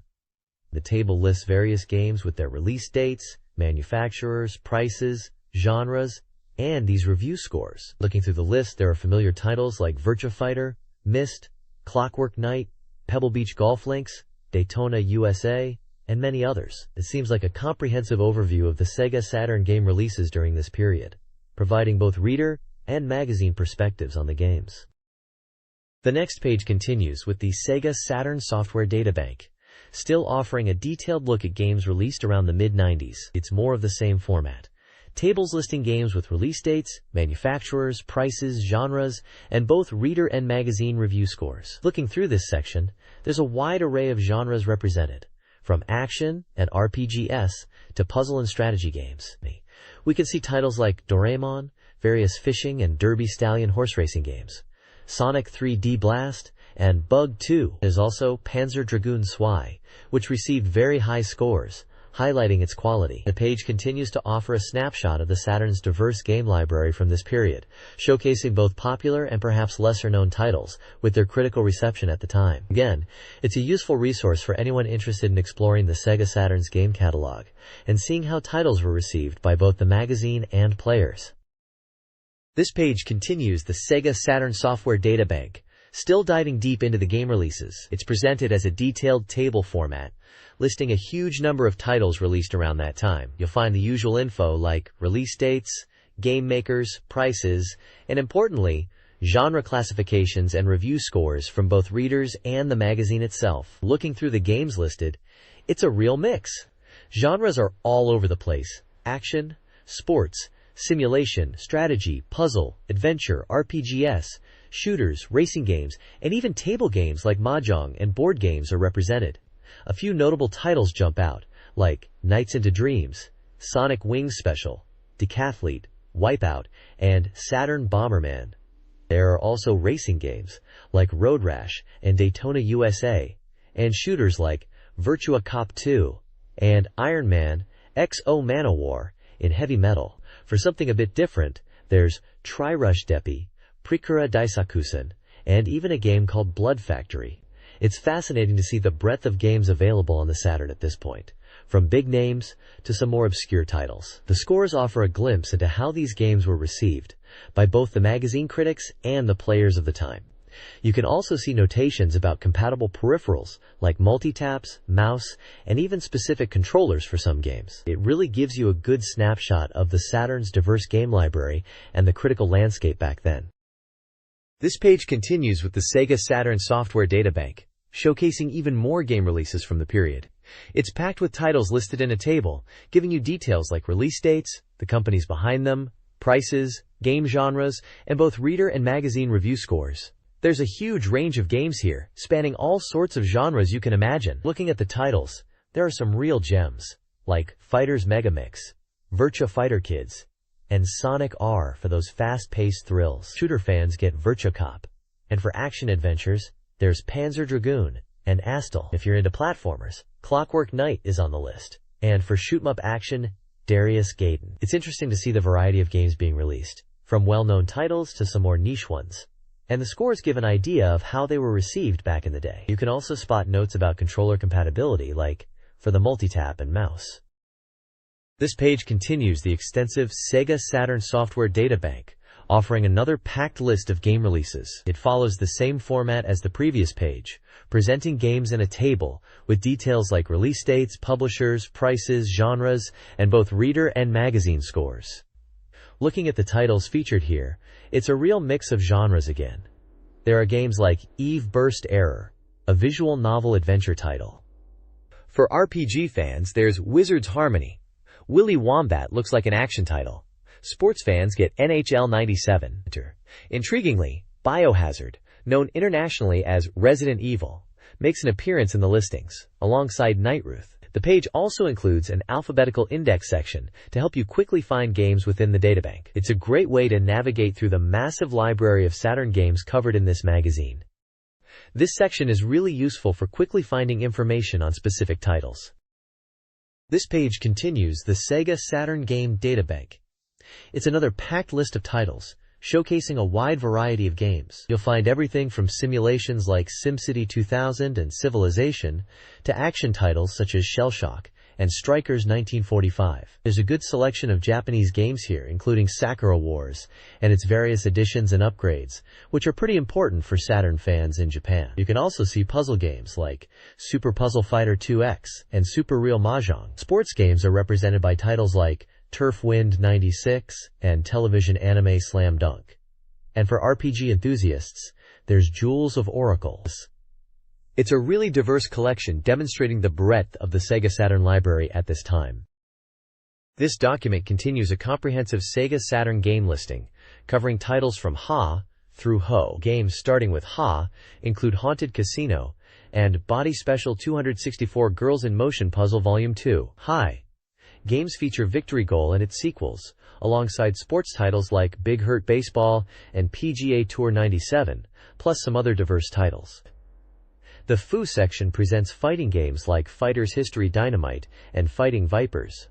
The table lists various games with their release dates, manufacturers, prices, genres, and these review scores. Looking through the list, there are familiar titles like Virtua Fighter, Myst, Clockwork Knight, Pebble Beach Golf Links, Daytona USA, and many others. It seems like a comprehensive overview of the Sega Saturn game releases during this period, providing both reader and magazine perspectives on the games. The next page continues with the SEGA Saturn Software Databank, still offering a detailed look at games released around the mid-90s. It's more of the same format. Tables listing games with release dates, manufacturers, prices, genres, and both reader and magazine review scores. Looking through this section, there's a wide array of genres represented, from action and RPGs to puzzle and strategy games. We can see titles like Doraemon, various fishing and Derby Stallion horse racing games, Sonic 3D Blast, and Bug 2. There's also Panzer Dragoon Zwei, which received very high scores, highlighting its quality. The page continues to offer a snapshot of the Saturn's diverse game library from this period, showcasing both popular and perhaps lesser-known titles, with their critical reception at the time. Again, it's a useful resource for anyone interested in exploring the Sega Saturn's game catalog, and seeing how titles were received by both the magazine and players. This page continues the Sega Saturn Software Databank, still diving deep into the game releases. It's presented as a detailed table format, listing a huge number of titles released around that time. You'll find the usual info like release dates, game makers, prices, and importantly, genre classifications and review scores from both readers and the magazine itself. Looking through the games listed, it's a real mix. Genres are all over the place: action, sports, simulation, strategy, puzzle, adventure, RPGs, shooters, racing games, and even table games like mahjong and board games are represented. A few notable titles jump out, like Nights into Dreams, Sonic Wings Special, Decathlete, Wipeout, and Saturn Bomberman. There are also racing games, like Road Rash and Daytona USA, and shooters like Virtua Cop 2 and Iron Man XO Manowar in heavy metal. For something a bit different, there's Tri-Rush Deppy, Precura Daisakusen, and even a game called Blood Factory. It's fascinating to see the breadth of games available on the Saturn at this point, from big names to some more obscure titles. The scores offer a glimpse into how these games were received by both the magazine critics and the players of the time. You can also see notations about compatible peripherals like multi-taps, mouse, and even specific controllers for some games. It really gives you a good snapshot of the Saturn's diverse game library and the critical landscape back then. This page continues with the Sega Saturn Software Databank, showcasing even more game releases from the period. It's packed with titles listed in a table, giving you details like release dates, the companies behind them, prices, game genres, and both reader and magazine review scores. There's a huge range of games here, spanning all sorts of genres you can imagine. Looking at the titles, there are some real gems, like Fighters Megamix, Virtua Fighter Kids, and Sonic R for those fast-paced thrills. Shooter fans get Virtua Cop, and for action adventures, there's Panzer Dragoon and Astal. If you're into platformers, Clockwork Knight is on the list, and for shoot-'em-up action, Darius Gaiden. It's interesting to see the variety of games being released, from well-known titles to some more niche ones, and the scores give an idea of how they were received back in the day. You can also spot notes about controller compatibility, like for the multi-tap and mouse. This page continues the extensive Sega Saturn Software Databank, offering another packed list of game releases. It follows the same format as the previous page, presenting games in a table with details like release dates, publishers, prices, genres, and both reader and magazine scores. Looking at the titles featured here, it's a real mix of genres again. There are games like Eve Burst Error, a visual novel adventure title. For RPG fans, there's Wizard's Harmony. Willy Wombat looks like an action title. Sports fans get NHL 97. Intriguingly, Biohazard, known internationally as Resident Evil, makes an appearance in the listings, alongside Nightruth. The page also includes an alphabetical index section to help you quickly find games within the databank. It's a great way to navigate through the massive library of Saturn games covered in this magazine. This section is really useful for quickly finding information on specific titles. This page continues the SEGA Saturn game databank. It's another packed list of titles, showcasing a wide variety of games. You'll find everything from simulations like SimCity 2000 and Civilization to action titles such as Shellshock and Strikers 1945. There's a good selection of Japanese games here, including Sakura Wars and its various additions and upgrades, which are pretty important for Saturn fans in Japan. You can also see puzzle games like Super Puzzle Fighter 2X and Super Real Mahjong. Sports games are represented by titles like Turf Wind 96 and television anime Slam Dunk. And for RPG enthusiasts, there's Jewels of Oracle. It's a really diverse collection demonstrating the breadth of the SEGA Saturn library at this time. This document continues a comprehensive SEGA Saturn game listing, covering titles from Ha through Ho. Games starting with Ha include Haunted Casino and Body Special 264 Girls in Motion Puzzle Volume 2. Hi. Games feature Victory Goal and its sequels, alongside sports titles like Big Hurt Baseball and PGA Tour 97, plus some other diverse titles. The Fu section presents fighting games like Fighter's History Dynamite and Fighting Vipers,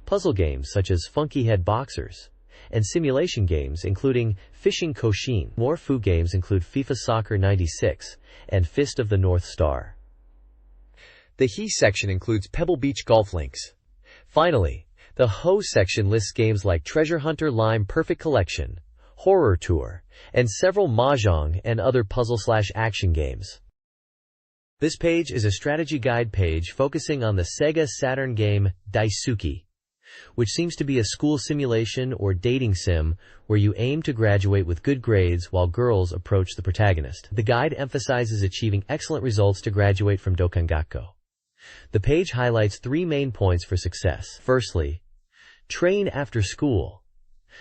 puzzle games such as Funky Head Boxers, and simulation games including Fishing Koshin. More Fu games include FIFA Soccer 96 and Fist of the North Star. The He section includes Pebble Beach Golf Links. Finally, the Ho section lists games like Treasure Hunter Lime Perfect Collection, Horror Tour, and several mahjong and other puzzle/action games. This page is a strategy guide page focusing on the SEGA Saturn game Daisuki, which seems to be a school simulation or dating sim where you aim to graduate with good grades while girls approach the protagonist. The guide emphasizes achieving excellent results to graduate from Dokangakko. The page highlights 3 main points for success. Firstly, train after school.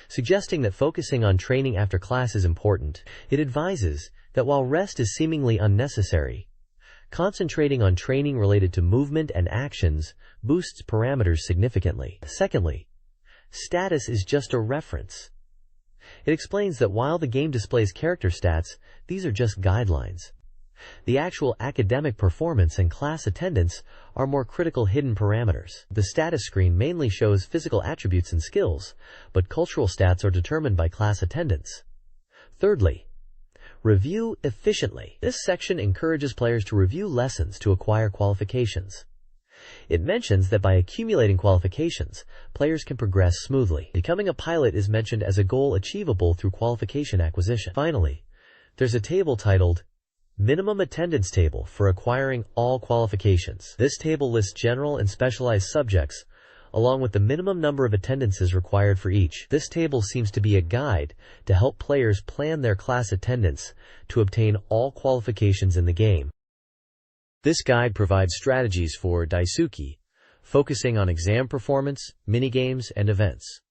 Suggesting that focusing on training after class is important, it advises that while rest is seemingly unnecessary, concentrating on training related to movement and actions boosts parameters significantly. Secondly, status is just a reference. It explains that while the game displays character stats, these are just guidelines. The actual academic performance and class attendance are more critical hidden parameters. The status screen mainly shows physical attributes and skills, but cultural stats are determined by class attendance. Thirdly, review efficiently. This section encourages players to review lessons to acquire qualifications. It mentions that by accumulating qualifications, players can progress smoothly. Becoming a pilot is mentioned as a goal achievable through qualification acquisition. Finally, there's a table titled Minimum Attendance Table for acquiring all qualifications. This table lists general and specialized subjects, along with the minimum number of attendances required for each. This table seems to be a guide to help players plan their class attendance to obtain all qualifications in the game. This guide provides strategies for Daisuki, focusing on exam performance, minigames, and events.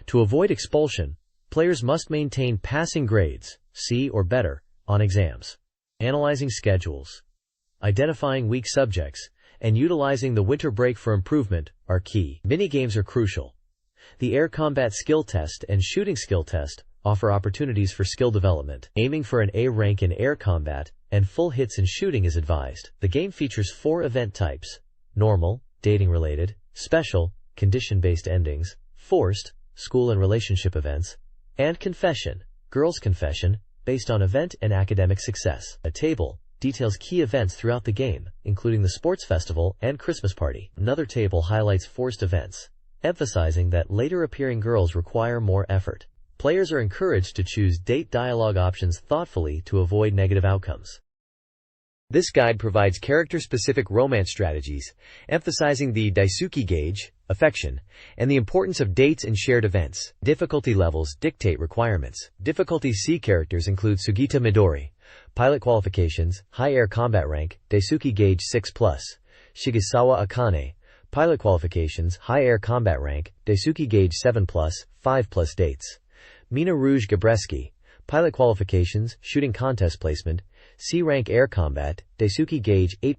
To avoid expulsion, players must maintain passing grades, C or better, on exams. Analyzing schedules, identifying weak subjects, and utilizing the winter break for improvement are key. Minigames are crucial. The Air Combat Skill Test and Shooting Skill Test offer opportunities for skill development. Aiming for an A rank in air combat and full hits in shooting is advised. The game features 4 event types: normal, dating-related; special, condition-based endings; forced, school and relationship events; and confession, girls' confession, based on event and academic success. A table details key events throughout the game, including the sports festival and Christmas party. Another table highlights forced events, emphasizing that later appearing girls require more effort. Players are encouraged to choose date dialogue options thoughtfully to avoid negative outcomes. This guide provides character-specific romance strategies, emphasizing the Daisuki gauge, affection, and the importance of dates and shared events. Difficulty levels dictate requirements. Difficulty C characters include Sugita Midori, pilot qualifications, high air combat rank, Daisuki gauge 6+, Shigesawa Akane, pilot qualifications, high air combat rank, Daisuki gauge 7+, 5+ dates. Mina Rouge Gabreski, pilot qualifications, shooting contest placement, C-rank air combat, Daisuke gauge 8+,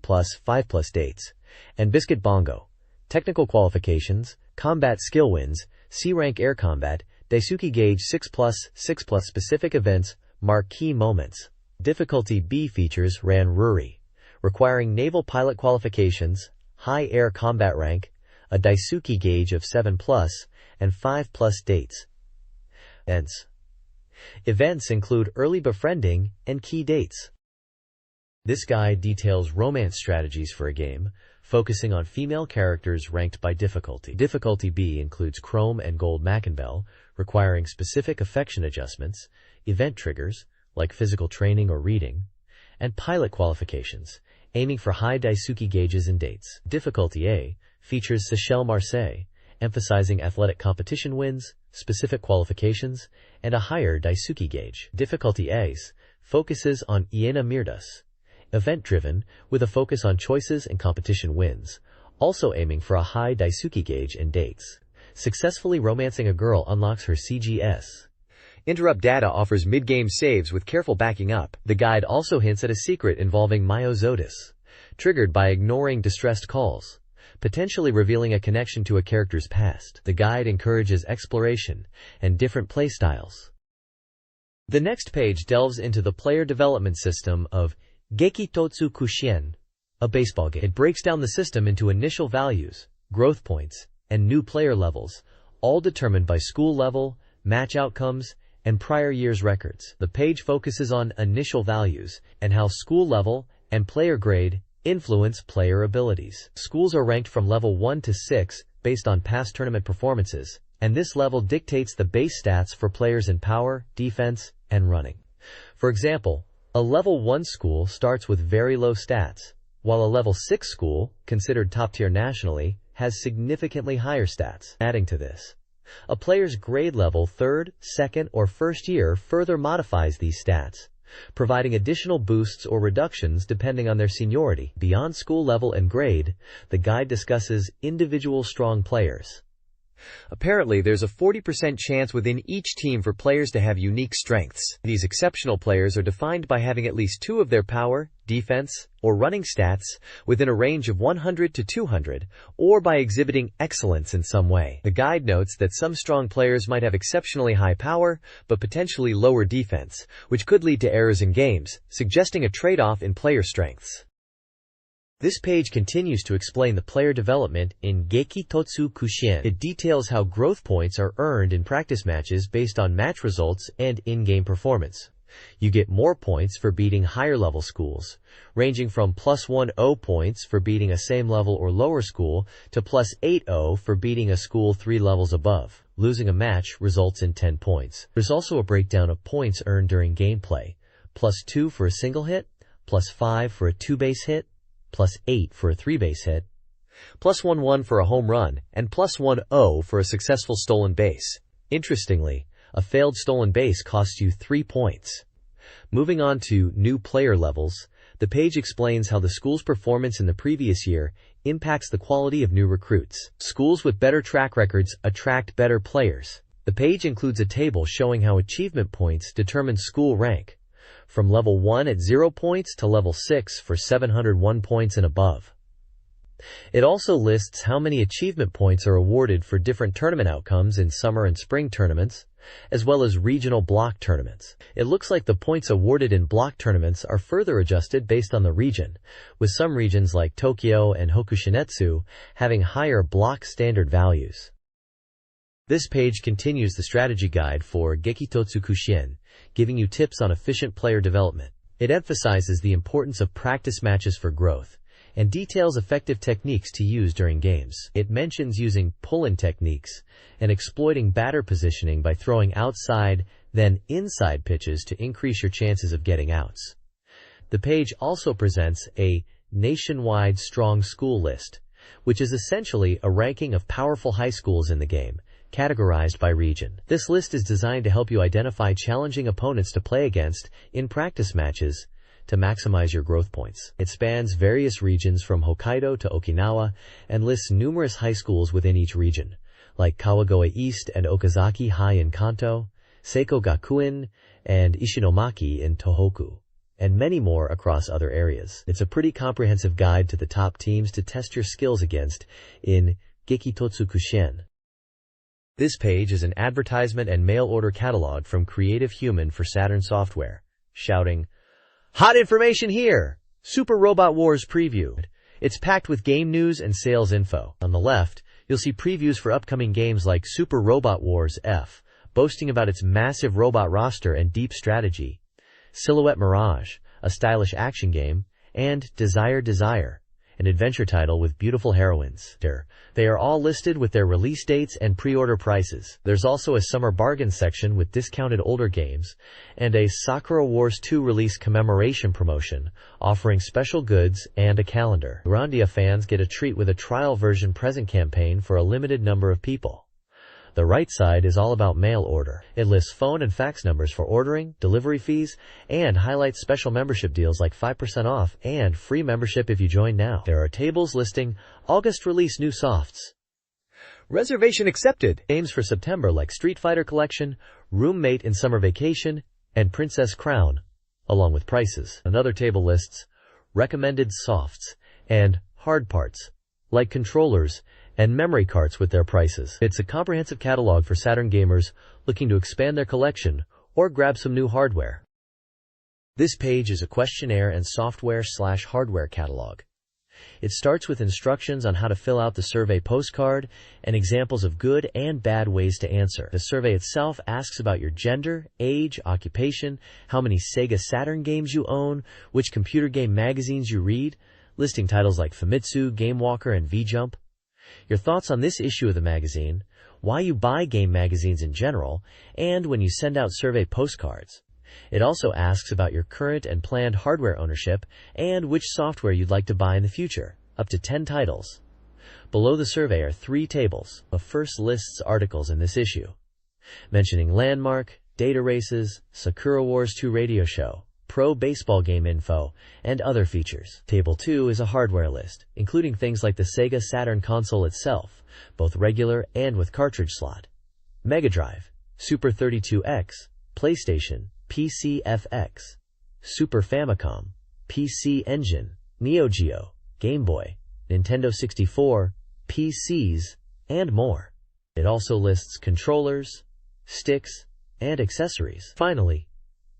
5+ dates. And Biscuit Bongo, technical qualifications, combat skill wins, C-rank air combat, Daisuke gauge 6+, 6+ specific events, marquee moments. Difficulty B features Ran Ruri, requiring naval pilot qualifications, high air combat rank, a Daisuke gauge of 7+, and 5+ dates. Events include early befriending and key dates. This guide details romance strategies for a game, focusing on female characters ranked by difficulty. Difficulty B includes Chrome and Gold Mackenbell, requiring specific affection adjustments, event triggers, like physical training or reading, and pilot qualifications, aiming for high Daisuke gauges and dates. Difficulty A features Seychelles Marseille, emphasizing athletic competition wins, specific qualifications, and a higher Daisuke gauge. Difficulty A's focuses on Iena Mirdas, event-driven, with a focus on choices and competition wins, also aiming for a high Daisuke gauge and dates. Successfully romancing a girl unlocks her CGS. Interrupt Data offers mid-game saves with careful backing up. The guide also hints at a secret involving Myozotis, triggered by ignoring distressed calls, potentially revealing a connection to a character's past. The guide encourages exploration and different playstyles. The next page delves into the player development system of Gekitotsu Kushien, a baseball game. It breaks down the system into initial values, growth points, and new player levels, all determined by school level, match outcomes, and prior year's records. The page focuses on initial values and how school level and player grade influence player abilities. Schools are ranked from level 1 to 6 based on past tournament performances, and this level dictates the base stats for players in power, defense, and running. For example, a level 1 school starts with very low stats, while a level 6 school, considered top tier nationally, has significantly higher stats. Adding to this, a player's grade level 3rd, 2nd, or 1st year further modifies these stats, providing additional boosts or reductions depending on their seniority. Beyond school level and grade, the guide discusses individual strong players. Apparently, there's a 40% chance within each team for players to have unique strengths. These exceptional players are defined by having at least 2 of their power, defense, or running stats within a range of 100 to 200, or by exhibiting excellence in some way. The guide notes that some strong players might have exceptionally high power, but potentially lower defense, which could lead to errors in games, suggesting a trade-off in player strengths. This page continues to explain the player development in Gekitotsu Kushien. It details how growth points are earned in practice matches based on match results and in-game performance. You get more points for beating higher-level schools, ranging from +10 points for beating a same level or lower school to +80 for beating a school 3 levels above. Losing a match results in 10 points. There's also a breakdown of points earned during gameplay: +2 for a single hit, +5 for a 2-base hit, +8 for a 3-base hit, +11 for a home run, and +10 for a successful stolen base. Interestingly, a failed stolen base costs you 3 points. Moving on to new player levels, the page explains how the school's performance in the previous year impacts the quality of new recruits. Schools with better track records attract better players. The page includes a table showing how achievement points determine school rank, from level 1 at 0 points to level 6 for 701 points and above. It also lists how many achievement points are awarded for different tournament outcomes in summer and spring tournaments, as well as regional block tournaments. It looks like the points awarded in block tournaments are further adjusted based on the region, with some regions like Tokyo and Hokushinetsu having higher block standard values. This page continues the strategy guide for Gekitotsu Kushien, giving you tips on efficient player development. It emphasizes the importance of practice matches for growth, and details effective techniques to use during games. It mentions using pull-in techniques and exploiting batter positioning by throwing outside, then inside pitches to increase your chances of getting outs. The page also presents a nationwide strong school list, which is essentially a ranking of powerful high schools in the game, categorized by region. This list is designed to help you identify challenging opponents to play against in practice matches to maximize your growth points. It spans various regions from Hokkaido to Okinawa and lists numerous high schools within each region, like Kawagoe East and Okazaki High in Kanto, Seiko Gakuen, and Ishinomaki in Tohoku, and many more across other areas. It's a pretty comprehensive guide to the top teams to test your skills against in Gekitotsu Kushen. This page is an advertisement and mail order catalog from Creative Human for Saturn Software, shouting, "Hot information here! Super Robot Wars preview." It's packed with game news and sales info. On the left, you'll see previews for upcoming games like Super Robot Wars F, boasting about its massive robot roster and deep strategy, Silhouette Mirage, a stylish action game, and Desire, an adventure title with beautiful heroines. They are all listed with their release dates and pre-order prices. There's also a summer bargain section with discounted older games, and a Sakura Wars 2 release commemoration promotion, offering special goods and a calendar. Grandia fans get a treat with a trial version present campaign for a limited number of people. The right side is all about mail order. It lists phone and fax numbers for ordering, delivery fees, and highlights special membership deals like 5% off and free membership if you join now. There are tables listing August release new softs. Reservation accepted. Games for September like Street Fighter Collection, Roommate in Summer Vacation, and Princess Crown, along with prices. Another table lists recommended softs and hard parts, like controllers and memory cards with their prices. It's a comprehensive catalog for Saturn gamers looking to expand their collection or grab some new hardware. This page is a questionnaire and software/hardware catalog. It starts with instructions on how to fill out the survey postcard and examples of good and bad ways to answer. The survey itself asks about your gender, age, occupation, how many SEGA Saturn games you own, which computer game magazines you read, listing titles like Famitsu, GameWalker, and V-Jump, your thoughts on this issue of the magazine, why you buy game magazines in general, and when you send out survey postcards. It also asks about your current and planned hardware ownership and which software you'd like to buy in the future, up to 10 titles. Below the survey are 3 tables. The first lists articles in this issue, mentioning Landmark, Data Races, Sakura Wars 2 Radio Show, Pro Baseball Game Info, and other features. Table 2 is a hardware list, including things like the Sega Saturn console itself, both regular and with cartridge slot, Mega Drive, Super 32X, PlayStation, PC FX, Super Famicom, PC Engine, Neo Geo, Game Boy, Nintendo 64, PCs, and more. It also lists controllers, sticks, and accessories. Finally,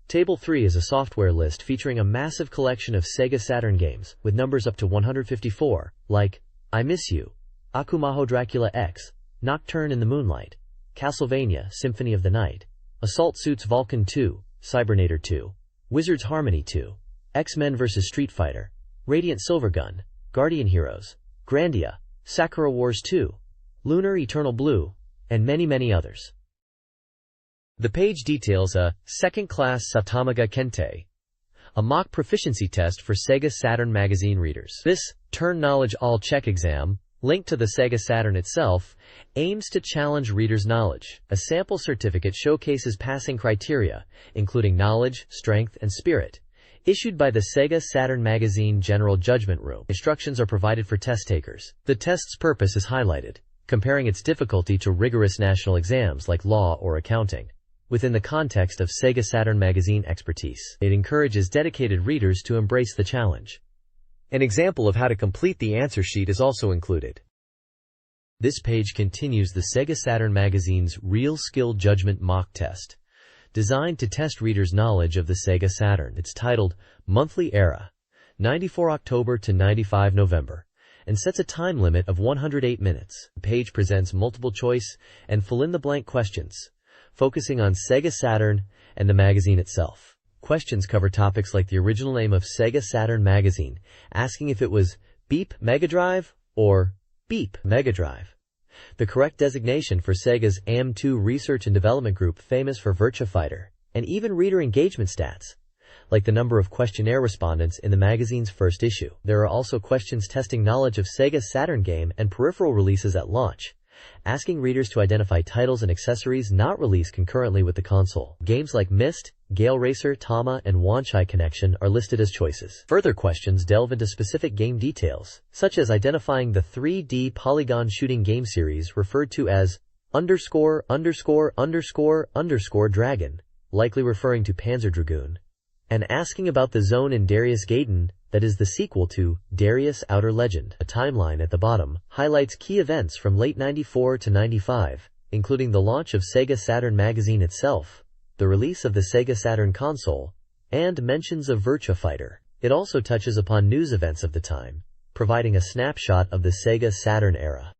Table 3 is a software list featuring a massive collection of Sega Saturn games, with numbers up to 154, like I Miss You, Akumaho Dracula X, Nocturne in the Moonlight, Castlevania Symphony of the Night, Assault Suits Vulcan 2, Cybernator 2, Wizards Harmony 2, X-Men vs. Street Fighter, Radiant Silvergun, Guardian Heroes, Grandia, Sakura Wars 2, Lunar Eternal Blue, and many others. The page details a second-class Satamaga Kente, a mock proficiency test for SEGA Saturn magazine readers. This Turn Knowledge All Check exam, linked to the SEGA Saturn itself, aims to challenge readers' knowledge. A sample certificate showcases passing criteria, including knowledge, strength, and spirit, issued by the SEGA Saturn Magazine General Judgment Room. Instructions are provided for test takers. The test's purpose is highlighted, comparing its difficulty to rigorous national exams like law or accounting. Within the context of SEGA Saturn Magazine expertise, it encourages dedicated readers to embrace the challenge. An example of how to complete the answer sheet is also included. This page continues the SEGA Saturn Magazine's Real Skill Judgment Mock Test, designed to test readers' knowledge of the SEGA Saturn. It's titled Monthly Era, 94 October to 95 November, and sets a time limit of 108 minutes. The page presents multiple choice and fill-in-the-blank questions, focusing on SEGA Saturn and the magazine itself. Questions cover topics like the original name of SEGA Saturn Magazine, asking if it was Beep Mega Drive or Beep Mega Drive, the correct designation for Sega's AM2 Research and Development Group famous for Virtua Fighter, and even reader engagement stats, like the number of questionnaire respondents in the magazine's first issue. There are also questions testing knowledge of Sega's Saturn game and peripheral releases at launch, asking readers to identify titles and accessories not released concurrently with the console. Games like Myst, Gale Racer, Tama, and Wanchai Connection are listed as choices. Further questions delve into specific game details, such as identifying the 3D polygon shooting game series referred to as _______dragon, likely referring to Panzer Dragoon, and asking about the zone in Darius Gaiden, that is the sequel to Darius Outer Legend. A timeline at the bottom highlights key events from late 94 to 95, including the launch of SEGA Saturn magazine itself, the release of the SEGA Saturn console, and mentions of Virtua Fighter. It also touches upon news events of the time, providing a snapshot of the SEGA Saturn era.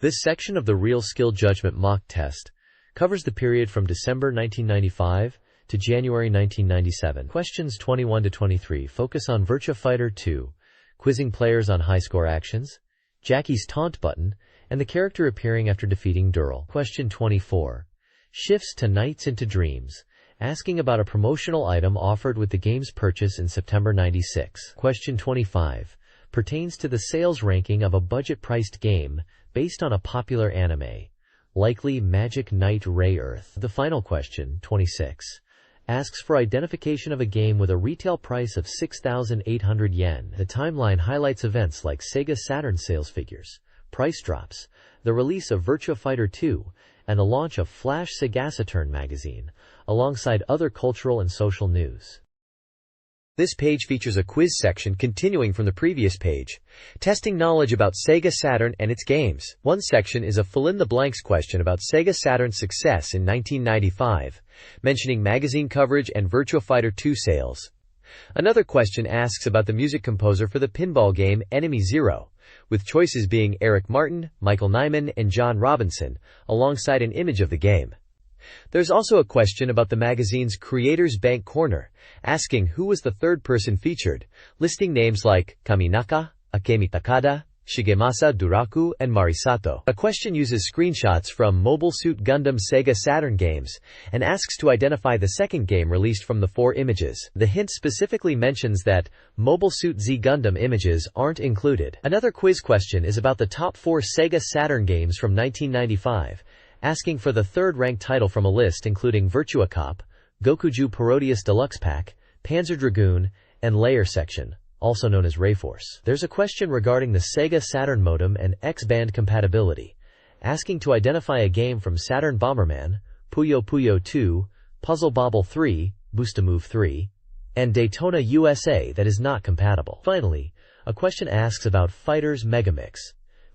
This section of the Real Skill Judgment mock test covers the period from December 1995 to January 1997. Questions 21 to 23 focus on Virtua Fighter 2, quizzing players on high-score actions, Jackie's taunt button, and the character appearing after defeating Dural. Question 24 shifts to Nights into Dreams, asking about a promotional item offered with the game's purchase in September 96. Question 25 pertains to the sales ranking of a budget-priced game based on a popular anime, likely Magic Knight Ray Earth. The final question, 26, asks for identification of a game with a retail price of 6,800 yen. The timeline highlights events like SEGA Saturn sales figures, price drops, the release of Virtua Fighter 2, and the launch of SEGA Saturn magazine, alongside other cultural and social news. This page features a quiz section continuing from the previous page, testing knowledge about SEGA Saturn and its games. One section is a fill-in-the-blanks question about SEGA Saturn's success in 1995, mentioning magazine coverage and Virtua Fighter 2 sales. Another question asks about the music composer for the pinball game Enemy Zero, with choices being Eric Martin, Michael Nyman, and John Robinson, alongside an image of the game. There's also a question about the magazine's Creators Bank Corner, asking who was the third person featured, listing names like Kaminaka, Akemi Takada, Shigemasa Duraku, and Marisato. A question uses screenshots from Mobile Suit Gundam SEGA Saturn games, and asks to identify the second game released from the 4 images. The hint specifically mentions that Mobile Suit Z Gundam images aren't included. Another quiz question is about the top 4 SEGA Saturn games from 1995, asking for the third-ranked title from a list including Virtua Cop, Gokuju Parodius Deluxe Pack, Panzer Dragoon, and Layer Section, also known as Rayforce. There's a question regarding the SEGA Saturn modem and X-band compatibility, asking to identify a game from Saturn Bomberman, Puyo Puyo 2, Puzzle Bobble 3, Boosta-Move 3, and Daytona USA that is not compatible. Finally, a question asks about Fighters Megamix,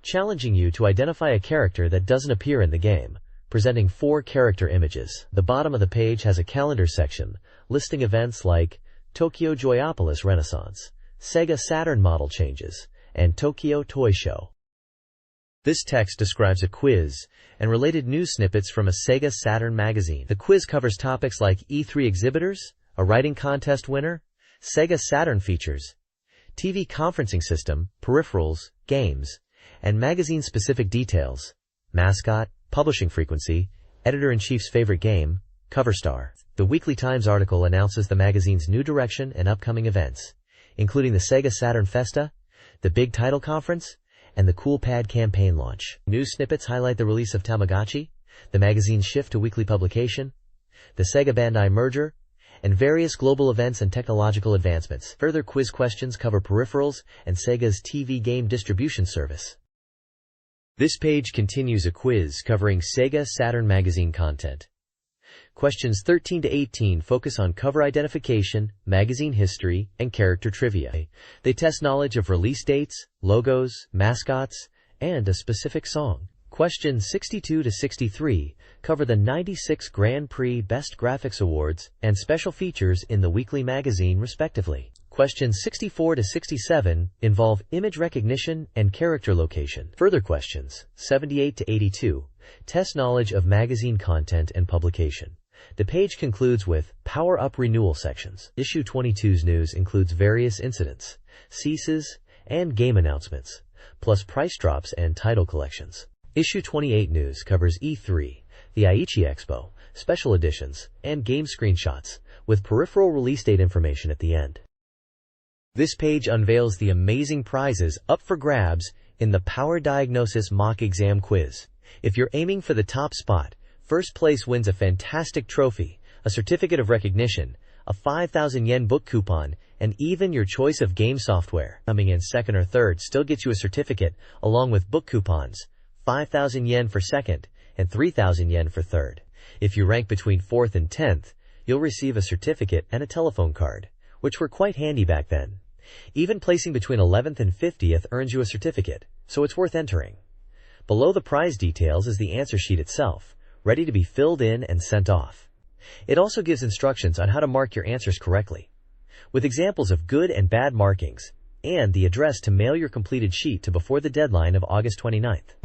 challenging you to identify a character that doesn't appear in the game, presenting 4 character images. The bottom of the page has a calendar section, listing events like Tokyo Joyopolis Renaissance, SEGA Saturn model changes, and Tokyo Toy Show. This text describes a quiz and related news snippets from a SEGA Saturn magazine. The quiz covers topics like E3 exhibitors, a writing contest winner, SEGA Saturn features, TV conferencing system, peripherals, games, and magazine-specific details, mascot, publishing frequency, editor-in-chief's favorite game, cover star. The Weekly Times article announces the magazine's new direction and upcoming events, including the SEGA Saturn Festa, the Big Title Conference, and the Cool Pad campaign launch. News snippets highlight the release of Tamagotchi, the magazine's shift to weekly publication, the Sega Bandai merger, and various global events and technological advancements. Further quiz questions cover peripherals and Sega's TV game distribution service. This page continues a quiz covering SEGA Saturn magazine content. Questions 13 to 18 focus on cover identification, magazine history, and character trivia. They test knowledge of release dates, logos, mascots, and a specific song. Questions 62 to 63 cover the 96 Grand Prix Best Graphics Awards and special features in the weekly magazine, respectively. Questions 64 to 67 involve image recognition and character location. Further questions, 78 to 82, test knowledge of magazine content and publication. The page concludes with Power-Up Renewal sections. Issue 22's news includes various incidents, ceases, and game announcements, plus price drops and title collections. Issue 28 news covers E3, the Aichi Expo, special editions, and game screenshots, with peripheral release date information at the end. This page unveils the amazing prizes up for grabs in the Power Diagnosis Mock Exam Quiz. If you're aiming for the top spot, first place wins a fantastic trophy, a certificate of recognition, a 5,000 yen book coupon, and even your choice of game software. Coming in second or third still gets you a certificate, along with book coupons, 5,000 yen for second, and 3,000 yen for third. If you rank between 4th and 10th, you'll receive a certificate and a telephone card, which were quite handy back then. Even placing between 11th and 50th earns you a certificate, so it's worth entering. Below the prize details is the answer sheet itself, ready to be filled in and sent off. It also gives instructions on how to mark your answers correctly, with examples of good and bad markings, and the address to mail your completed sheet to before the deadline of August 29th.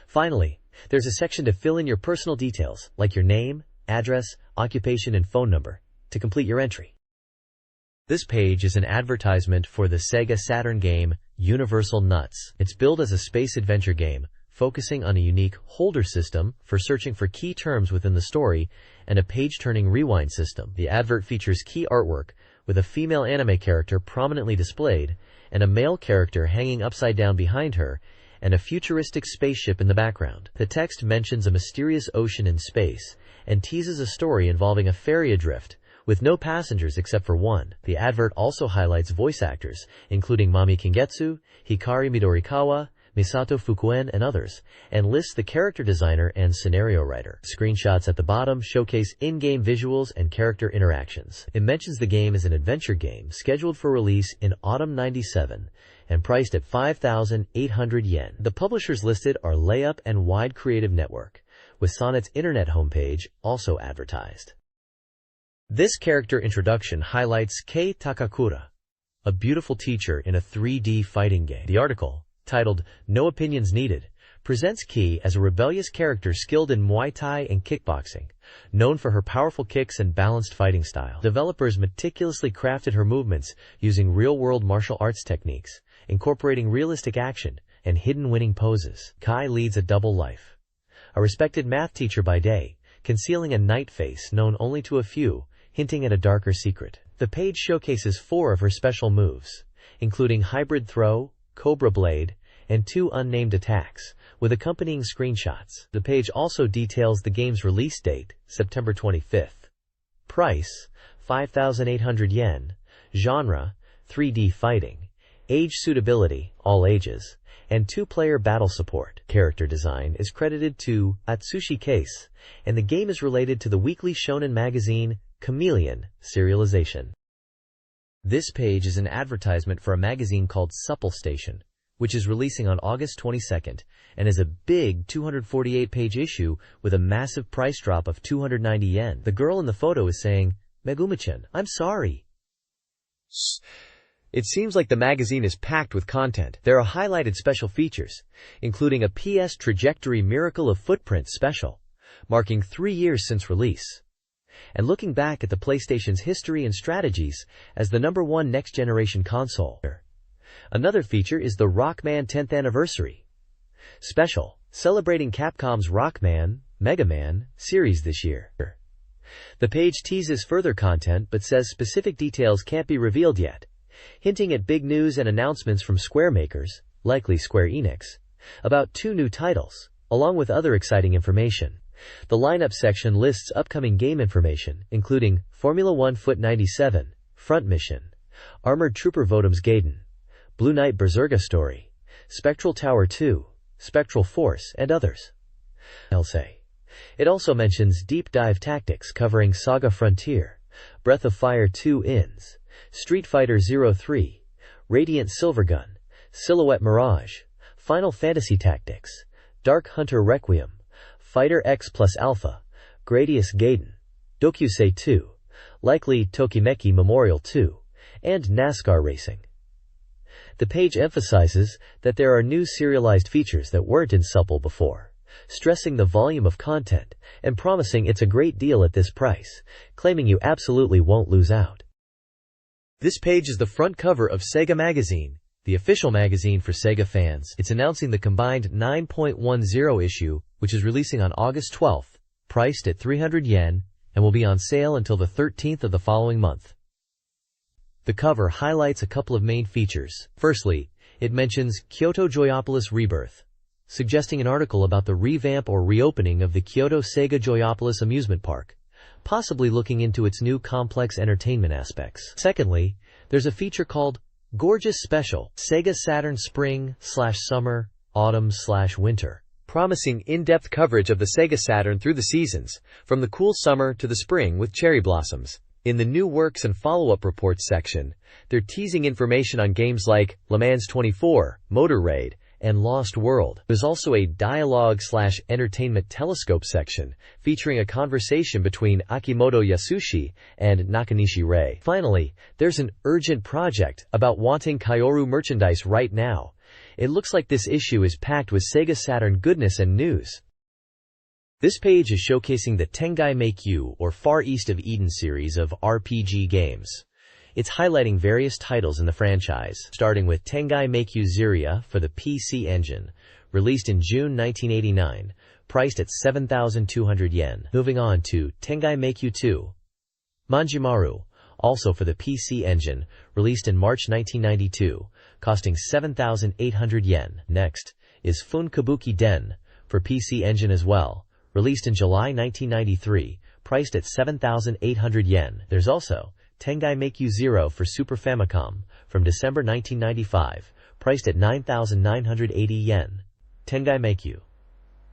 Finally, there's a section to fill in your personal details, like your name, address, occupation, and phone number, to complete your entry. This page is an advertisement for the SEGA Saturn game, Universal Nuts. It's billed as a space adventure game, focusing on a unique holder system for searching for key terms within the story and a page-turning rewind system. The advert features key artwork with a female anime character prominently displayed and a male character hanging upside down behind her and a futuristic spaceship in the background. The text mentions a mysterious ocean in space and teases a story involving a ferry adrift with no passengers except for one. The advert also highlights voice actors, including Mami Kingetsu, Hikari Midorikawa, Misato Fukuen, and others, and lists the character designer and scenario writer. Screenshots at the bottom showcase in-game visuals and character interactions. It mentions the game is an adventure game scheduled for release in autumn '97 and priced at 5,800 yen. The publishers listed are Layup and Wide Creative Network, with Sonnet's internet homepage also advertised. This character introduction highlights Kei Takakura, a beautiful teacher in a 3D fighting game. The article, titled No Opinions Needed, presents Kei as a rebellious character skilled in Muay Thai and kickboxing, known for her powerful kicks and balanced fighting style. Developers meticulously crafted her movements using real-world martial arts techniques, incorporating realistic action and hidden winning poses. Kei leads a double life. A respected math teacher by day, concealing a night face known only to a few, hinting at a darker secret. The page showcases 4 of her special moves, including Hybrid Throw, Cobra Blade, and 2 unnamed attacks, with accompanying screenshots. The page also details the game's release date, September 25th. Price, 5,800 yen. Genre, 3D fighting. Age suitability, all ages. And 2-player battle support. Character design is credited to Atsushi Case, and the game is related to the weekly shonen magazine Chameleon serialization. This page is an advertisement for a magazine called Supple Station, which is releasing on August 22nd and is a big 248-page issue with a massive price drop of 290 yen. The girl in the photo is saying, "Megumi-chan, I'm sorry." It seems like the magazine is packed with content. There are highlighted special features, including a PS Trajectory Miracle of Footprint special, marking 3 years since release, and looking back at the PlayStation's history and strategies as the #1 next-generation console. Another feature is the Rockman 10th Anniversary special, celebrating Capcom's Rockman, Mega Man series this year. The page teases further content but says specific details can't be revealed yet, hinting at big news and announcements from Square makers, likely Square Enix, about 2 new titles, along with other exciting information. The lineup section lists upcoming game information, including Formula 1 Foot 97, Front Mission, Armored Trooper Vodom's Gaiden, Blue Knight Berserga Story, Spectral Tower 2, Spectral Force, and others. It also mentions Deep Dive Tactics covering Saga Frontier, Breath of Fire 2 Ins, Street Fighter 03, Radiant Silvergun, Silhouette Mirage, Final Fantasy Tactics, Dark Hunter Requiem, Fighter X plus Alpha, Gradius Gaiden, Dokusei 2, likely Tokimeki Memorial 2, and NASCAR Racing. The page emphasizes that there are new serialized features that weren't in Supple before, stressing the volume of content and promising it's a great deal at this price, claiming you absolutely won't lose out. This page is the front cover of SEGA Magazine, the official magazine for SEGA fans. It's announcing the combined 9.10 issue, which is releasing on August 12th, priced at 300 yen, and will be on sale until the 13th of the following month. The cover highlights a couple of main features. Firstly, it mentions Kyoto Joyopolis Rebirth, suggesting an article about the revamp or reopening of the Kyoto SEGA Joyopolis amusement park, possibly looking into its new complex entertainment aspects. Secondly, there's a feature called Gorgeous Special, SEGA Saturn Spring/Summer, Autumn/Winter, promising in-depth coverage of the Sega Saturn through the seasons, from the cool summer to the spring with cherry blossoms. In the new works and follow-up reports section, they're teasing information on games like Le Mans 24, Motor Raid, and Lost World. There's also a dialogue/entertainment telescope section featuring a conversation between Akimoto Yasushi and Nakanishi Rei. Finally, there's an urgent project about wanting Kyoru merchandise right now. It looks like this issue is packed with Sega Saturn goodness and news. This page is showcasing the Tengai Meikyu or Far East of Eden series of RPG games. It's highlighting various titles in the franchise, starting with Tengai Meikyu Ziria for the PC Engine, released in June 1989, priced at 7,200 yen. Moving on to Tengai Meikyu 2, Manjimaru, also for the PC Engine, released in March 1992, costing 7,800 yen. Next is Fun Kabuki Den, for PC Engine as well, released in July 1993, priced at 7,800 yen. There's also Tengai Meikyu Zero for Super Famicom, from December 1995, priced at 9,980 yen. Tengai Meikyu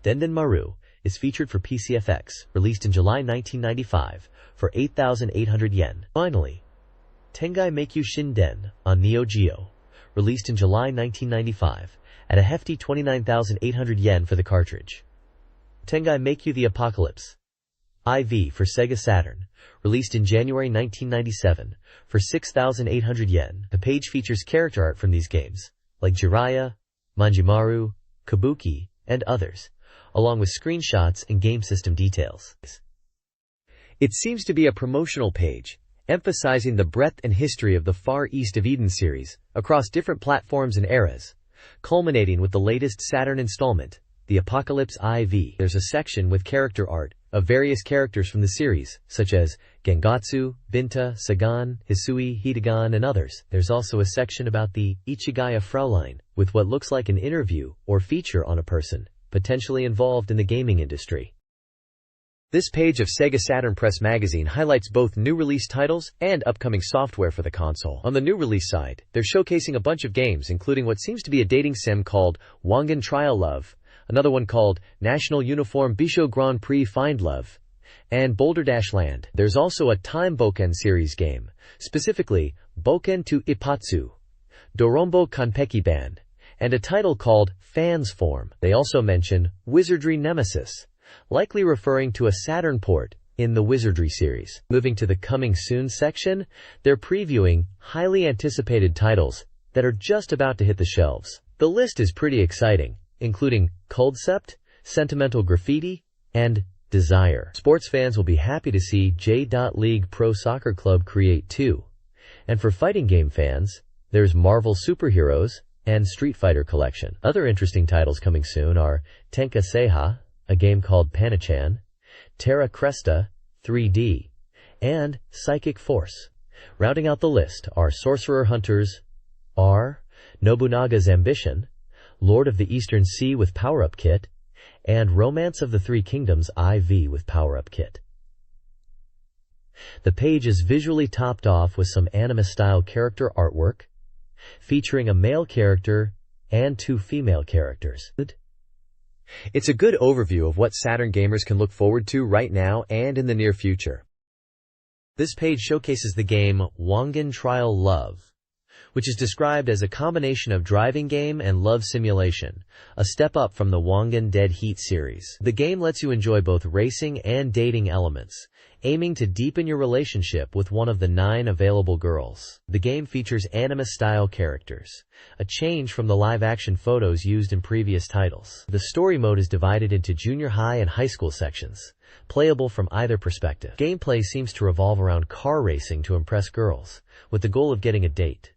Denden Maru is featured for PCFX, released in July 1995, for 8,800 yen. Finally, Tengai Meikyu Shinden on Neo Geo, released in July 1995, at a hefty 29,800 yen for the cartridge. Tengai Meikyu The Apocalypse IV for Sega Saturn, released in January 1997, for 6,800 yen. The page features character art from these games, like Jiraiya, Manjimaru, Kabuki, and others, along with screenshots and game system details. It seems to be a promotional page, emphasizing the breadth and history of the Far East of Eden series, across different platforms and eras, culminating with the latest Saturn installment, The Apocalypse IV. There's a section with character art of various characters from the series, such as Gengatsu, Binta, Sagan, Hisui, Hitagan, and others. There's also a section about the Ichigaya Fraulein, with what looks like an interview or feature on a person potentially involved in the gaming industry. This page of Sega Saturn Press magazine highlights both new release titles and upcoming software for the console. On the new release side, they're showcasing a bunch of games, including what seems to be a dating sim called Wangan Trial Love, another one called National Uniform Bisho Grand Prix Find Love, and Boulder Dash Land. There's also a Time Boken series game, specifically Boken to Ipatsu, Dorombo Kanpeki Band, and a title called Fans Form. They also mention Wizardry Nemesis, likely referring to a Saturn port in the Wizardry series. Moving to the Coming Soon section, they're previewing highly anticipated titles that are just about to hit the shelves. The list is pretty exciting, including Coldcept, Sentimental Graffiti, and Desire. Sports fans will be happy to see J.League Pro Soccer Club Create 2. And for fighting game fans, there's Marvel Superheroes and Street Fighter Collection. Other interesting titles coming soon are Tenka Seiha, a game called Panichan, Terra Cresta 3D, and Psychic Force. Rounding out the list are Sorcerer Hunters R, Nobunaga's Ambition, Lord of the Eastern Sea with Power-Up Kit, and Romance of the Three Kingdoms IV with Power-Up Kit. The page is visually topped off with some anime-style character artwork, featuring a male character and 2 female characters. It's a good overview of what Saturn gamers can look forward to right now and in the near future. This page showcases the game Wangan Trial Love, which is described as a combination of driving game and love simulation, a step up from the Wangan Dead Heat series. The game lets you enjoy both racing and dating elements, aiming to deepen your relationship with one of the 9 available girls. The game features anime-style characters, a change from the live-action photos used in previous titles. The story mode is divided into junior high and high school sections, playable from either perspective. Gameplay seems to revolve around car racing to impress girls, with the goal of getting a date.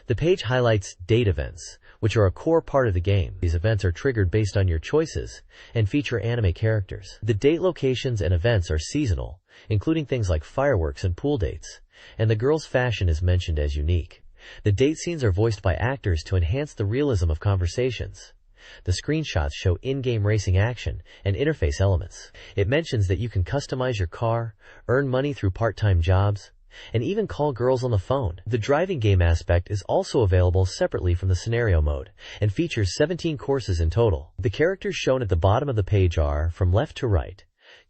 The page highlights date events, which are a core part of the game. These events are triggered based on your choices and feature anime characters. The date locations and events are seasonal, including things like fireworks and pool dates, and the girl's fashion is mentioned as unique. The date scenes are voiced by actors to enhance the realism of conversations. The screenshots show in-game racing action and interface elements. It mentions that you can customize your car, earn money through part-time jobs, and even call girls on the phone. The driving game aspect is also available separately from the scenario mode, and features 17 courses in total. The characters shown at the bottom of the page are, from left to right,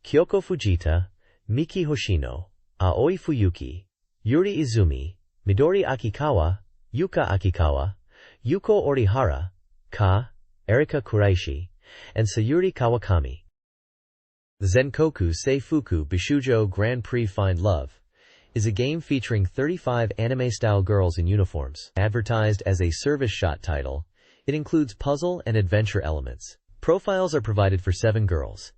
Kyoko Fujita, Miki Hoshino, Aoi Fuyuki, Yuri Izumi, Midori Akikawa, Yuka Akikawa, Yuko Orihara, Erika Kuraishi, and Sayuri Kawakami. The Zenkoku Seifuku Bishujo Grand Prix Find Love is a game featuring 35 anime-style girls in uniforms. Advertised as a service shot title, it includes puzzle and adventure elements. Profiles are provided for 7 girls: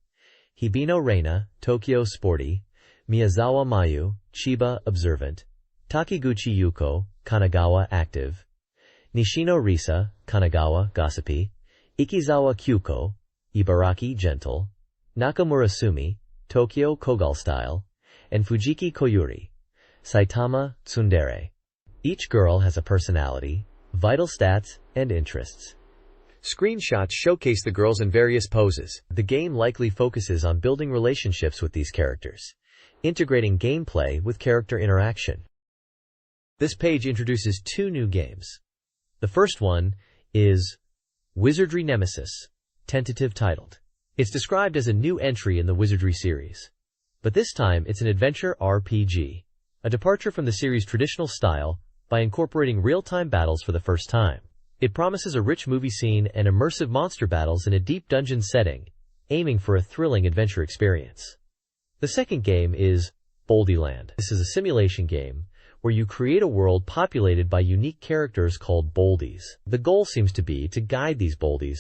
Hibino Reina, Tokyo Sporty; Miyazawa Mayu, Chiba Observant; Takiguchi Yuko, Kanagawa Active; Nishino Risa, Kanagawa Gossipy; Ikizawa Kyuko, Ibaraki Gentle; Nakamura Sumi, Tokyo Kogal Style; and Fujiki Koyuri, Saitama Tsundere. Each girl has a personality, vital stats, and interests. Screenshots showcase the girls in various poses. The game likely focuses on building relationships with these characters, integrating gameplay with character interaction. This page introduces 2 new games. The first one is Wizardry Nemesis, tentative titled. It's described as a new entry in the Wizardry series, but this time it's an adventure RPG, a departure from the series' traditional style by incorporating real-time battles for the first time. It promises a rich movie scene and immersive monster battles in a deep dungeon setting, aiming for a thrilling adventure experience. The second game is Boldyland. This is a simulation game where you create a world populated by unique characters called Boldies. The goal seems to be to guide these Boldies,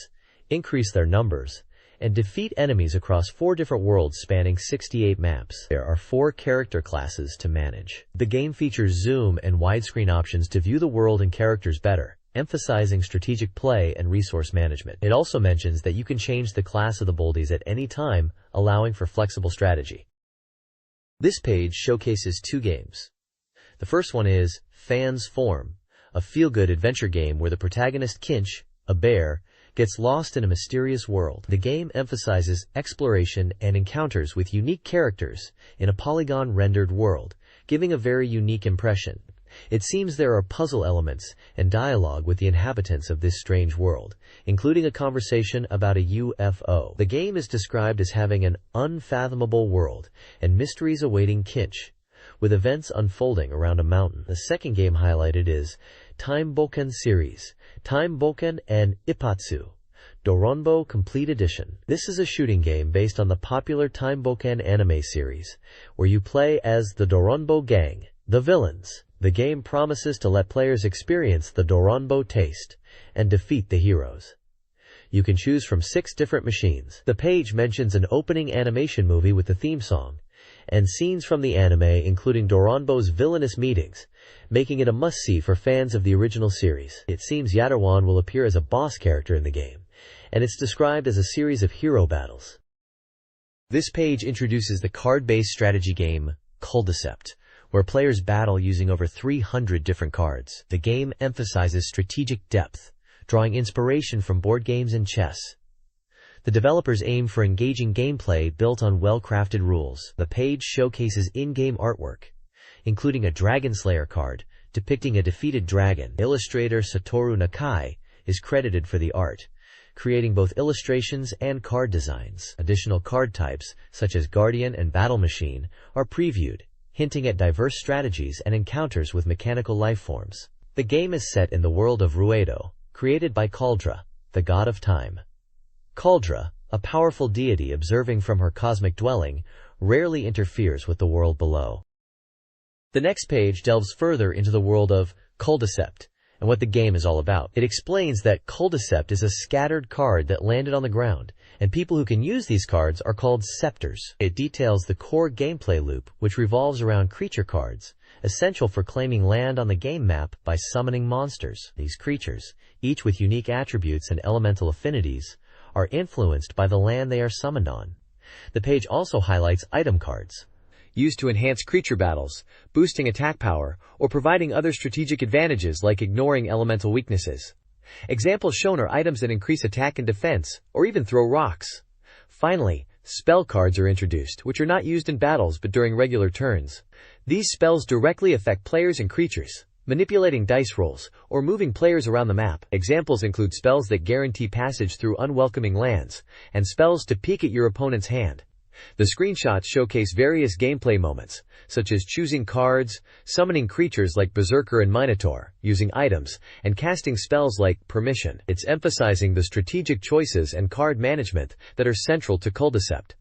increase their numbers, and defeat enemies across 4 different worlds spanning 68 maps. There are 4 character classes to manage. The game features zoom and widescreen options to view the world and characters better, emphasizing strategic play and resource management. It also mentions that you can change the class of the Boldies at any time, allowing for flexible strategy. This page showcases 2 games. The first one is Fans Form, a feel-good adventure game where the protagonist Kinch, a bear, gets lost in a mysterious world. The game emphasizes exploration and encounters with unique characters in a polygon-rendered world, giving a very unique impression. It seems there are puzzle elements and dialogue with the inhabitants of this strange world, including a conversation about a UFO. The game is described as having an unfathomable world and mysteries awaiting Kinch, with events unfolding around a mountain. The second game highlighted is Time Boken Series, Time Boken and Ipatsu, Doronbo Complete Edition. This is a shooting game based on the popular Time Boken anime series, where you play as the Doronbo gang, the villains. The game promises to let players experience the Doronbo taste and defeat the heroes. You can choose from 6 different machines. The page mentions an opening animation movie with the theme song, and scenes from the anime including Doronbo's villainous meetings, making it a must-see for fans of the original series. It seems Yadarwan will appear as a boss character in the game, and it's described as a series of hero battles. This page introduces the card-based strategy game Culdicept, where players battle using over 300 different cards. The game emphasizes strategic depth, drawing inspiration from board games and chess. The developers aim for engaging gameplay built on well-crafted rules. The page showcases in-game artwork, including a Dragon Slayer card depicting a defeated dragon. Illustrator Satoru Nakai is credited for the art, creating both illustrations and card designs. Additional card types, such as Guardian and Battle Machine, are previewed, hinting at diverse strategies and encounters with mechanical life forms. The game is set in the world of Ruedo, created by Cauldra, the god of time. Cauldra, a powerful deity observing from her cosmic dwelling, rarely interferes with the world below. The next page delves further into the world of Culdicept and what the game is all about. It explains that Culdicept is a scattered card that landed on the ground, and people who can use these cards are called scepters. It details the core gameplay loop, which revolves around creature cards, essential for claiming land on the game map by summoning monsters. These creatures, each with unique attributes and elemental affinities, are influenced by the land they are summoned on. The page also highlights item cards, used to enhance creature battles, boosting attack power, or providing other strategic advantages like ignoring elemental weaknesses. Examples shown are items that increase attack and defense, or even throw rocks. Finally, Spell cards are introduced, which are not used in battles but during regular turns. These spells directly affect players and creatures, manipulating dice rolls, or moving players around the map. Examples include spells that guarantee passage through unwelcoming lands, and spells to peek at your opponent's hand. The screenshots showcase various gameplay moments, such as choosing cards, summoning creatures like Berserker and Minotaur, using items, and casting spells like Permission. It's emphasizing the strategic choices and card management that are central to Culdicept.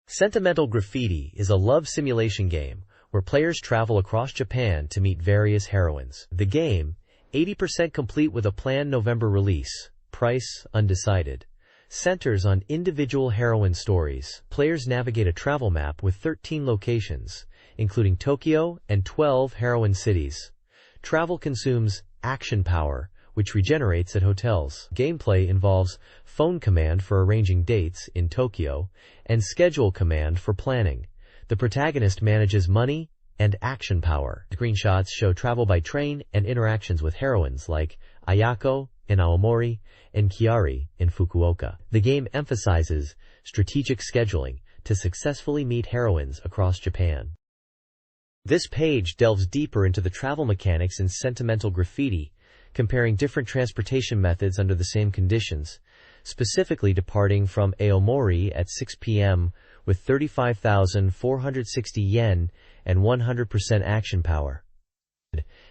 Sentimental Graffiti is a love simulation game where players travel across Japan to meet various heroines. The game, 80% complete with a planned November release, price undecided, centers on individual heroine stories. Players navigate a travel map with 13 locations, including Tokyo and 12 heroine cities. Travel consumes action power, which regenerates at hotels. Gameplay involves phone command for arranging dates in Tokyo and schedule command for planning. The protagonist manages money and action power. Screenshots show travel by train and interactions with heroines like Ayako in Aomori and Kiari in Fukuoka. The game emphasizes strategic scheduling to successfully meet heroines across Japan. This page delves deeper into the travel mechanics in Sentimental Graffiti, comparing different transportation methods under the same conditions, specifically departing from Aomori at 6 p.m. with 35,460 yen and 100% action power.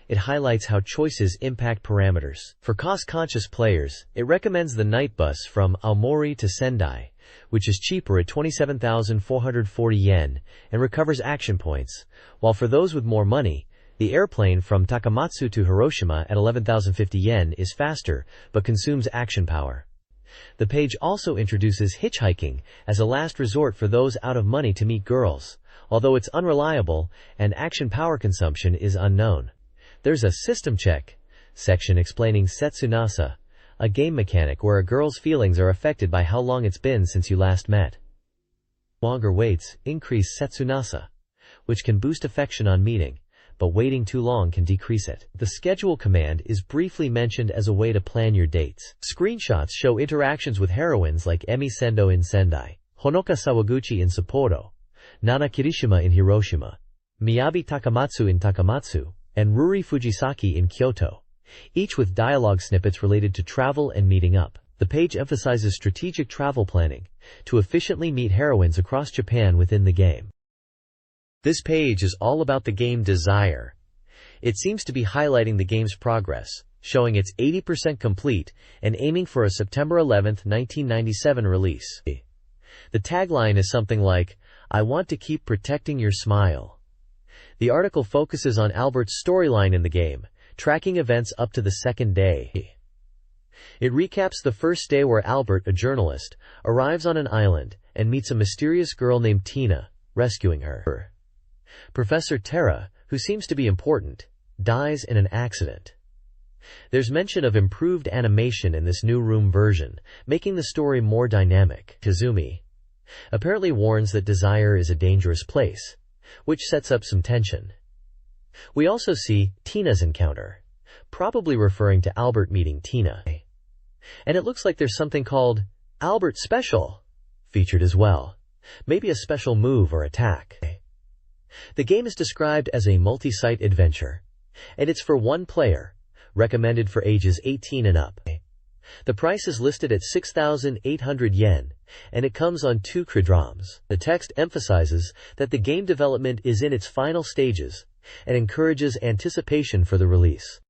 It highlights how choices impact parameters. For cost-conscious players, it recommends the night bus from Aomori to Sendai, which is cheaper at 27,440 yen and recovers action points, while for those with more money, the airplane from Takamatsu to Hiroshima at 11,050 yen is faster but consumes action power. The page also introduces hitchhiking as a last resort for those out of money to meet girls, although it's unreliable and action power consumption is unknown. There's a system check section explaining Setsunasa, a game mechanic where a girl's feelings are affected by how long it's been since you last met. Longer waits increase Setsunasa, which can boost affection on meeting, but waiting too long can decrease it. The schedule command is briefly mentioned as a way to plan your dates. Screenshots show interactions with heroines like Emi Sendo in Sendai, Honoka Sawaguchi in Sapporo, Nana Kirishima in Hiroshima, Miyabi Takamatsu in Takamatsu, and Ruri Fujisaki in Kyoto, each with dialogue snippets related to travel and meeting up. The page emphasizes strategic travel planning to efficiently meet heroines across Japan within the game. This page is all about the game Desire. It seems to be highlighting the game's progress, showing it's 80% complete and aiming for a September 11, 1997 release. The tagline is something like, "I want to keep protecting your smile." The article focuses on Albert's storyline in the game, tracking events up to the second day. It recaps the first day where Albert, a journalist, arrives on an island and meets a mysterious girl named Tina, rescuing her. Professor Terra, who seems to be important, dies in an accident. There's mention of improved animation in this new room version, making the story more dynamic. Kazumi apparently warns that Desire is a dangerous place, which sets up some tension. We also see Tina's encounter, probably referring to Albert meeting Tina. And it looks like there's something called Albert Special featured as well, maybe a special move or attack. The game is described as a multi-site adventure, and it's for one player, recommended for ages 18 and up. The price is listed at 6,800 yen, and it comes on 2 kdrams. The text emphasizes that the game development is in its final stages and encourages anticipation for the release.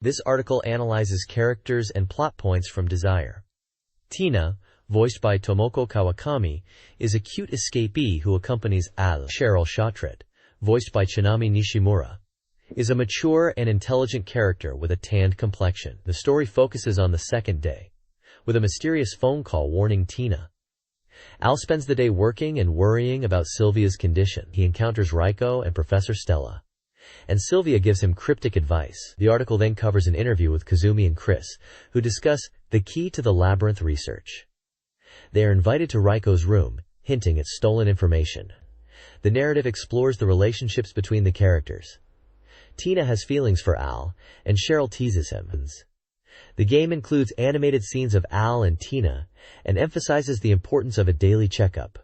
This article analyzes characters and plot points from Desire. Tina, voiced by Tomoko Kawakami, is a cute escapee who accompanies Al. Cheryl Shotret, voiced by Chinami Nishimura, is a mature and intelligent character with a tanned complexion. The story focuses on the second day, with a mysterious phone call warning Tina. Al spends the day working and worrying about Sylvia's condition. He encounters Raiko and Professor Stella, and Sylvia gives him cryptic advice. The article then covers an interview with Kazumi and Chris, who discuss the key to the labyrinth research. They are invited to Raiko's room, hinting at stolen information. The narrative explores the relationships between the characters. Tina has feelings for Al, and Cheryl teases him. The game includes animated scenes of Al and Tina and emphasizes the importance of a daily checkup.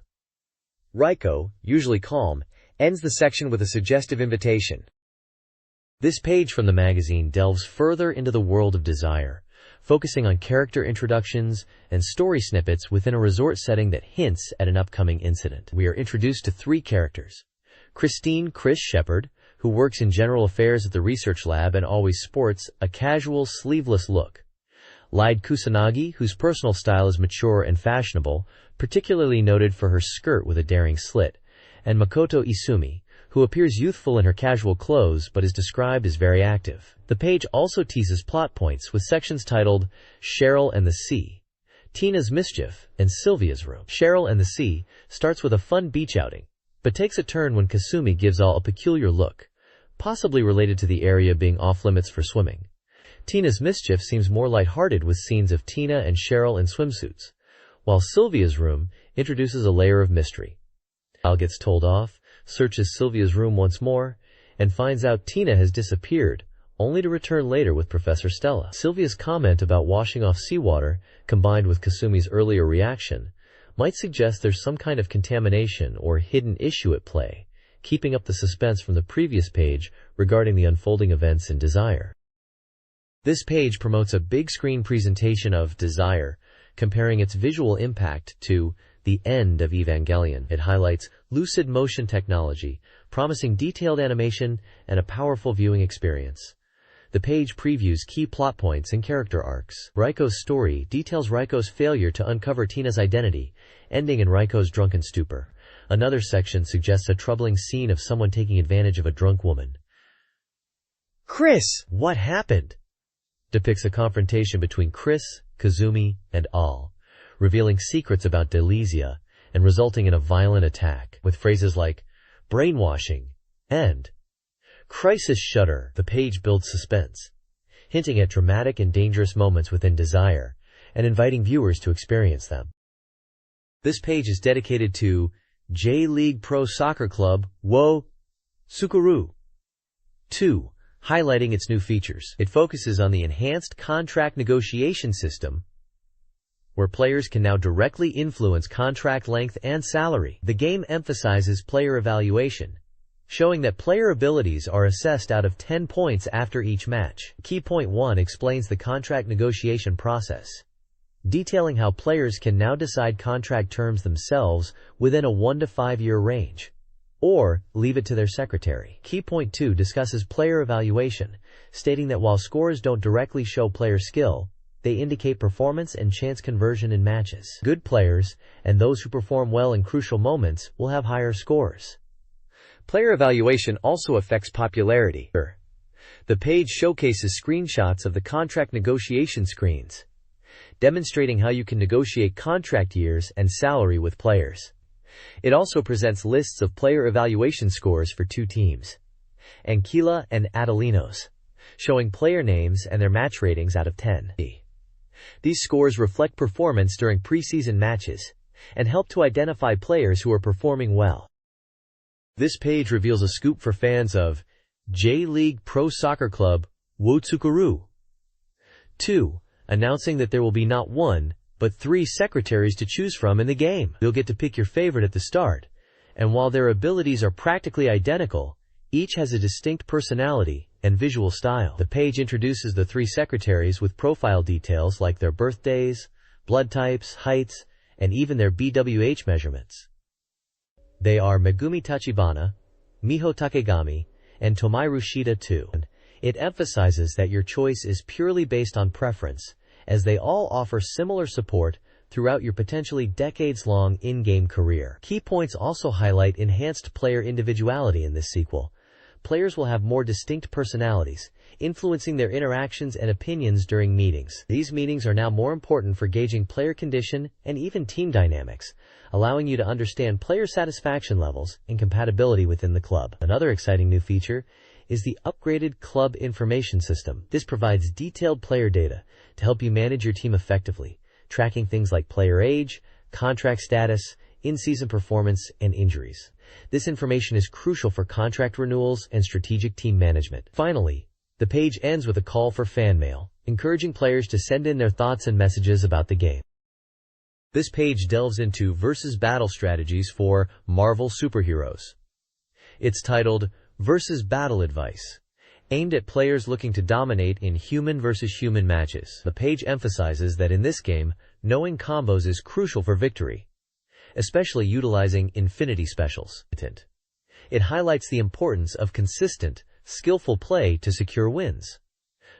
Raiko, usually calm, ends the section with a suggestive invitation. This page from the magazine delves further into the world of Desire, focusing on character introductions and story snippets within a resort setting that hints at an upcoming incident. We are introduced to 3 characters. Christine "Chris" Shepard, who works in general affairs at the research lab and always sports a casual, sleeveless look. Lied Kusanagi, whose personal style is mature and fashionable, particularly noted for her skirt with a daring slit. And Makoto Isumi, who appears youthful in her casual clothes but is described as very active. The page also teases plot points with sections titled Cheryl and the Sea, Tina's Mischief, and Sylvia's Room. Cheryl and the Sea starts with a fun beach outing, but takes a turn when Kasumi gives All a peculiar look, possibly related to the area being off-limits for swimming. Tina's Mischief seems more lighthearted with scenes of Tina and Cheryl in swimsuits, while Sylvia's Room introduces a layer of mystery. Al gets told off, searches Sylvia's room once more, and finds out Tina has disappeared, only to return later with Professor Stella. Sylvia's comment about washing off seawater, combined with Kasumi's earlier reaction, might suggest there's some kind of contamination or hidden issue at play, keeping up the suspense from the previous page regarding the unfolding events in Desire. This page promotes a big screen presentation of Desire, comparing its visual impact to The End of Evangelion. It highlights lucid motion technology, promising detailed animation and a powerful viewing experience. The page previews key plot points and character arcs. Raiko's story details Raiko's failure to uncover Tina's identity, ending in Raiko's drunken stupor. Another section suggests a troubling scene of someone taking advantage of a drunk woman. Chris, what happened? Depicts a confrontation between Chris, Kazumi, and Al, revealing secrets about Delicia and resulting in a violent attack, with phrases like brainwashing and crisis shudder. The page builds suspense, hinting at dramatic and dangerous moments within Desire and inviting viewers to experience them. This page is dedicated to J-League Pro Soccer Club Wo Tsukuru 2, highlighting its new features. It focuses on the enhanced contract negotiation system, where players can now directly influence contract length and salary. The game emphasizes player evaluation, showing that player abilities are assessed out of 10 points after each match. Key Point 1 explains the contract negotiation process, detailing how players can now decide contract terms themselves within a 1 to 5 year range, or leave it to their secretary. Key Point 2 discusses player evaluation, stating that while scores don't directly show player skill, they indicate performance and chance conversion in matches. Good players, and those who perform well in crucial moments, will have higher scores. Player evaluation also affects popularity. The page showcases screenshots of the contract negotiation screens, demonstrating how you can negotiate contract years and salary with players. It also presents lists of player evaluation scores for 2 teams, Anquila and Adelinos, showing player names and their match ratings out of 10. These scores reflect performance during preseason matches and help to identify players who are performing well. This page reveals a scoop for fans of J-League Pro Soccer Club Wo Tsukuru 2, announcing that there will be not 1, but 3 secretaries to choose from in the game. You'll get to pick your favorite at the start, and while their abilities are practically identical, each has a distinct personality and visual style. The page introduces the 3 secretaries with profile details like their birthdays, blood types, heights, and even their BWH measurements. They are Megumi Tachibana, Miho Takegami, and Tomiru Shida 2. It emphasizes that your choice is purely based on preference, as they all offer similar support throughout your potentially decades-long in-game career. Key points also highlight enhanced player individuality in this sequel. Players will have more distinct personalities, influencing their interactions and opinions during meetings. These meetings are now more important for gauging player condition and even team dynamics, allowing you to understand player satisfaction levels and compatibility within the club. Another exciting new feature is the upgraded club information system. This provides detailed player data to help you manage your team effectively, tracking things like player age, contract status, in-season performance, and injuries. This information is crucial for contract renewals and strategic team management. Finally, the page ends with a call for fan mail, encouraging players to send in their thoughts and messages about the game. This page delves into versus battle strategies for Marvel superheroes. It's titled Versus Battle Advice, aimed at players looking to dominate in human versus human matches. The page emphasizes that in this game, knowing combos is crucial for victory, especially utilizing infinity specials. It highlights the importance of consistent, skillful play to secure wins.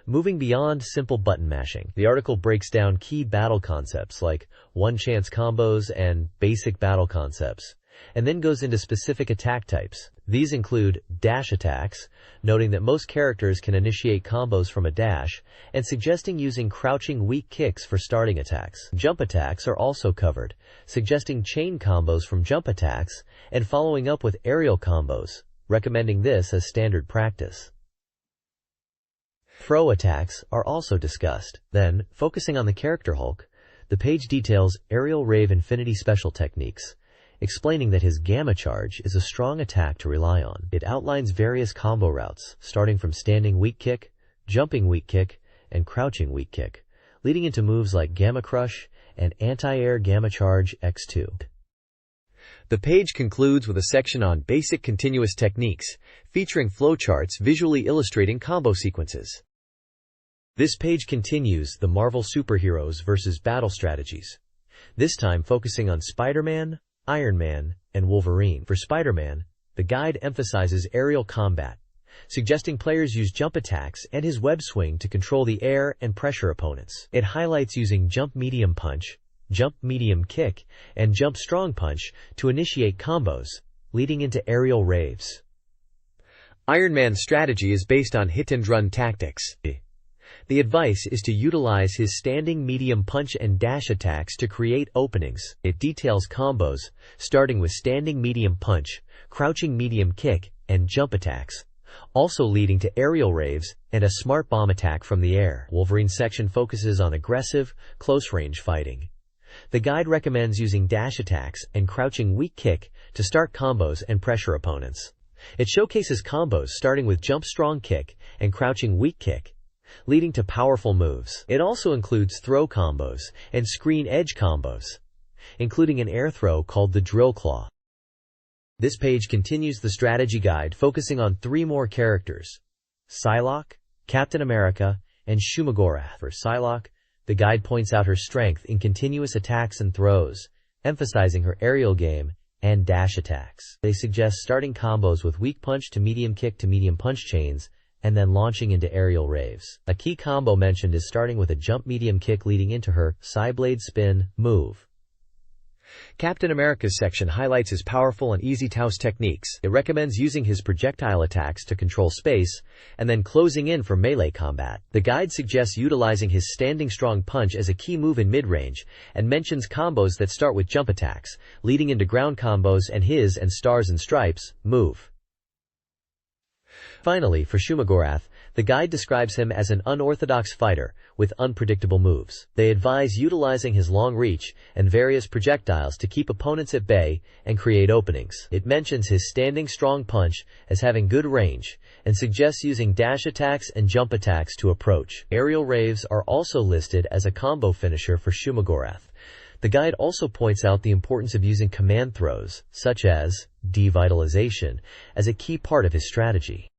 Moving beyond simple button mashing, the article breaks down key battle concepts like one-chance combos and basic battle concepts, and then goes into specific attack types. These include dash attacks, noting that most characters can initiate combos from a dash, and suggesting using crouching weak kicks for starting attacks. Jump attacks are also covered, suggesting chain combos from jump attacks, and following up with aerial combos, recommending this as standard practice. Throw attacks are also discussed. Then, focusing on the character Hulk, the page details aerial rave infinity special techniques, explaining that his Gamma Charge is a strong attack to rely on. It outlines various combo routes, starting from standing weak kick, jumping weak kick, and crouching weak kick, leading into moves like Gamma Crush and Anti-Air Gamma Charge X2. The page concludes with a section on basic continuous techniques, featuring flowcharts visually illustrating combo sequences. This page continues the Marvel superheroes versus battle strategies, this time focusing on Spider-Man, Iron Man, and Wolverine. For Spider-Man, the guide emphasizes aerial combat, suggesting players use jump attacks and his web swing to control the air and pressure opponents. It highlights using jump medium punch, jump medium kick, and jump strong punch to initiate combos, leading into aerial raves. Iron Man's strategy is based on hit-and-run tactics. The advice is to utilize his standing medium punch and dash attacks to create openings. It details combos, starting with standing medium punch, crouching medium kick, and jump attacks, also leading to aerial raves and a smart bomb attack from the air. Wolverine's section focuses on aggressive, close-range fighting. The guide recommends using dash attacks and crouching weak kick to start combos and pressure opponents. It showcases combos starting with jump strong kick and crouching weak kick, leading to powerful moves. It also includes throw combos and screen edge combos, including an air throw called the Drill Claw. This page continues the strategy guide focusing on 3 more characters: Psylocke, Captain America, and Shumagorath. For Psylocke, the guide points out her strength in continuous attacks and throws, emphasizing her aerial game and dash attacks. They suggest starting combos with weak punch to medium kick to medium punch chains, and then launching into aerial raves. A key combo mentioned is starting with a jump medium kick leading into her Psyblade Spin move. Captain America's section highlights his powerful and easy toss techniques. It recommends using his projectile attacks to control space, and then closing in for melee combat. The guide suggests utilizing his standing strong punch as a key move in mid-range, and mentions combos that start with jump attacks, leading into ground combos and his and Stars and Stripes move. Finally, for Shumagorath, the guide describes him as an unorthodox fighter with unpredictable moves. They advise utilizing his long reach and various projectiles to keep opponents at bay and create openings. It mentions his standing strong punch as having good range and suggests using dash attacks and jump attacks to approach. Aerial raves are also listed as a combo finisher for Shumagorath. The guide also points out the importance of using command throws, such as devitalization, as a key part of his strategy.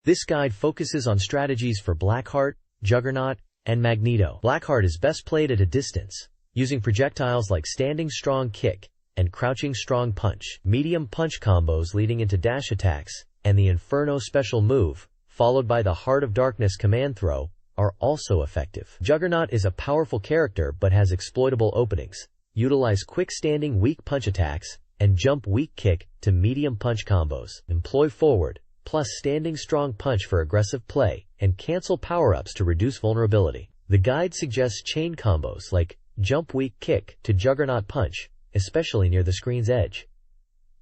This guide focuses on strategies for Blackheart, Juggernaut, and Magneto. Blackheart is best played at a distance, using projectiles like standing strong kick and crouching strong punch, medium punch combos leading into dash attacks, and the Inferno special move, followed by the Heart of Darkness command throw, are also effective. Juggernaut is a powerful character but has exploitable openings. Utilize quick standing weak punch attacks and jump weak kick to medium punch combos. Employ forward plus standing strong punch for aggressive play, and cancel power-ups to reduce vulnerability. The guide suggests chain combos like jump weak kick to Juggernaut punch, especially near the screen's edge.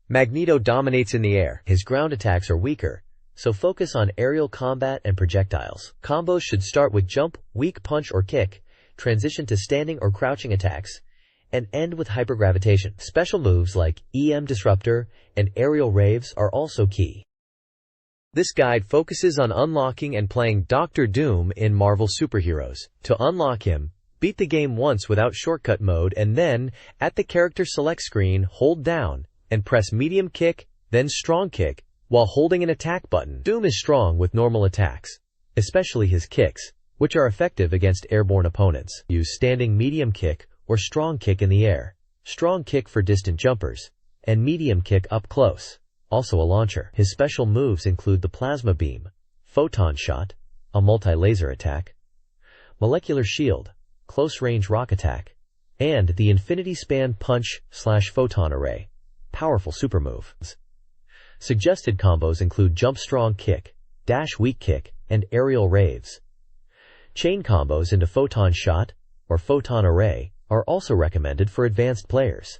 Magneto dominates in the air. His ground attacks are weaker, so focus on aerial combat and projectiles. Combos should start with jump, weak punch or kick, transition to standing or crouching attacks, and end with hypergravitation. Special moves like EM Disruptor and aerial raves are also key. This guide focuses on unlocking and playing Dr. Doom in Marvel Superheroes. To unlock him, beat the game once without shortcut mode and then, at the character select screen, hold down and press medium kick, then strong kick, while holding an attack button. Doom is strong with normal attacks, especially his kicks, which are effective against airborne opponents. Use standing medium kick or strong kick in the air, strong kick for distant jumpers, and medium kick up close, also a launcher. His special moves include the plasma beam, photon shot, a multi-laser attack, molecular shield, close-range rock attack, and the infinity span punch/photon array, powerful super moves. Suggested combos include jump strong kick, dash weak kick, and aerial raves. Chain combos into photon shot or photon array are also recommended for advanced players.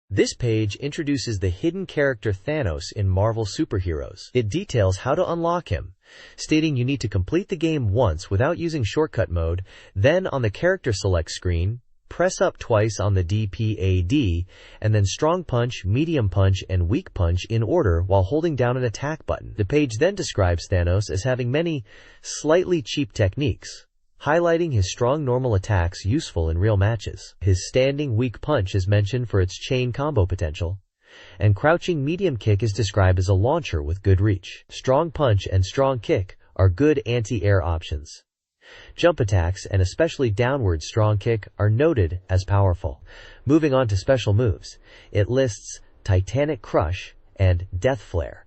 This page introduces the hidden character Thanos in Marvel Superheroes. It details how to unlock him, stating you need to complete the game once without using shortcut mode, then on the character select screen, press up twice on the D-P-A-D, and then strong punch, medium punch, and weak punch in order while holding down an attack button. The page then describes Thanos as having many, slightly cheap techniques, highlighting his strong normal attacks useful in real matches. His standing weak punch is mentioned for its chain combo potential, and crouching medium kick is described as a launcher with good reach. Strong punch and strong kick are good anti-air options. Jump attacks, and especially downward strong kick, are noted as powerful. Moving on to special moves, it lists Titanic Crush and Death Flare.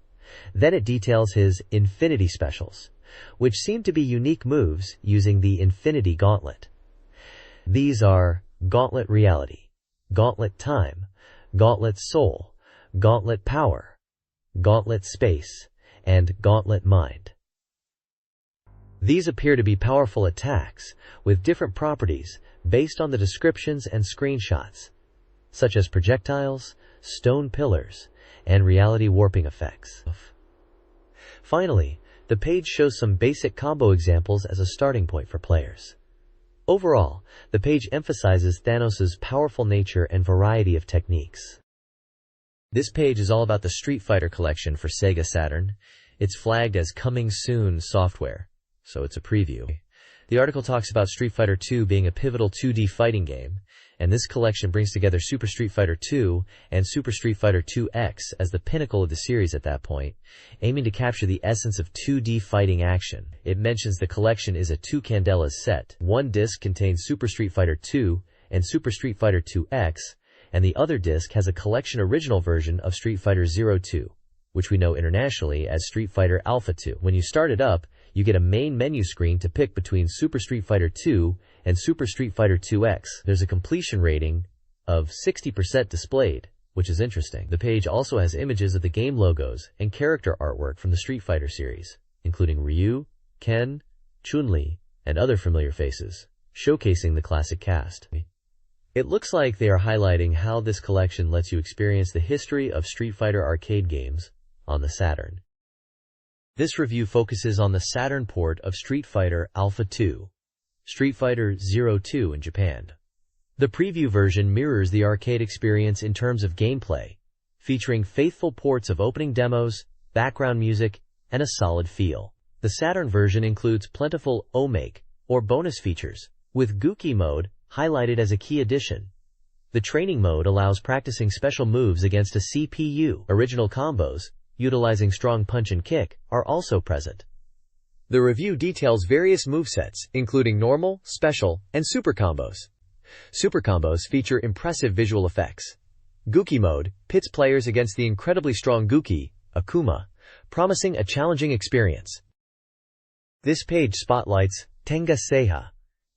Then it details his Infinity Specials, which seem to be unique moves using the Infinity Gauntlet. These are Gauntlet Reality, Gauntlet Time, Gauntlet Soul, Gauntlet Power, Gauntlet Space, and Gauntlet Mind. These appear to be powerful attacks with different properties based on the descriptions and screenshots, such as projectiles, stone pillars, and reality warping effects. Finally, the page shows some basic combo examples as a starting point for players. Overall, the page emphasizes Thanos' powerful nature and variety of techniques. This page is all about the Street Fighter collection for Sega Saturn. It's flagged as Coming Soon software, so it's a preview. The article talks about Street Fighter II being a pivotal 2D fighting game, and this collection brings together Super Street Fighter II and Super Street Fighter II-X as the pinnacle of the series at that point, aiming to capture the essence of 2D fighting action. It mentions the collection is a 2 Candelas set. One disc contains Super Street Fighter II and Super Street Fighter II-X, and the other disc has a collection original version of Street Fighter 02, which we know internationally as Street Fighter Alpha 2. When you start it up, you get a main menu screen to pick between Super Street Fighter II and Super Street Fighter II-X. There's a completion rating of 60% displayed, which is interesting. The page also has images of the game logos and character artwork from the Street Fighter series, including Ryu, Ken, Chun-Li, and other familiar faces, showcasing the classic cast. It looks like they are highlighting how this collection lets you experience the history of Street Fighter arcade games on the Saturn. This review focuses on the Saturn port of Street Fighter Alpha 2, Street Fighter 02 in Japan. The preview version mirrors the arcade experience in terms of gameplay, featuring faithful ports of opening demos, background music, and a solid feel. The Saturn version includes plentiful OMake, or bonus features, with Gookie mode highlighted as a key addition. The training mode allows practicing special moves against a CPU. Original combos, utilizing strong punch and kick, are also present. The review details various movesets, including normal, special, and super combos. Super combos feature impressive visual effects. Gookie mode pits players against the incredibly strong Gookie, Akuma, promising a challenging experience. This page spotlights Tenga Seiha,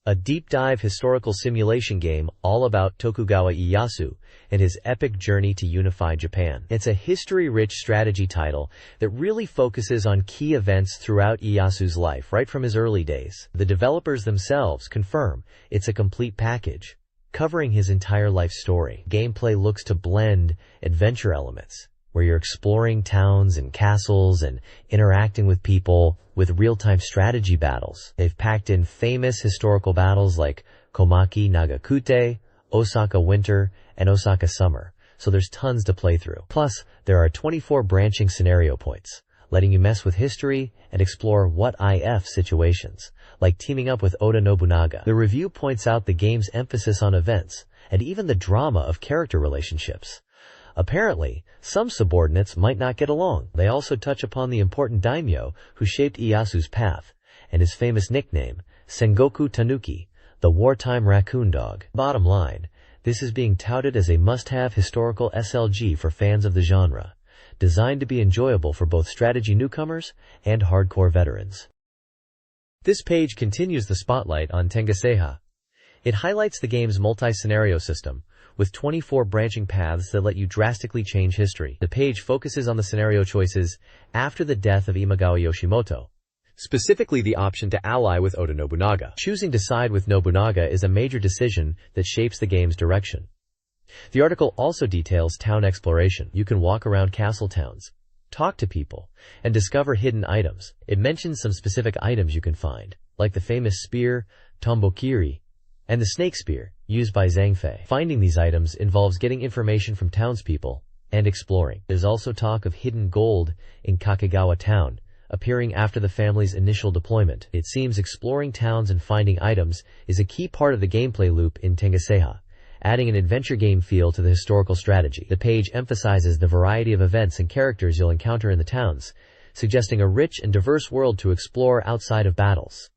a deep-dive historical simulation game all about Tokugawa Ieyasu and his epic journey to unify Japan. It's a history-rich strategy title that really focuses on key events throughout Ieyasu's life right from his early days. The developers themselves confirm it's a complete package, covering his entire life story. Gameplay looks to blend adventure elements, where you're exploring towns and castles and interacting with people, with real-time strategy battles. They've packed in famous historical battles like Komaki Nagakute, Osaka Winter, and Osaka Summer, so there's tons to play through. Plus, there are 24 branching scenario points, letting you mess with history and explore what-if situations, like teaming up with Oda Nobunaga. The review points out the game's emphasis on events, and even the drama of character relationships. Apparently, some subordinates might not get along. They also touch upon the important daimyo who shaped Ieyasu's path, and his famous nickname, Sengoku Tanuki, the wartime raccoon dog. Bottom line, this is being touted as a must-have historical SLG for fans of the genre, designed to be enjoyable for both strategy newcomers and hardcore veterans. This page continues the spotlight on Tengaseiha. It highlights the game's multi-scenario system, with 24 branching paths that let you drastically change history. The page focuses on the scenario choices after the death of Imagawa Yoshimoto, specifically the option to ally with Oda Nobunaga. Choosing to side with Nobunaga is a major decision that shapes the game's direction. The article also details town exploration. You can walk around castle towns, talk to people, and discover hidden items. It mentions some specific items you can find, like the famous spear, Tombokiri, and the snake spear, used by Zhangfei. Finding these items involves getting information from townspeople and exploring. There's also talk of hidden gold in Kakegawa town, appearing after the family's initial deployment. It seems exploring towns and finding items is a key part of the gameplay loop in Tengaseiha, adding an adventure game feel to the historical strategy. The page emphasizes the variety of events and characters you'll encounter in the towns, suggesting a rich and diverse world to explore outside of battles.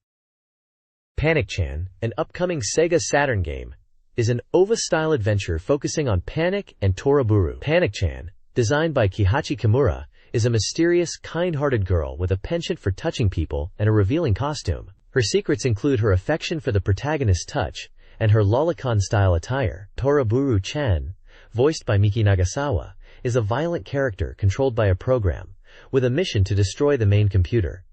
Panic-chan, an upcoming SEGA Saturn game, is an OVA-style adventure focusing on panic and Toraburu. Panic-chan, designed by Kihachi Kimura, is a mysterious, kind-hearted girl with a penchant for touching people and a revealing costume. Her secrets include her affection for the protagonist's touch and her lolicon-style attire. Toraburu-chan, voiced by Miki Nagasawa, is a violent character controlled by a program, with a mission to destroy the main computer.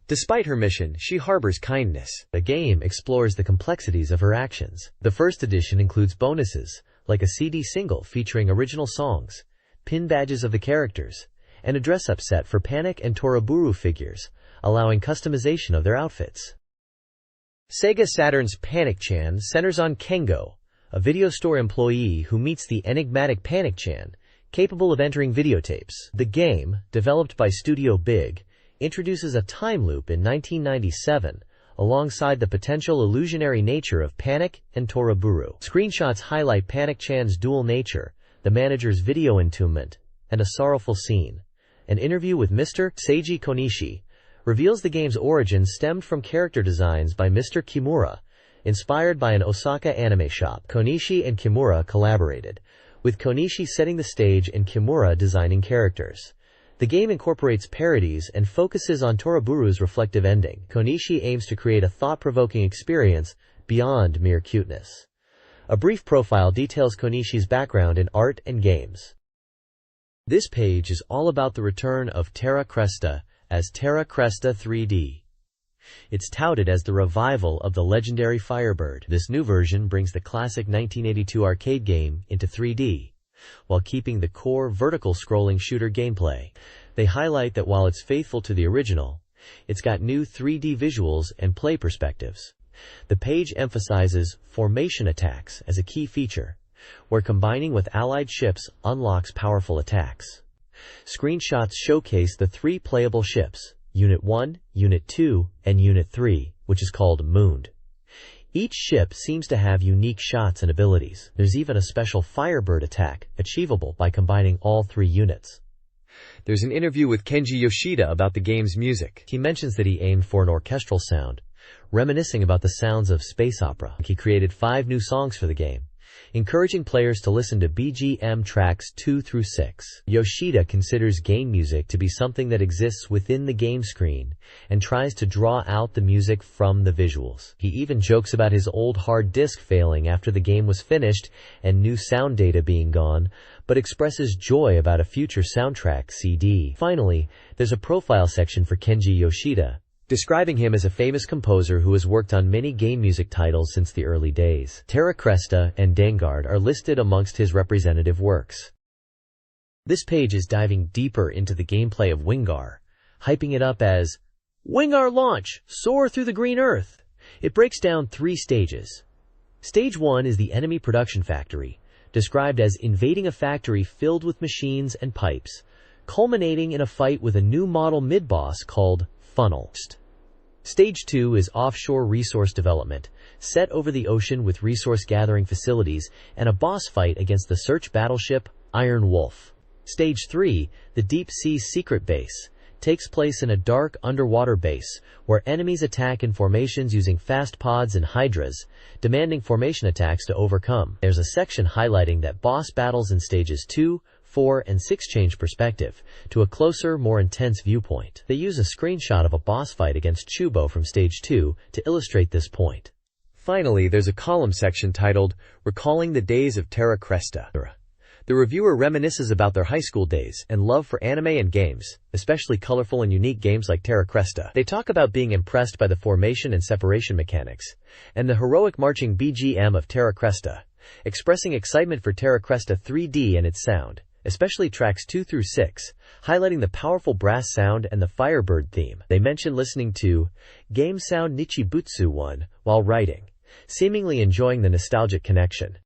Despite her mission, she harbors kindness. The game explores the complexities of her actions. The first edition includes bonuses, like a CD single featuring original songs, pin badges of the characters, and a dress-up set for Panic and Toraburu figures, allowing customization of their outfits. SEGA Saturn's Panic-chan centers on Kengo, a video store employee who meets the enigmatic Panic-chan, capable of entering videotapes. The game, developed by Studio Big, introduces a time loop in 1997, alongside the potential illusionary nature of Panic and Toraburu. Screenshots highlight Panic-chan's dual nature, the manager's video entombment, and a sorrowful scene. An interview with Mr. Seiji Konishi reveals the game's origin stemmed from character designs by Mr. Kimura, inspired by an Osaka anime shop. Konishi and Kimura collaborated, with Konishi setting the stage and Kimura designing characters. The game incorporates parodies and focuses on Toraburu's reflective ending. Konishi aims to create a thought-provoking experience beyond mere cuteness. A brief profile details Konishi's background in art and games. This page is all about the return of Terra Cresta as Terra Cresta 3D. It's touted as the revival of the legendary Firebird. This new version brings the classic 1982 arcade game into 3D, while keeping the core vertical scrolling shooter gameplay. They highlight that while it's faithful to the original, it's got new 3D visuals and play perspectives. The page emphasizes formation attacks as a key feature, where combining with allied ships unlocks powerful attacks. Screenshots showcase the 3 playable ships, Unit 1, Unit 2, and Unit 3, which is called Moond. Each ship seems to have unique shots and abilities. There's even a special Firebird attack, achievable by combining all 3 units. There's an interview with Kenji Yoshida about the game's music. He mentions that he aimed for an orchestral sound, reminiscing about the sounds of space opera. He created 5 new songs for the game, encouraging players to listen to BGM tracks 2 through 6. Yoshida considers game music to be something that exists within the game screen and tries to draw out the music from the visuals. He even jokes about his old hard disk failing after the game was finished and new sound data being gone, but expresses joy about a future soundtrack CD. Finally, there's a profile section for Kenji Yoshida, describing him as a famous composer who has worked on many game music titles since the early days. Terra Cresta and Dengard are listed amongst his representative works. This page is diving deeper into the gameplay of Wingar, hyping it up as Wingar Launch! Soar through the green earth! It breaks down 3 stages. Stage 1 is the enemy production factory, described as invading a factory filled with machines and pipes, culminating in a fight with a new model mid-boss called Funnel. Stage 2 is offshore resource development, set over the ocean with resource-gathering facilities and a boss fight against the search battleship Iron Wolf. Stage 3, the deep-sea secret base, takes place in a dark underwater base where enemies attack in formations using fast pods and hydras, demanding formation attacks to overcome. There's a section highlighting that boss battles in stages 2, 4, and 6 change perspective to a closer, more intense viewpoint. They use a screenshot of a boss fight against Chubo from stage 2 to illustrate this point. Finally, there's a column section titled Recalling the Days of Terra Cresta. The reviewer reminisces about their high school days and love for anime and games, especially colorful and unique games like Terra Cresta. They talk about being impressed by the formation and separation mechanics, and the heroic marching BGM of Terra Cresta, expressing excitement for Terra Cresta 3D and its sound, especially tracks 2 through 6, highlighting the powerful brass sound and the Firebird theme. They mention listening to Game Sound Nichibutsu 1 while writing, seemingly enjoying the nostalgic connection.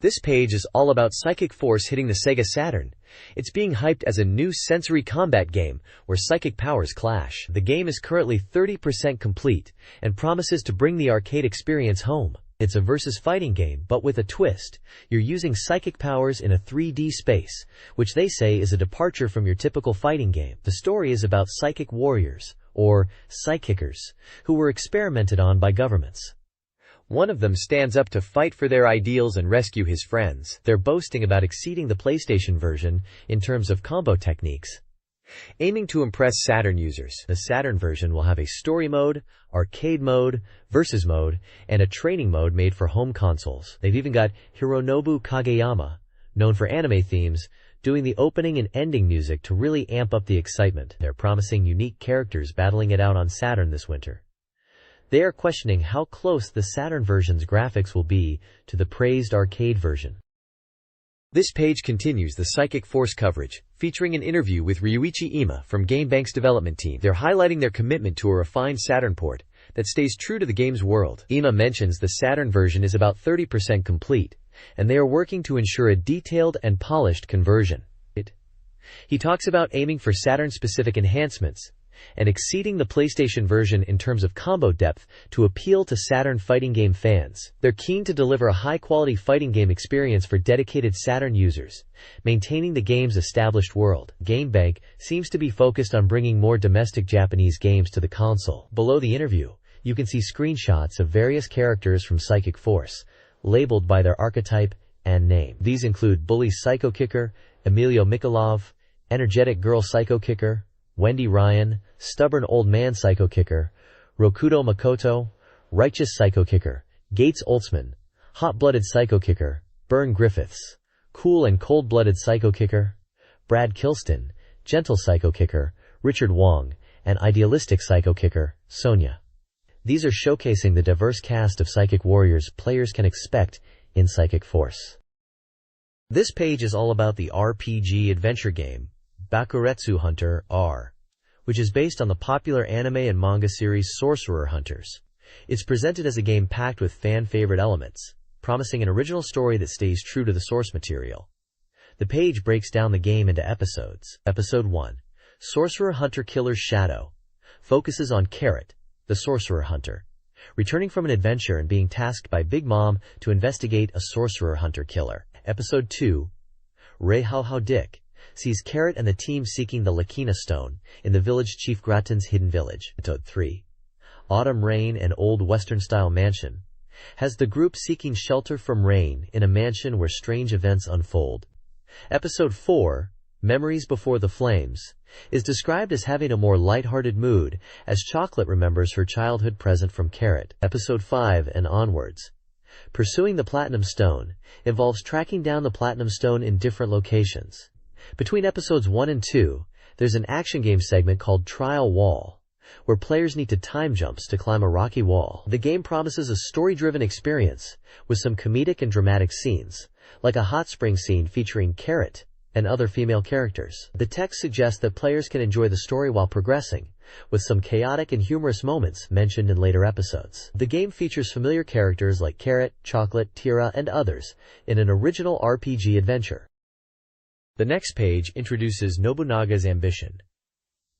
This page is all about psychic force hitting the SEGA Saturn. It's being hyped as a new sensory combat game where psychic powers clash. The game is currently 30% complete and promises to bring the arcade experience home. It's a versus fighting game, but with a twist. You're using psychic powers in a 3D space, which they say is a departure from your typical fighting game. The story is about psychic warriors, or psychickers, who were experimented on by governments. One of them stands up to fight for their ideals and rescue his friends. They're boasting about exceeding the PlayStation version in terms of combo techniques. Aiming to impress Saturn users, the Saturn version will have a story mode, arcade mode, versus mode, and a training mode made for home consoles. They've even got Hironobu Kageyama, known for anime themes, doing the opening and ending music to really amp up the excitement. They're promising unique characters battling it out on Saturn this winter. They are questioning how close the Saturn version's graphics will be to the praised arcade version. This page continues the Psychic Force coverage, featuring an interview with Ryuichi Ima from GameBank's development team. They're highlighting their commitment to a refined Saturn port that stays true to the game's world. Ima mentions the Saturn version is about 30% complete, and they are working to ensure a detailed and polished conversion. He talks about aiming for Saturn-specific enhancements and exceeding the PlayStation version in terms of combo depth to appeal to Saturn fighting game fans. They're keen to deliver a high-quality fighting game experience for dedicated Saturn users, maintaining the game's established world. GameBank seems to be focused on bringing more domestic Japanese games to the console. Below the interview, you can see screenshots of various characters from Psychic Force, labeled by their archetype and name. These include Bully Psycho Kicker, Emilio Mikolov, Energetic Girl Psycho Kicker, Wendy Ryan, Stubborn Old Man Psycho Kicker, Rokudo Makoto, Righteous Psycho Kicker, Gates Oldsman, Hot-Blooded Psycho Kicker, Burn Griffiths, Cool and Cold-Blooded Psycho Kicker, Brad Kilston, Gentle Psycho Kicker, Richard Wong, and Idealistic Psycho Kicker, Sonia. These are showcasing the diverse cast of psychic warriors players can expect in Psychic Force. This page is all about the RPG adventure game, Bakuretsu Hunter R, which is based on the popular anime and manga series Sorcerer Hunters. It's presented as a game packed with fan-favorite elements, promising an original story that stays true to the source material. The page breaks down the game into episodes. Episode 1, Sorcerer Hunter Killer's Shadow, focuses on Carrot, the Sorcerer Hunter, returning from an adventure and being tasked by Big Mom to investigate a Sorcerer Hunter killer. Episode 2, Rei Hao Hao Dick, sees Carrot and the team seeking the Lakina Stone in the village Chief Gratin's hidden village. Episode 3, Autumn Rain and Old Western-style mansion, has the group seeking shelter from rain in a mansion where strange events unfold. Episode 4, Memories Before the Flames, is described as having a more light-hearted mood as Chocolate remembers her childhood present from Carrot. Episode 5 and onwards, Pursuing the Platinum Stone, involves tracking down the Platinum Stone in different locations. Between episodes 1 and 2, there's an action game segment called Trial Wall, where players need to time jumps to climb a rocky wall. The game promises a story-driven experience with some comedic and dramatic scenes, like a hot spring scene featuring Carrot and other female characters. The text suggests that players can enjoy the story while progressing, with some chaotic and humorous moments mentioned in later episodes. The game features familiar characters like Carrot, Chocolate, Tira, and others in an original RPG adventure. The next page introduces Nobunaga's ambition.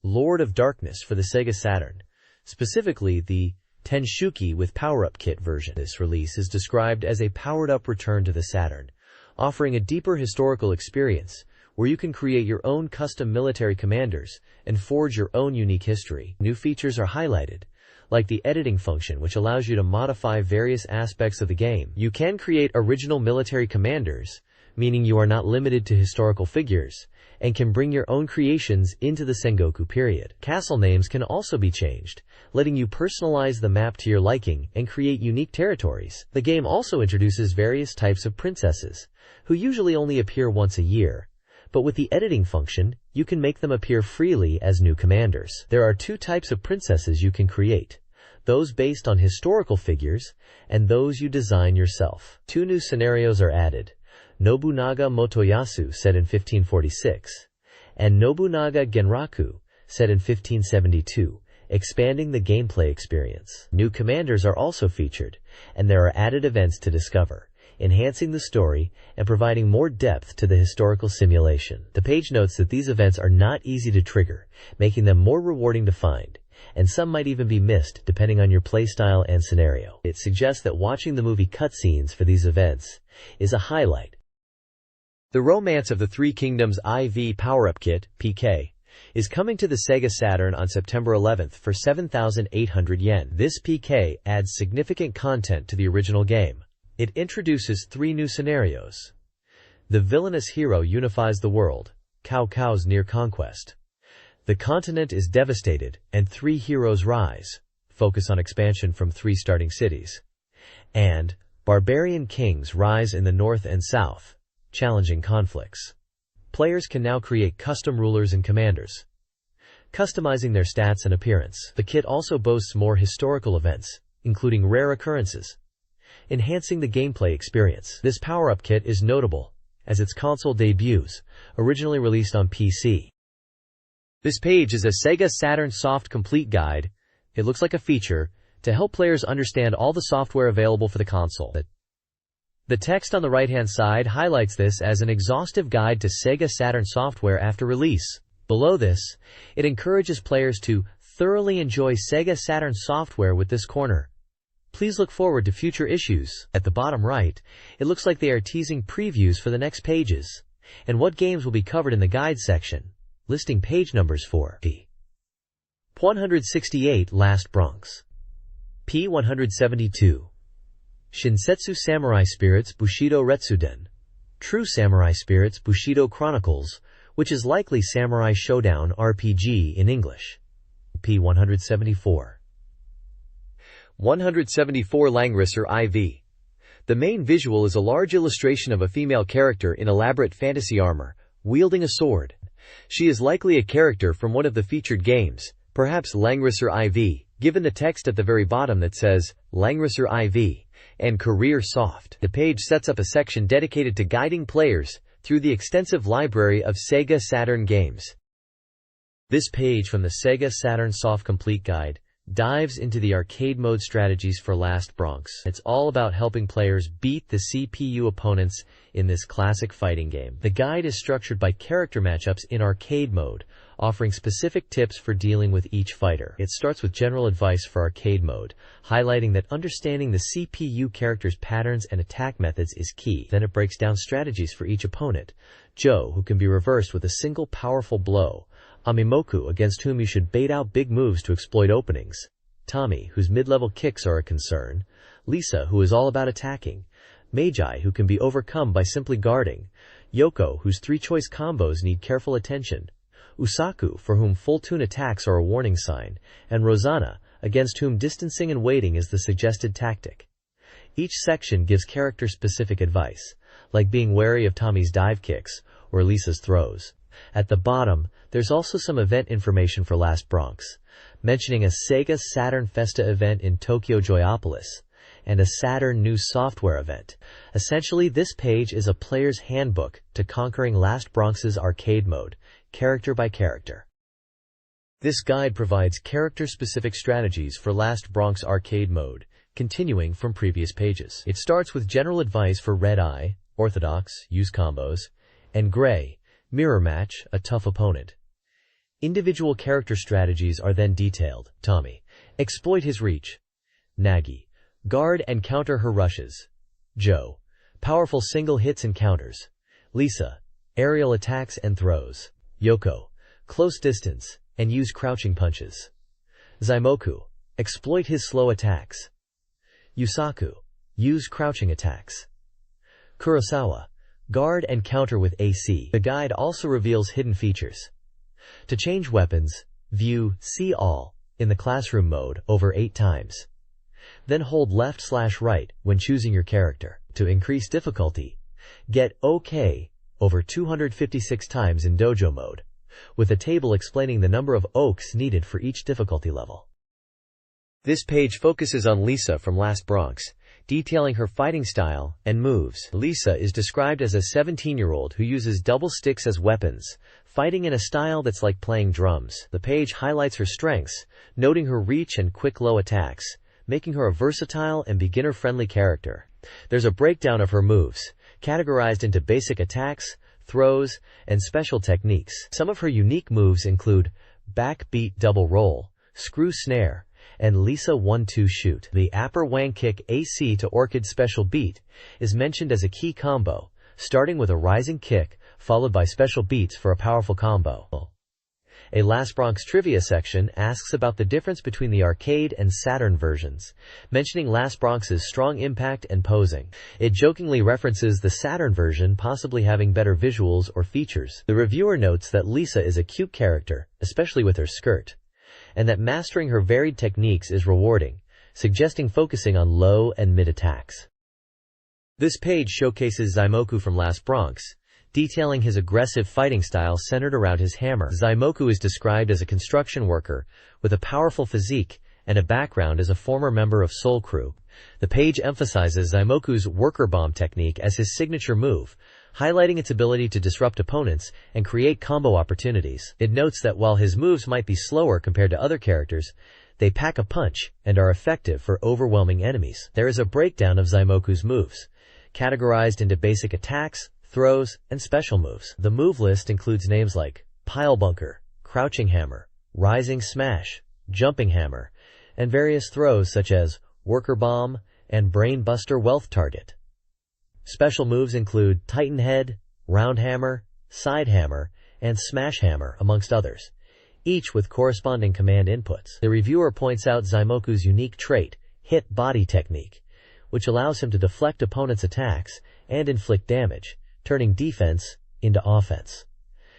Lord of Darkness for the Sega Saturn, specifically the Tenshuki with power-up kit version. This release is described as a powered-up return to the Saturn, offering a deeper historical experience where you can create your own custom military commanders and forge your own unique history. New features are highlighted, like the editing function, which allows you to modify various aspects of the game. You can create original military commanders, meaning you are not limited to historical figures, and can bring your own creations into the Sengoku period. Castle names can also be changed, letting you personalize the map to your liking and create unique territories. The game also introduces various types of princesses, who usually only appear once a year, but with the editing function, you can make them appear freely as new commanders. There are two types of princesses you can create, those based on historical figures and those you design yourself. Two new scenarios are added: Nobunaga Motoyasu, set in 1546, and Nobunaga Genraku, set in 1572, expanding the gameplay experience. New commanders are also featured, and there are added events to discover, enhancing the story and providing more depth to the historical simulation. The page notes that these events are not easy to trigger, making them more rewarding to find, and some might even be missed depending on your playstyle and scenario. It suggests that watching the movie cutscenes for these events is a highlight. The Romance of the Three Kingdoms IV Power-Up Kit, PK, is coming to the Sega Saturn on September 11th for 7,800 yen. This PK adds significant content to the original game. It introduces three new scenarios. The villainous hero unifies the world, Cao Cao's near conquest. The continent is devastated, and three heroes rise, focus on expansion from three starting cities. And barbarian kings rise in the north and south, challenging conflicts. Players can now create custom rulers and commanders, customizing their stats and appearance. The kit also boasts more historical events, including rare occurrences, enhancing the gameplay experience. This power-up kit is notable as its console debuts, originally released on PC. This page is a Sega Saturn Soft Complete Guide. It looks like a feature to help players understand all the software available for the console. The text on the right-hand side highlights this as an exhaustive guide to Sega Saturn software after release. Below this, it encourages players to thoroughly enjoy Sega Saturn software with this corner. Please look forward to future issues. At the bottom right, it looks like they are teasing previews for the next pages, and what games will be covered in the guide section, listing page numbers for P. 168 Last Bronx, P. 172 Shinsetsu Samurai Spirits Bushido Retsuden, True Samurai Spirits Bushido Chronicles, which is likely Samurai Showdown RPG in English, P. 174. 174 Langrisser IV. The main visual is a large illustration of a female character in elaborate fantasy armor, wielding a sword. She is likely a character from one of the featured games, perhaps Langrisser IV, given the text at the very bottom that says, Langrisser IV, and Career Soft. The page sets up a section dedicated to guiding players through the extensive library of Sega Saturn games. This page from the Sega Saturn Soft Complete Guide dives into the arcade mode strategies for Last Bronx. It's all about helping players beat the CPU opponents in this classic fighting game. The guide is structured by character matchups in arcade mode, offering specific tips for dealing with each fighter. It starts with general advice for arcade mode, highlighting that understanding the CPU character's patterns and attack methods is key. Then it breaks down strategies for each opponent. Joe, who can be reversed with a single powerful blow. Amimoku, against whom you should bait out big moves to exploit openings. Tommy, whose mid-level kicks are a concern. Lisa, who is all about attacking. Magi, who can be overcome by simply guarding. Yoko, whose three-choice combos need careful attention. Usaku, for whom full-tune attacks are a warning sign. And Rosanna, against whom distancing and waiting is the suggested tactic. Each section gives character-specific advice, like being wary of Tommy's dive kicks or Lisa's throws. At the bottom, there's also some event information for Last Bronx, mentioning a Sega Saturn Festa event in Tokyo Joyopolis, and a Saturn New Software event. Essentially, this page is a player's handbook to conquering Last Bronx's arcade mode, character by character. This guide provides character-specific strategies for Last Bronx arcade mode, continuing from previous pages. It starts with general advice for Red Eye, Orthodox, use combos, and Gray, Mirror match, a tough opponent. Individual character strategies are then detailed. Tommy. Exploit his reach. Nagi. Guard and counter her rushes. Joe. Powerful single hits and counters. Lisa. Aerial attacks and throws. Yoko. Close distance, and use crouching punches. Zaimoku. Exploit his slow attacks. Yusaku. Use crouching attacks. Kurosawa. Guard and counter with AC. The guide also reveals hidden features. To change weapons, view See All in the classroom mode over 8 times. Then hold left/right when choosing your character. To increase difficulty, get OK over 256 times in dojo mode, with a table explaining the number of oaks needed for each difficulty level. This page focuses on Lisa from Last Bronx, detailing her fighting style and moves. Lisa is described as a 17-year-old who uses double sticks as weapons, fighting in a style that's like playing drums. The page highlights her strengths, noting her reach and quick low attacks, making her a versatile and beginner-friendly character. There's a breakdown of her moves, categorized into basic attacks, throws, and special techniques. Some of her unique moves include backbeat double roll, screw snare, and Lisa 1-2 shoot. The upper wang kick AC to Orchid special beat is mentioned as a key combo, starting with a rising kick, followed by special beats for a powerful combo. A Last Bronx trivia section asks about the difference between the arcade and Saturn versions, mentioning Last Bronx's strong impact and posing. It jokingly references the Saturn version possibly having better visuals or features. The reviewer notes that Lisa is a cute character, especially with her skirt, and that mastering her varied techniques is rewarding, suggesting focusing on low and mid attacks. This page showcases Zaimoku from Last Bronx, detailing his aggressive fighting style centered around his hammer. Zaimoku is described as a construction worker with a powerful physique and a background as a former member of Soul Crew. The page emphasizes Zaimoku's worker bomb technique as his signature move, highlighting its ability to disrupt opponents and create combo opportunities. It notes that while his moves might be slower compared to other characters, they pack a punch and are effective for overwhelming enemies. There is a breakdown of Zaimoku's moves, categorized into basic attacks, throws, and special moves. The move list includes names like Pile Bunker, Crouching Hammer, Rising Smash, Jumping Hammer, and various throws such as Worker Bomb and Brain Buster Wealth Target. Special moves include Titan Head, Round Hammer, Side Hammer, and Smash Hammer, amongst others, each with corresponding command inputs. The reviewer points out Zaimoku's unique trait, Hit Body Technique, which allows him to deflect opponents' attacks and inflict damage, turning defense into offense.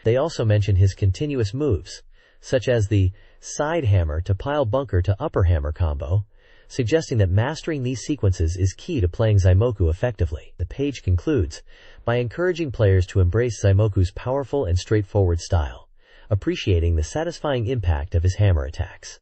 They also mention his continuous moves, such as the Side Hammer to Pile Bunker to Upper Hammer combo, suggesting that mastering these sequences is key to playing Zaimoku effectively. The page concludes by encouraging players to embrace Zaimoku's powerful and straightforward style, appreciating the satisfying impact of his hammer attacks.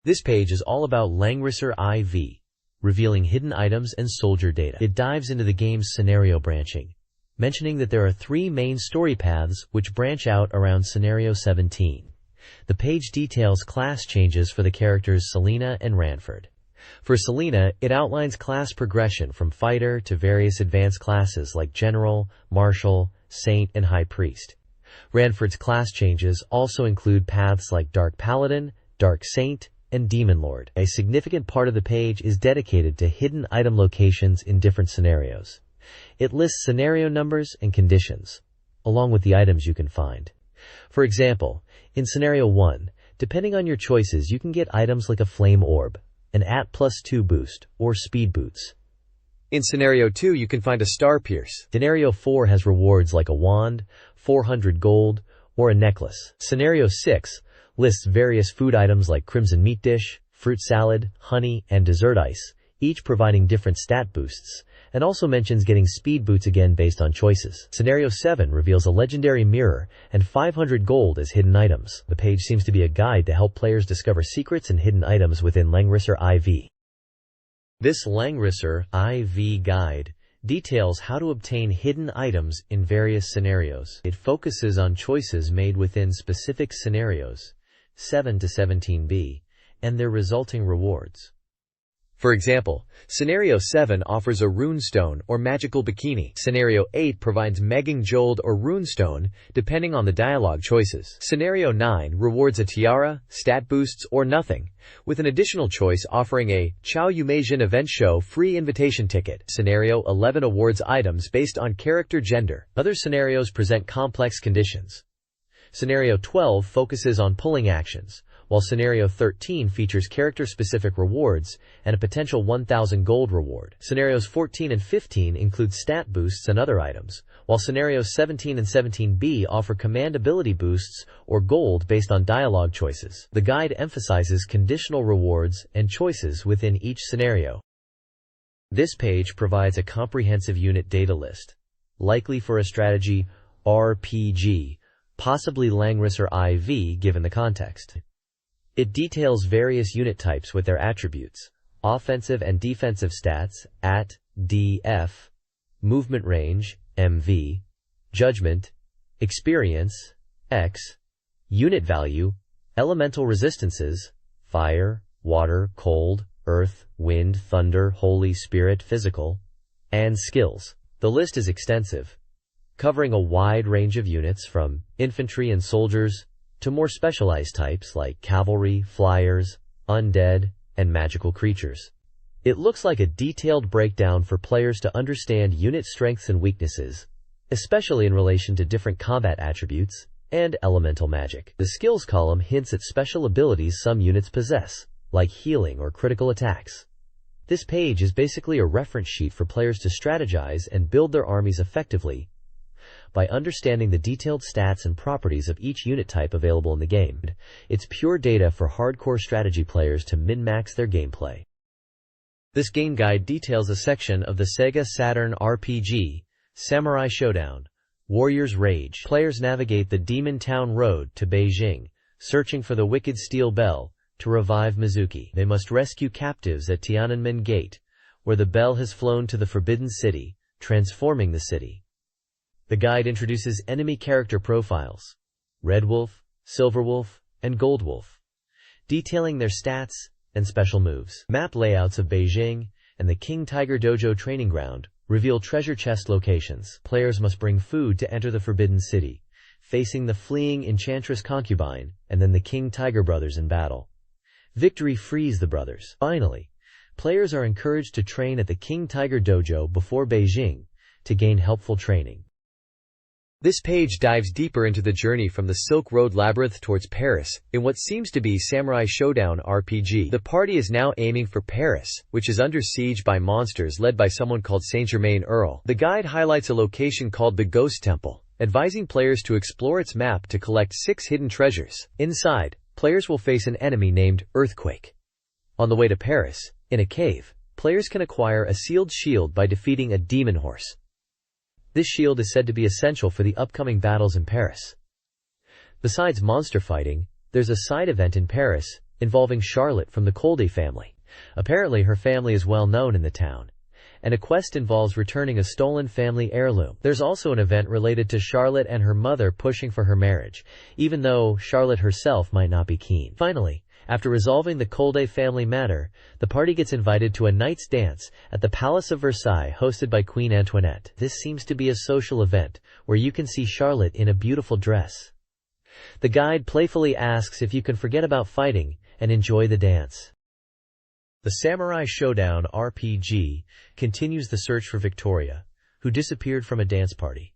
This page is all about Langrisser IV, revealing hidden items and soldier data. It dives into the game's scenario branching, mentioning that there are 3 main story paths which branch out around Scenario 17. The page details class changes for the characters Selena and Ranford. For Selena, it outlines class progression from fighter to various advanced classes like General, Marshal, Saint, and High Priest. Ranford's class changes also include paths like Dark Paladin, Dark Saint, and Demon Lord. A significant part of the page is dedicated to hidden item locations in different scenarios. It lists scenario numbers and conditions, along with the items you can find. For example, in Scenario 1, depending on your choices, you can get items like a Flame Orb, an AT+2 boost, or Speed Boots. In Scenario 2, you can find a Star Pierce. Scenario 4 has rewards like a wand, 400 gold, or a necklace. Scenario 6 lists various food items like Crimson Meat Dish, Fruit Salad, Honey, and Dessert Ice, each providing different stat boosts, and also mentions getting Speed Boots again based on choices. Scenario 7 reveals a legendary mirror and 500 gold as hidden items. The page seems to be a guide to help players discover secrets and hidden items within Langrisser IV. This Langrisser IV guide details how to obtain hidden items in various scenarios. It focuses on choices made within specific scenarios, 7 to 17b, and their resulting rewards. For example, Scenario 7 offers a runestone or magical bikini. Scenario 8 provides Megang Jold or runestone, depending on the dialogue choices. Scenario 9 rewards a tiara, stat boosts, or nothing, with an additional choice offering a Chow Yumasian event show free invitation ticket. Scenario 11 awards items based on character gender. Other scenarios present complex conditions. Scenario 12 focuses on pulling actions, while Scenario 13 features character-specific rewards and a potential 1,000 gold reward. Scenarios 14 and 15 include stat boosts and other items, while Scenarios 17 and 17B offer command ability boosts or gold based on dialogue choices. The guide emphasizes conditional rewards and choices within each scenario. This page provides a comprehensive unit data list, likely for a strategy RPG, possibly Langris or IV given the context. It details various unit types with their attributes, offensive and defensive stats, AT, DF, movement range, MV, judgment, experience, X, unit value, elemental resistances, fire, water, cold, earth, wind, thunder, Holy Spirit, physical, and skills. The list is extensive, covering a wide range of units from infantry and soldiers to more specialized types like cavalry, flyers, undead, and magical creatures. It looks like a detailed breakdown for players to understand unit strengths and weaknesses, especially in relation to different combat attributes and elemental magic. The skills column hints at special abilities some units possess, like healing or critical attacks. This page is basically a reference sheet for players to strategize and build their armies effectively by understanding the detailed stats and properties of each unit type available in the game. It's pure data for hardcore strategy players to min-max their gameplay. This game guide details a section of the SEGA Saturn RPG, Samurai Showdown, Warrior's Rage. Players navigate the Demon Town Road to Beijing, searching for the Wicked Steel Bell to revive Mizuki. They must rescue captives at Tiananmen Gate, where the bell has flown to the Forbidden City, transforming the city. The guide introduces enemy character profiles, Red Wolf, Silver Wolf, and Gold Wolf, detailing their stats and special moves. Map layouts of Beijing and the King Tiger Dojo training ground reveal treasure chest locations. Players must bring food to enter the Forbidden City, facing the fleeing Enchantress Concubine and then the King Tiger brothers in battle. Victory frees the brothers. Finally, players are encouraged to train at the King Tiger Dojo before Beijing to gain helpful training. This page dives deeper into the journey from the Silk Road Labyrinth towards Paris, in what seems to be Samurai Showdown RPG. The party is now aiming for Paris, which is under siege by monsters led by someone called Saint Germain Earl. The guide highlights a location called the Ghost Temple, advising players to explore its map to collect 6 hidden treasures. Inside, players will face an enemy named Earthquake. On the way to Paris, in a cave, players can acquire a sealed shield by defeating a demon horse. This shield is said to be essential for the upcoming battles in Paris. Besides monster fighting, there's a side event in Paris involving Charlotte from the Colde family. Apparently her family is well known in the town, and a quest involves returning a stolen family heirloom. There's also an event related to Charlotte and her mother pushing for her marriage, even though Charlotte herself might not be keen. Finally, after resolving the Colde family matter, the party gets invited to a night's dance at the Palace of Versailles hosted by Queen Antoinette. This seems to be a social event where you can see Charlotte in a beautiful dress. The guide playfully asks if you can forget about fighting and enjoy the dance. The Samurai Showdown RPG continues the search for Victoria, who disappeared from a dance party.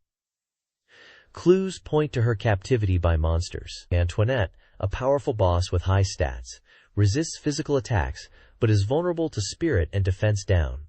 Clues point to her captivity by monsters. Antoinette, a powerful boss with high stats, resists physical attacks but is vulnerable to spirit and defense down.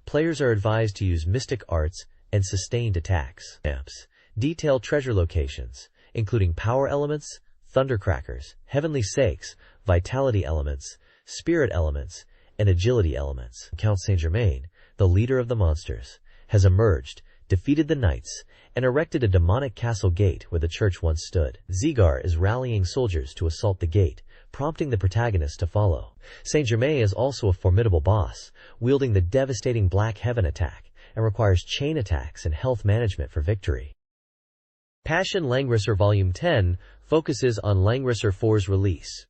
Players are advised to use mystic arts and sustained attacks. Maps detail treasure locations, including power elements, thundercrackers, heavenly sakes, vitality elements, spirit elements, and agility elements. Count Saint-Germain, the leader of the monsters, has emerged, defeated the knights, and erected a demonic castle gate where the church once stood. Zigar is rallying soldiers to assault the gate, prompting the protagonist to follow. Saint-Germain is also a formidable boss, wielding the devastating Black Heaven attack, and requires chain attacks and health management for victory. Passion Langrisser Volume 10 focuses on Langrisser 4's release.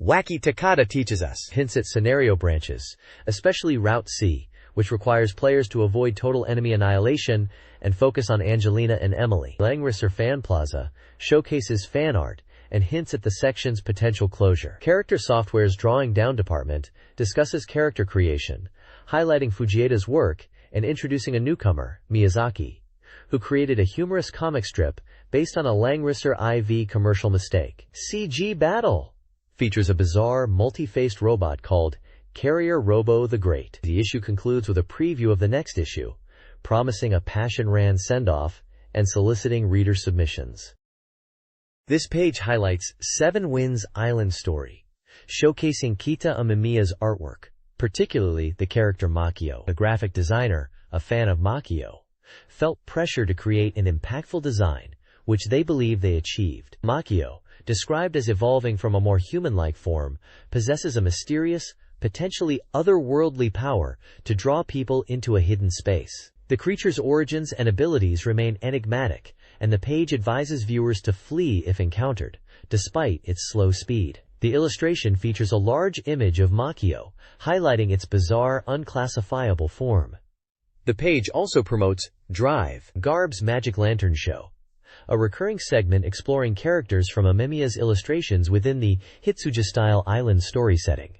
Wacky Takata teaches us. Hints at scenario branches, especially Route C, which requires players to avoid total enemy annihilation and focus on Angelina and Emily. Langrisser Fan Plaza showcases fan art and hints at the section's potential closure. Character Software's Drawing Down department discusses character creation, highlighting Fujieta's work and introducing a newcomer, Miyazaki, who created a humorous comic strip based on a Langrisser IV commercial mistake. CG Battle features a bizarre, multi-faced robot called Carrier Robo the Great. The issue concludes with a preview of the next issue, promising a passion-ran send-off and soliciting reader submissions. This page highlights 7 Winds Island Story, showcasing Kita Amemiya's artwork, particularly the character Makio. The graphic designer, a fan of Makio, felt pressure to create an impactful design, which they believe they achieved. Makio, described as evolving from a more human-like form, possesses a mysterious, potentially otherworldly power to draw people into a hidden space. The creature's origins and abilities remain enigmatic, and the page advises viewers to flee if encountered, despite its slow speed. The illustration features a large image of Makio, highlighting its bizarre, unclassifiable form. The page also promotes Drive, Garb's Magic Lantern Show, a recurring segment exploring characters from Amemiya's illustrations within the Hitsuja-style island story setting.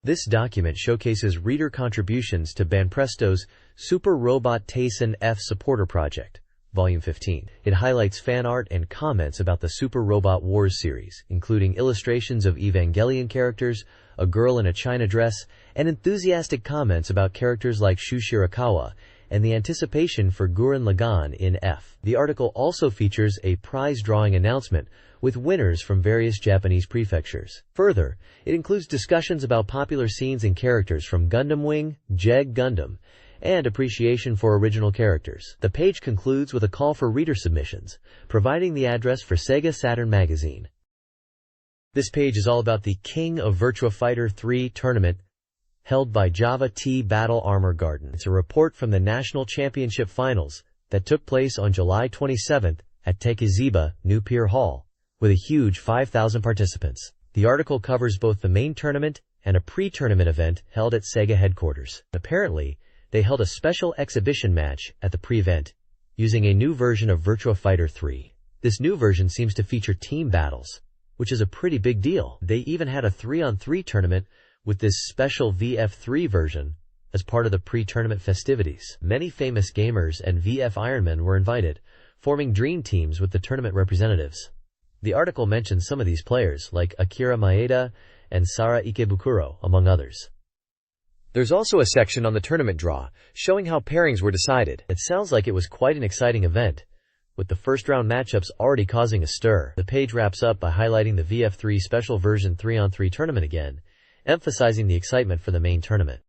This document showcases reader contributions to Banpresto's Super Robot Taisen F Supporter Project, Volume 15. It highlights fan art and comments about the Super Robot Wars series, including illustrations of Evangelion characters, a girl in a china dress, and enthusiastic comments about characters like Shu Shirakawa and the anticipation for Gurren Lagann in F. The article also features a prize drawing announcement with winners from various Japanese prefectures. Further, it includes discussions about popular scenes and characters from Gundam Wing, Jeg Gundam, and appreciation for original characters. The page concludes with a call for reader submissions, providing the address for SEGA Saturn Magazine. This page is all about the King of Virtua Fighter 3 tournament held by Java T Battle Armor Garden. It's a report from the National Championship Finals that took place on July 27th at Tekiziba, New Pier Hall, with a huge 5,000 participants. The article covers both the main tournament and a pre-tournament event held at SEGA headquarters. Apparently, they held a special exhibition match at the pre-event, using a new version of Virtua Fighter 3. This new version seems to feature team battles, which is a pretty big deal. They even had a 3-on-3 tournament with this special VF3 version as part of the pre-tournament festivities. Many famous gamers and VF Ironmen were invited, forming dream teams with the tournament representatives. The article mentions some of these players, like Akira Maeda and Sara Ikebukuro, among others. There's also a section on the tournament draw, showing how pairings were decided. It sounds like it was quite an exciting event, with the first-round matchups already causing a stir. The page wraps up by highlighting the VF3 Special Version 3-on-3 tournament again, emphasizing the excitement for the main tournament.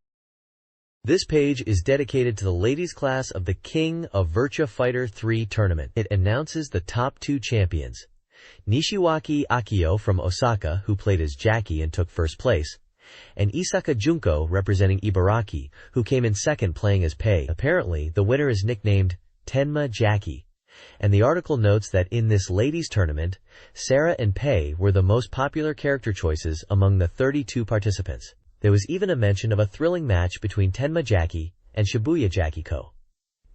This page is dedicated to the ladies' class of the King of Virtua Fighter 3 tournament. It announces the top 2 champions: Nishiwaki Akio from Osaka, who played as Jackie and took first place, and Isaka Junko representing Ibaraki, who came in second playing as Pei. Apparently, the winner is nicknamed Tenma Jackie, and the article notes that in this ladies' tournament, Sarah and Pei were the most popular character choices among the 32 participants. There was even a mention of a thrilling match between Tenma Jackie and Shibuya Jackie-ko.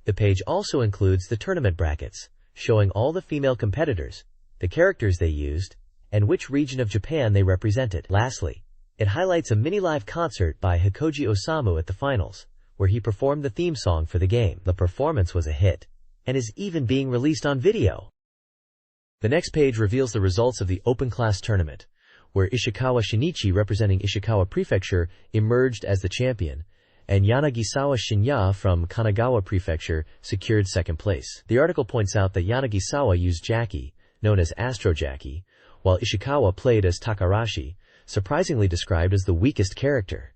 The page also includes the tournament brackets, showing all the female competitors, the characters they used, and which region of Japan they represented. Lastly, it highlights a mini-live concert by Hikoji Osamu at the finals, where he performed the theme song for the game. The performance was a hit, and is even being released on video. The next page reveals the results of the open class tournament, where Ishikawa Shinichi representing Ishikawa Prefecture emerged as the champion, and Yanagisawa Shinya from Kanagawa Prefecture secured second place. The article points out that Yanagisawa used Jackie, known as Astro Jackie, while Ishikawa played as Takarashi, surprisingly described as the weakest character.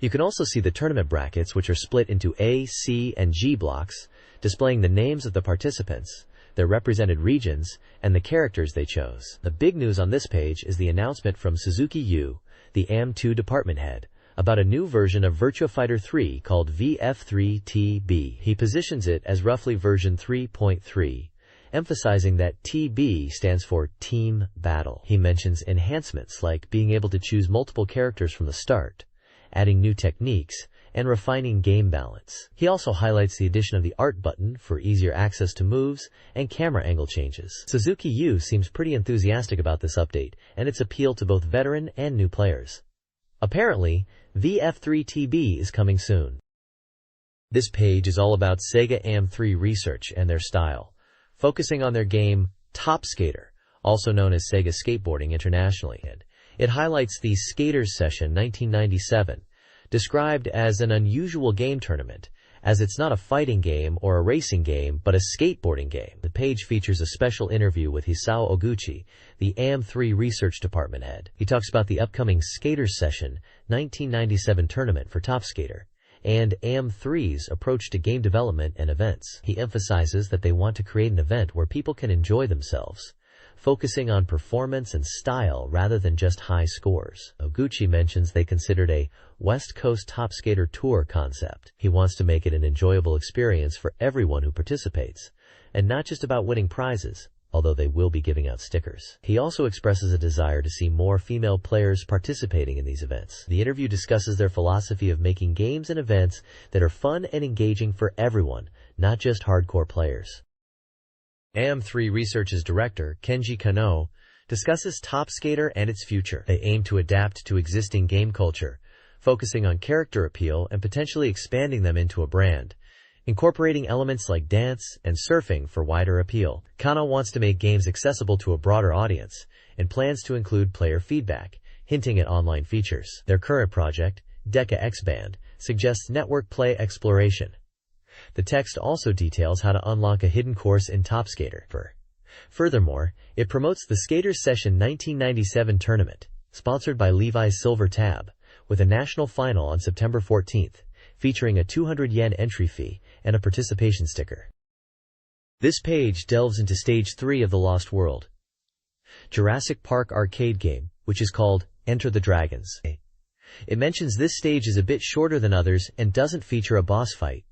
You can also see the tournament brackets, which are split into A, C, and G blocks, displaying the names of the participants, their represented regions, and the characters they chose. The big news on this page is the announcement from Suzuki Yu, the AM2 department head, about a new version of Virtua Fighter 3 called VF3TB. He positions it as roughly version 3.3, emphasizing that TB stands for Team Battle. He mentions enhancements like being able to choose multiple characters from the start, adding new techniques, and refining game balance. He also highlights the addition of the art button for easier access to moves and camera angle changes. Suzuki Yu seems pretty enthusiastic about this update and its appeal to both veteran and new players. Apparently, VF3TB is coming soon. This page is all about Sega AM3 research and their style, focusing on their game Top Skater, also known as Sega Skateboarding internationally. It highlights the Skaters Session 1997, described as an unusual game tournament, as it's not a fighting game or a racing game, but a skateboarding game. The page features a special interview with Hisao Oguchi, the AM3 Research Department head. He talks about the upcoming Skaters Session 1997 tournament for Top Skater, and AM3's approach to game development and events. He emphasizes that they want to create an event where people can enjoy themselves, focusing on performance and style rather than just high scores. Oguchi mentions they considered a West Coast Top Skater Tour concept. He wants to make it an enjoyable experience for everyone who participates, and not just about winning prizes, although they will be giving out stickers. He also expresses a desire to see more female players participating in these events. The interview discusses their philosophy of making games and events that are fun and engaging for everyone, not just hardcore players. AM3 Research's director, Kenji Kano, discusses Top Skater and its future. They aim to adapt to existing game culture, focusing on character appeal and potentially expanding them into a brand, incorporating elements like dance and surfing for wider appeal. Kano wants to make games accessible to a broader audience and plans to include player feedback, hinting at online features. Their current project, Deca X-Band, suggests network play exploration. The text also details how to unlock a hidden course in Top Skater. Furthermore, it promotes the Skaters Session 1997 tournament, sponsored by Levi's Silver Tab, with a national final on September 14th, featuring a 200 yen entry fee and a participation sticker. This page delves into Stage 3 of the Lost World, Jurassic Park arcade game, which is called Enter the Dragons. It mentions this stage is a bit shorter than others and doesn't feature a boss fight.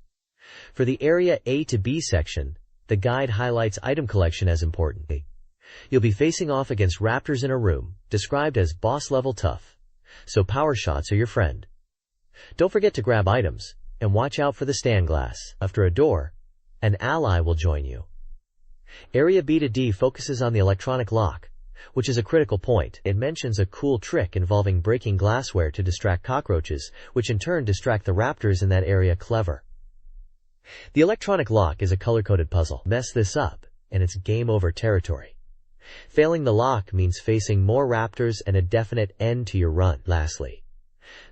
For the Area A to B section, the guide highlights item collection as important. You'll be facing off against raptors in a room, described as boss-level tough, so power shots are your friend. Don't forget to grab items, and watch out for the stand glass. After a door, an ally will join you. Area B to D focuses on the electronic lock, which is a critical point. It mentions a cool trick involving breaking glassware to distract cockroaches, which in turn distract the raptors in that area. Clever. The electronic lock is a color-coded puzzle. Mess this up, and it's game over territory. Failing the lock means facing more raptors and a definite end to your run. Lastly,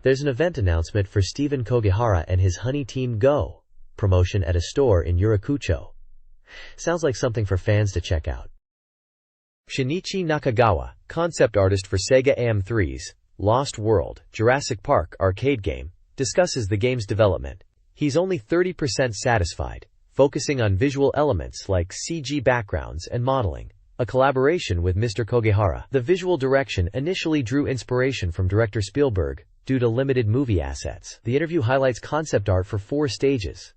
there's an event announcement for Stephen Kogihara and his Honey Team Go promotion at a store in Yurakucho. Sounds like something for fans to check out. Shinichi Nakagawa, concept artist for Sega AM3's Lost World Jurassic Park arcade game, discusses the game's development. He's only 30% satisfied, focusing on visual elements like CG backgrounds and modeling, a collaboration with Mr. Kogihara. The visual direction initially drew inspiration from director Spielberg due to limited movie assets. The interview highlights concept art for 4 stages.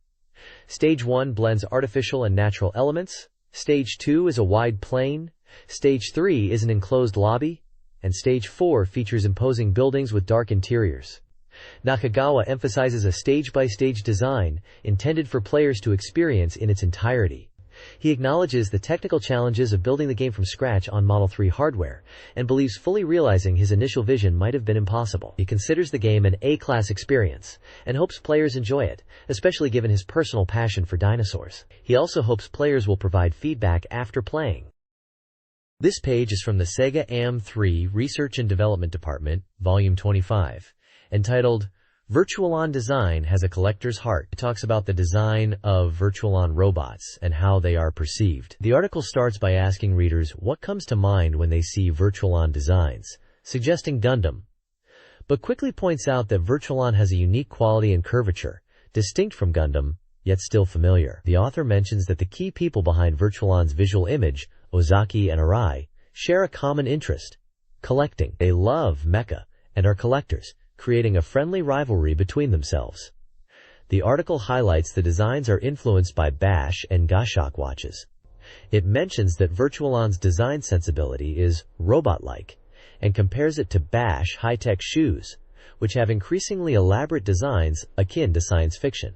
Stage 1 blends artificial and natural elements, Stage 2 is a wide plain, Stage 3 is an enclosed lobby, and Stage 4 features imposing buildings with dark interiors. Nakagawa emphasizes a stage-by-stage design intended for players to experience in its entirety. He acknowledges the technical challenges of building the game from scratch on Model 3 hardware, and believes fully realizing his initial vision might have been impossible. He considers the game an A-class experience, and hopes players enjoy it, especially given his personal passion for dinosaurs. He also hopes players will provide feedback after playing. This page is from the Sega AM3 Research and Development Department, Volume 25. Entitled, Virtualon Design Has a Collector's Heart. It talks about the design of Virtualon robots and how they are perceived. The article starts by asking readers what comes to mind when they see Virtualon designs, suggesting Gundam, but quickly points out that Virtualon has a unique quality and curvature, distinct from Gundam, yet still familiar. The author mentions that the key people behind Virtualon's visual image, Ozaki and Arai, share a common interest, collecting. They love mecha and are collectors, creating a friendly rivalry between themselves. The article highlights the designs are influenced by Bash and Gashok watches. It mentions that Virtualon's design sensibility is robot-like and compares it to Bash high-tech shoes, which have increasingly elaborate designs akin to science fiction.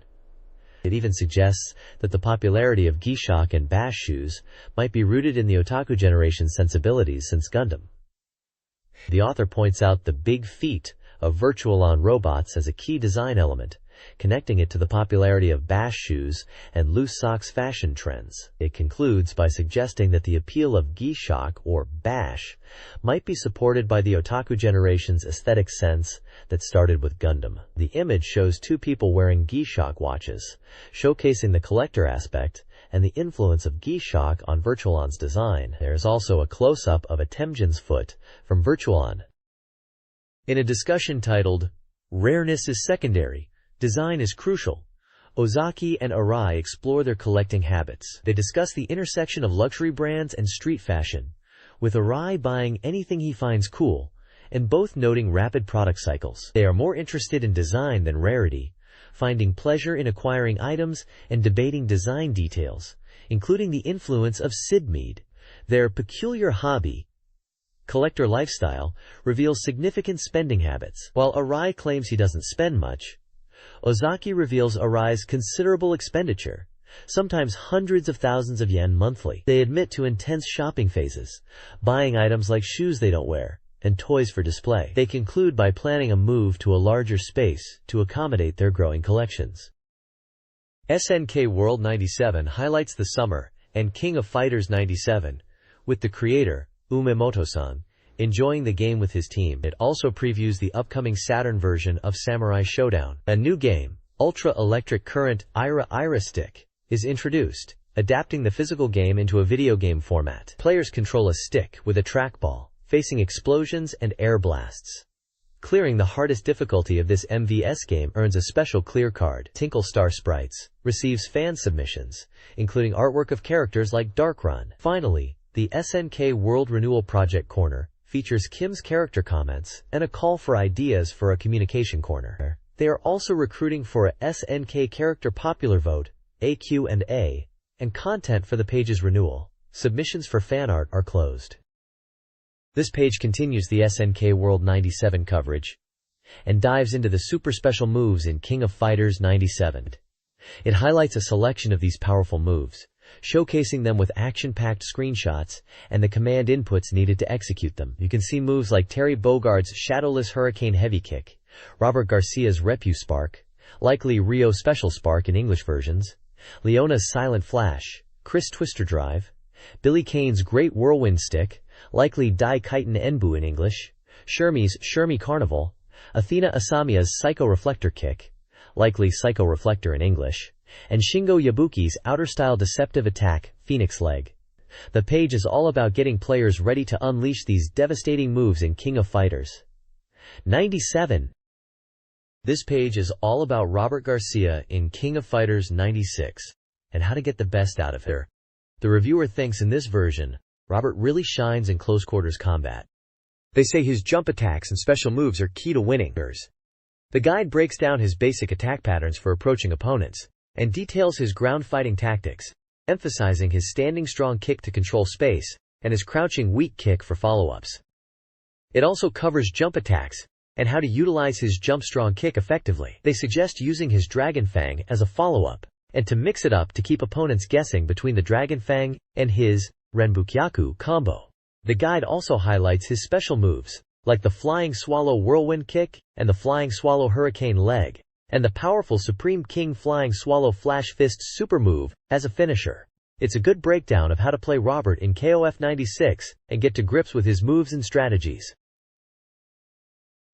It even suggests that the popularity of G-Shock and Bash shoes might be rooted in the otaku generation's sensibilities since Gundam. The author points out the big feet of Virtualon robots as a key design element, connecting it to the popularity of Bash shoes and loose socks fashion trends. It concludes by suggesting that the appeal of G-Shock or Bash might be supported by the otaku generation's aesthetic sense that started with Gundam. The image shows two people wearing G-Shock watches, showcasing the collector aspect and the influence of G-Shock on Virtualon's design. There is also a close-up of a Temjin's foot from Virtualon. In a discussion titled, "Rareness is Secondary, Design is Crucial," Ozaki and Arai explore their collecting habits. They discuss the intersection of luxury brands and street fashion, with Arai buying anything he finds cool, and both noting rapid product cycles. They are more interested in design than rarity, finding pleasure in acquiring items and debating design details, including the influence of Sidmead. Their peculiar hobby, collector lifestyle, reveals significant spending habits. While Arai claims he doesn't spend much, Ozaki reveals Arai's considerable expenditure, sometimes hundreds of thousands of yen monthly. They admit to intense shopping phases, buying items like shoes they don't wear and toys for display. They conclude by planning a move to a larger space to accommodate their growing collections. SNK World 97 highlights the summer and King of Fighters 97, with the creator, Umemoto-san, enjoying the game with his team. It also previews the upcoming Saturn version of Samurai Showdown. A new game, Ultra Electric Current Ira Stick, is introduced, adapting the physical game into a video game format. Players control a stick with a trackball, facing explosions and air blasts. Clearing the hardest difficulty of this MVS game earns a special clear card. Tinkle Star Sprites receives fan submissions, including artwork of characters like Darkrun. Finally, the SNK World Renewal Project Corner features Kim's character comments and a call for ideas for a communication corner. They are also recruiting for a SNK character popular vote, AQ&A, and content for the page's renewal. Submissions for fan art are closed. This page continues the SNK World 97 coverage and dives into the super special moves in King of Fighters 97. It highlights a selection of these powerful moves, showcasing them with action-packed screenshots and the command inputs needed to execute them. You can see moves like Terry Bogard's Shadowless Hurricane Heavy Kick, Robert Garcia's Repu Spark, likely Rio Special Spark in English versions, Leona's Silent Flash, Chris Twister Drive, Billy Kane's Great Whirlwind Stick, likely Dai Kaiten Enbu in English, Shermie's Shermie Carnival, Athena Asamiya's Psycho Reflector Kick, likely Psycho Reflector in English, and Shingo Yabuki's Outer Style Deceptive Attack, Phoenix Leg. The page is all about getting players ready to unleash these devastating moves in King of Fighters 97. This page is all about Robert Garcia in King of Fighters 96 and how to get the best out of her. The reviewer thinks in this version, Robert really shines in close quarters combat. They say his jump attacks and special moves are key to winning. The guide breaks down his basic attack patterns for approaching opponents and details his ground fighting tactics, emphasizing his standing strong kick to control space and his crouching weak kick for follow-ups. It also covers jump attacks and how to utilize his jump strong kick effectively. They suggest using his Dragon Fang as a follow-up and to mix it up to keep opponents guessing between the Dragon Fang and his Renbukyaku combo. The guide also highlights his special moves, like the Flying Swallow Whirlwind Kick and the Flying Swallow Hurricane Leg, and the powerful Supreme King Flying Swallow Flash Fist super move as a finisher. It's a good breakdown of how to play Robert in KOF 96 and get to grips with his moves and strategies.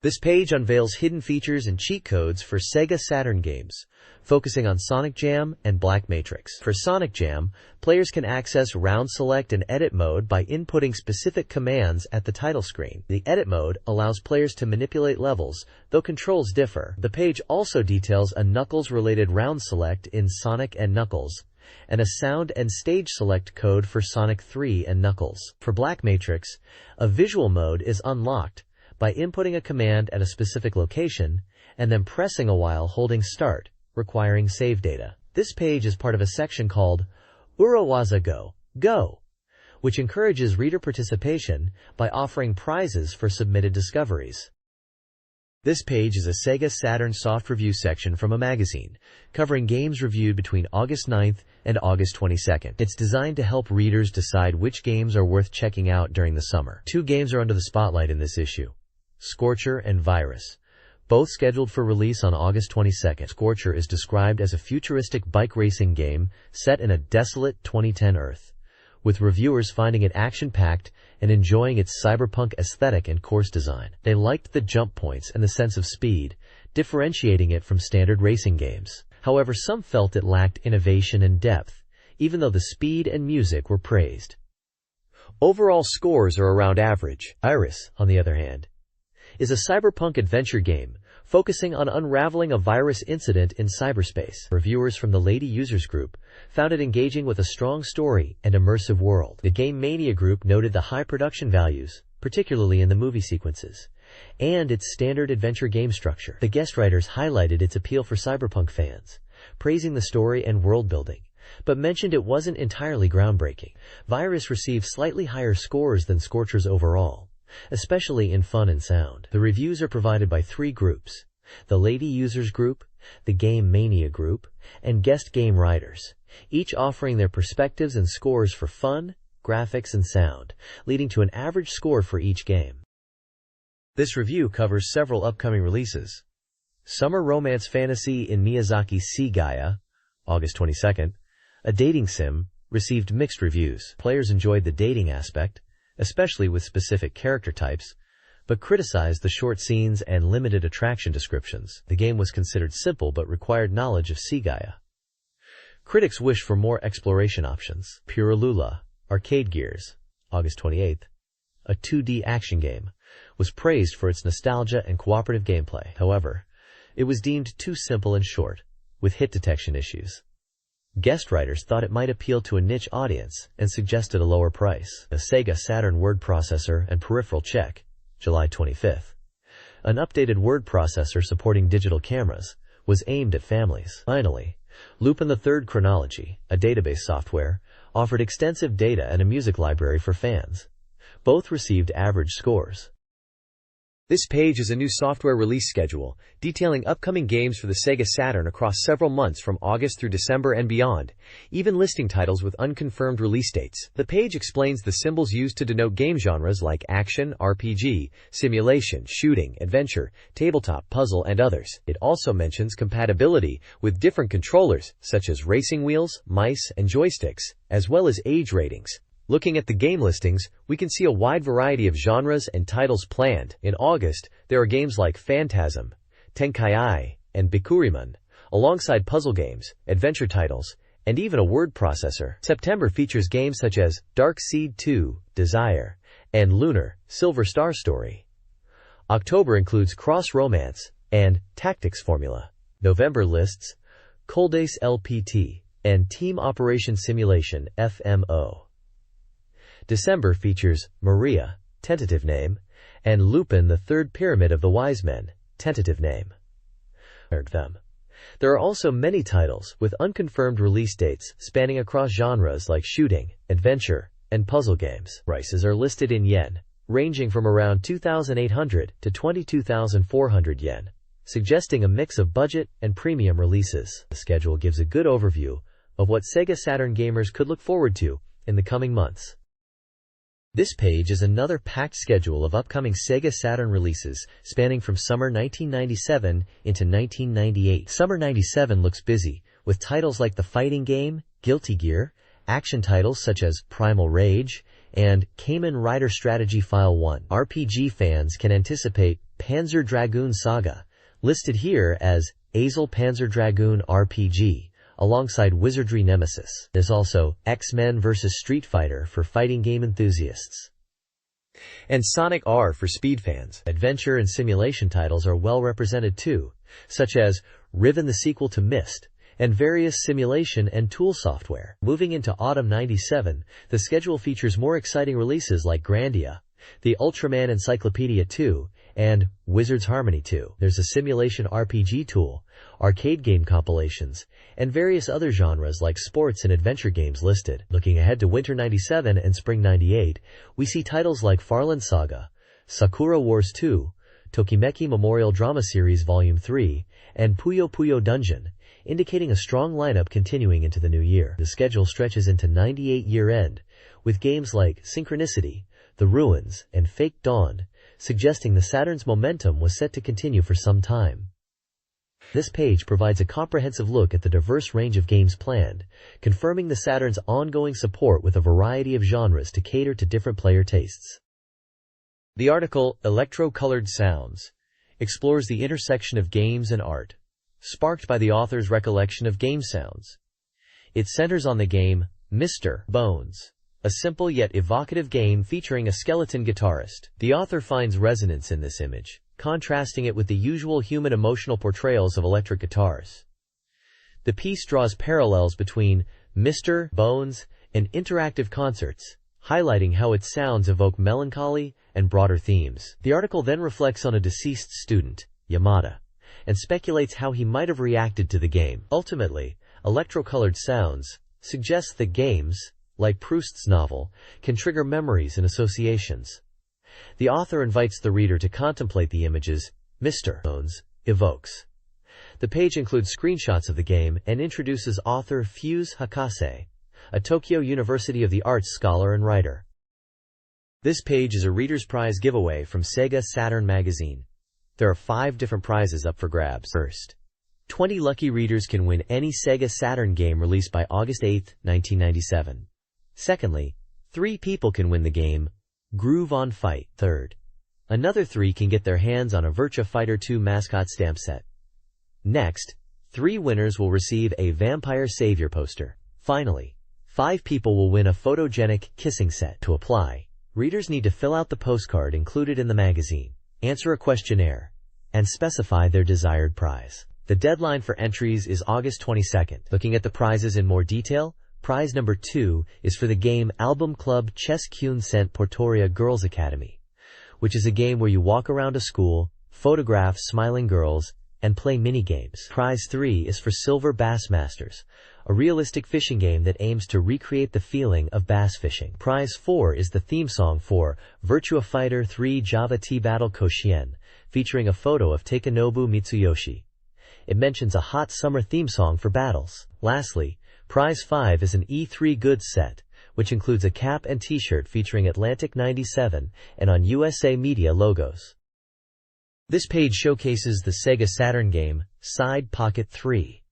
This page unveils hidden features and cheat codes for SEGA Saturn games, focusing on Sonic Jam and Black Matrix. For Sonic Jam, players can access round select and edit mode by inputting specific commands at the title screen. The edit mode allows players to manipulate levels, though controls differ. The page also details a Knuckles-related round select in Sonic and Knuckles, and a sound and stage select code for Sonic 3 and Knuckles. For Black Matrix, a visual mode is unlocked by inputting a command at a specific location and then pressing a while holding start, requiring save data. This page is part of a section called Urawaza Go, Go, which encourages reader participation by offering prizes for submitted discoveries. This page is a SEGA Saturn soft review section from a magazine, covering games reviewed between August 9th and August 22nd. It's designed to help readers decide which games are worth checking out during the summer. Two games are under the spotlight in this issue: Scorcher and Virus, both scheduled for release on August 22nd. Scorcher is described as a futuristic bike racing game set in a desolate 2010 Earth, with reviewers finding it action-packed and enjoying its cyberpunk aesthetic and course design. They liked the jump points and the sense of speed, differentiating it from standard racing games. However, some felt it lacked innovation and depth, even though the speed and music were praised. Overall scores are around average. Virus, on the other hand, is a cyberpunk adventure game focusing on unraveling a virus incident in cyberspace. Reviewers from the Lady Users Group found it engaging with a strong story and immersive world. The Game Mania Group noted the high production values, particularly in the movie sequences, and its standard adventure game structure. The guest writers highlighted its appeal for cyberpunk fans, praising the story and world building, but mentioned it wasn't entirely groundbreaking. Virus received slightly higher scores than Scorcher's overall, especially in fun and sound. The reviews are provided by three groups: the Lady Users Group, the Game Mania Group, and guest game writers, each offering their perspectives and scores for fun, graphics, and sound, leading to an average score for each game. This review covers several upcoming releases. Summer Romance Fantasy in Miyazaki's SEGA, August 22nd, a dating sim, received mixed reviews. Players enjoyed the dating aspect, especially with specific character types, but criticized the short scenes and limited attraction descriptions. The game was considered simple but required knowledge of SEGA. Critics wished for more exploration options. Puralula, Arcade Gears, August 28th, a 2D action game, was praised for its nostalgia and cooperative gameplay. However, it was deemed too simple and short, with hit detection issues. Guest writers thought it might appeal to a niche audience and suggested a lower price. A SEGA Saturn word processor and peripheral check, July 25th. An updated word processor supporting digital cameras was aimed at families. Finally, Lupin III Chronology, a database software, offered extensive data and a music library for fans. Both received average scores. This page is a new software release schedule, detailing upcoming games for the SEGA Saturn across several months from August through December and beyond, even listing titles with unconfirmed release dates. The page explains the symbols used to denote game genres like action, RPG, simulation, shooting, adventure, tabletop, puzzle, and others. It also mentions compatibility with different controllers, such as racing wheels, mice, and joysticks, as well as age ratings. Looking at the game listings, we can see a wide variety of genres and titles planned. In August, there are games like Phantasm, Tenkaiai, and Bikuriman, alongside puzzle games, adventure titles, and even a word processor. September features games such as Dark Seed 2, Desire, and Lunar, Silver Star Story. October includes Cross Romance and Tactics Formula. November lists Coldace LPT and Team Operation Simulation FMO. December features Maria, tentative name, and Lupin the Third Pyramid of the Wise Men, tentative name. There are also many titles with unconfirmed release dates spanning across genres like shooting, adventure, and puzzle games. Prices are listed in yen, ranging from around 2,800 to 22,400 yen, suggesting a mix of budget and premium releases. The schedule gives a good overview of what SEGA Saturn gamers could look forward to in the coming months. This page is another packed schedule of upcoming SEGA Saturn releases spanning from summer 1997 into 1998. Summer 97 looks busy, with titles like The Fighting Game, Guilty Gear, action titles such as Primal Rage, and Kamen Rider Strategy File 1. RPG fans can anticipate Panzer Dragoon Saga, listed here as Azel Panzer Dragoon RPG, alongside Wizardry Nemesis. There's also X-Men vs. Street Fighter for fighting game enthusiasts, and Sonic R for speed fans. Adventure and simulation titles are well represented too, such as Riven the sequel to Myst, and various simulation and tool software. Moving into autumn 97, the schedule features more exciting releases like Grandia, the Ultraman Encyclopedia 2, and Wizards Harmony 2. There's a simulation RPG tool, arcade game compilations, and various other genres like sports and adventure games listed. Looking ahead to Winter 97 and Spring 98, we see titles like Farland Saga, Sakura Wars 2, Tokimeki Memorial Drama Series Volume 3, and Puyo Puyo Dungeon, indicating a strong lineup continuing into the new year. The schedule stretches into 98 year-end, with games like Synchronicity, The Ruins, and Fake Dawn, suggesting the Saturn's momentum was set to continue for some time. This page provides a comprehensive look at the diverse range of games planned, confirming the Saturn's ongoing support with a variety of genres to cater to different player tastes. The article, Electro-Colored Sounds, explores the intersection of games and art, sparked by the author's recollection of game sounds. It centers on the game, Mr. Bones, a simple yet evocative game featuring a skeleton guitarist. The author finds resonance in this image, contrasting it with the usual human emotional portrayals of electric guitars. The piece draws parallels between Mr. Bones and interactive concerts, highlighting how its sounds evoke melancholy and broader themes. The article then reflects on a deceased student, Yamada, and speculates how he might have reacted to the game. Ultimately, electro-colored sounds suggest that games, like Proust's novel, can trigger memories and associations. The author invites the reader to contemplate the images Mr. Bones evokes. The page includes screenshots of the game and introduces author Fuse Hakase, a Tokyo University of the Arts scholar and writer. This page is a Reader's Prize giveaway from SEGA Saturn Magazine. There are 5 different prizes up for grabs. First, 20 lucky readers can win any SEGA Saturn game released by August 8, 1997. Secondly, 3 people can win the game Groove on Fight. Third, another 3 can get their hands on a Virtua Fighter 2 mascot stamp set. Next, 3 winners will receive a Vampire Savior poster. Finally, 5 people will win a photogenic kissing set. To apply, readers need to fill out the postcard included in the magazine, answer a questionnaire, and specify their desired prize. The deadline for entries is August 22nd. Looking at the prizes in more detail, prize number 2 is for the game Album Club Chess Kyun Sent Portoria Girls Academy, which is a game where you walk around a school, photograph smiling girls, and play mini-games. Prize 3 is for Silver Bass Masters, a realistic fishing game that aims to recreate the feeling of bass fishing. Prize 4 is the theme song for Virtua Fighter 3 Java T-Battle Koshien, featuring a photo of Takenobu Mitsuyoshi. It mentions a hot summer theme song for battles. Lastly, Prize 5 is an E3 goods set, which includes a cap and t-shirt featuring Atlantic 97 and on USA Media logos. This page showcases the SEGA Saturn game, Side Pocket 3.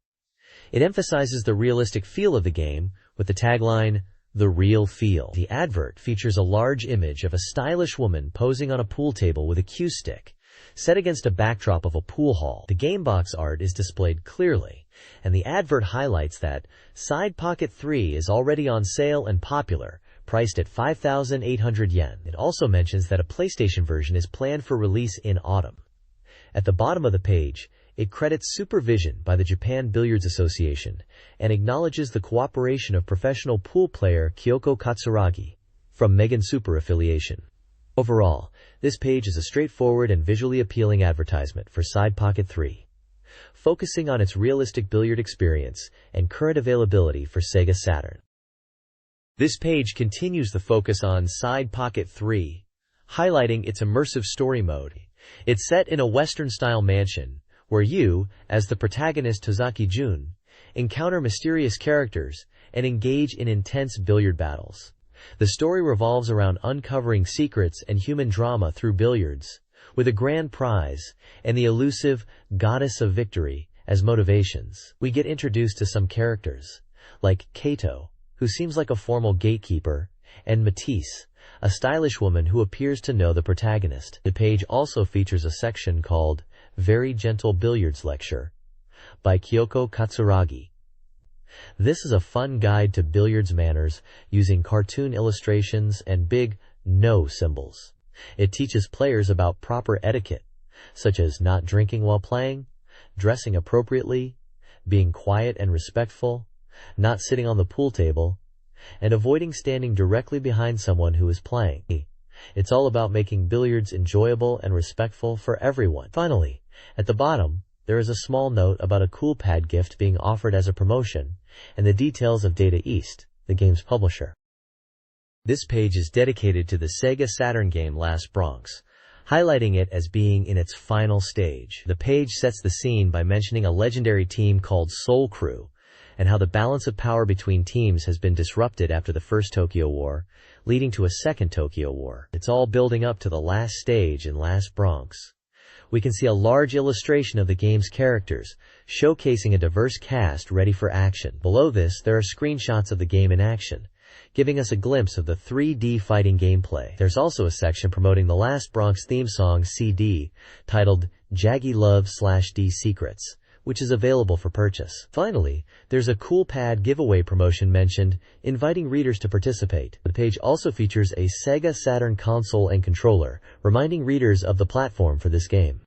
It emphasizes the realistic feel of the game, with the tagline, "The Real Feel." The advert features a large image of a stylish woman posing on a pool table with a cue stick, set against a backdrop of a pool hall. The game box art is displayed clearly, and the advert highlights that Side Pocket 3 is already on sale and popular, priced at 5,800 yen. It also mentions that a PlayStation version is planned for release in autumn. At the bottom of the page, it credits supervision by the Japan Billiards Association and acknowledges the cooperation of professional pool player Kyoko Katsuragi from Megan Super Affiliation. Overall, this page is a straightforward and visually appealing advertisement for Side Pocket 3, focusing on its realistic billiard experience and current availability for SEGA Saturn. This page continues the focus on Side Pocket 3, highlighting its immersive story mode. It's set in a Western-style mansion, where you, as the protagonist Tozaki Jun, encounter mysterious characters and engage in intense billiard battles. The story revolves around uncovering secrets and human drama through billiards, with a grand prize and the elusive Goddess of Victory as motivations. We get introduced to some characters, like Kato, who seems like a formal gatekeeper, and Matisse, a stylish woman who appears to know the protagonist. The page also features a section called Very Gentle Billiards Lecture by Kyoko Katsuragi. This is a fun guide to billiards manners using cartoon illustrations and big no symbols. It teaches players about proper etiquette, such as not drinking while playing, dressing appropriately, being quiet and respectful, not sitting on the pool table, and avoiding standing directly behind someone who is playing. It's all about making billiards enjoyable and respectful for everyone. Finally, at the bottom, there is a small note about a cool pad gift being offered as a promotion, and the details of Data East, the game's publisher. This page is dedicated to the Sega Saturn game Last Bronx, highlighting it as being in its final stage. The page sets the scene by mentioning a legendary team called Soul Crew, and how the balance of power between teams has been disrupted after the First Tokyo War, leading to a Second Tokyo War. It's all building up to the last stage in Last Bronx. We can see a large illustration of the game's characters, showcasing a diverse cast ready for action. Below this, there are screenshots of the game in action, giving us a glimpse of the 3D fighting gameplay. There's also a section promoting the Last Bronx theme song CD, titled Jaggy Love/D Secrets, which is available for purchase. Finally, there's a cool pad giveaway promotion mentioned, inviting readers to participate. The page also features a Sega Saturn console and controller, reminding readers of the platform for this game.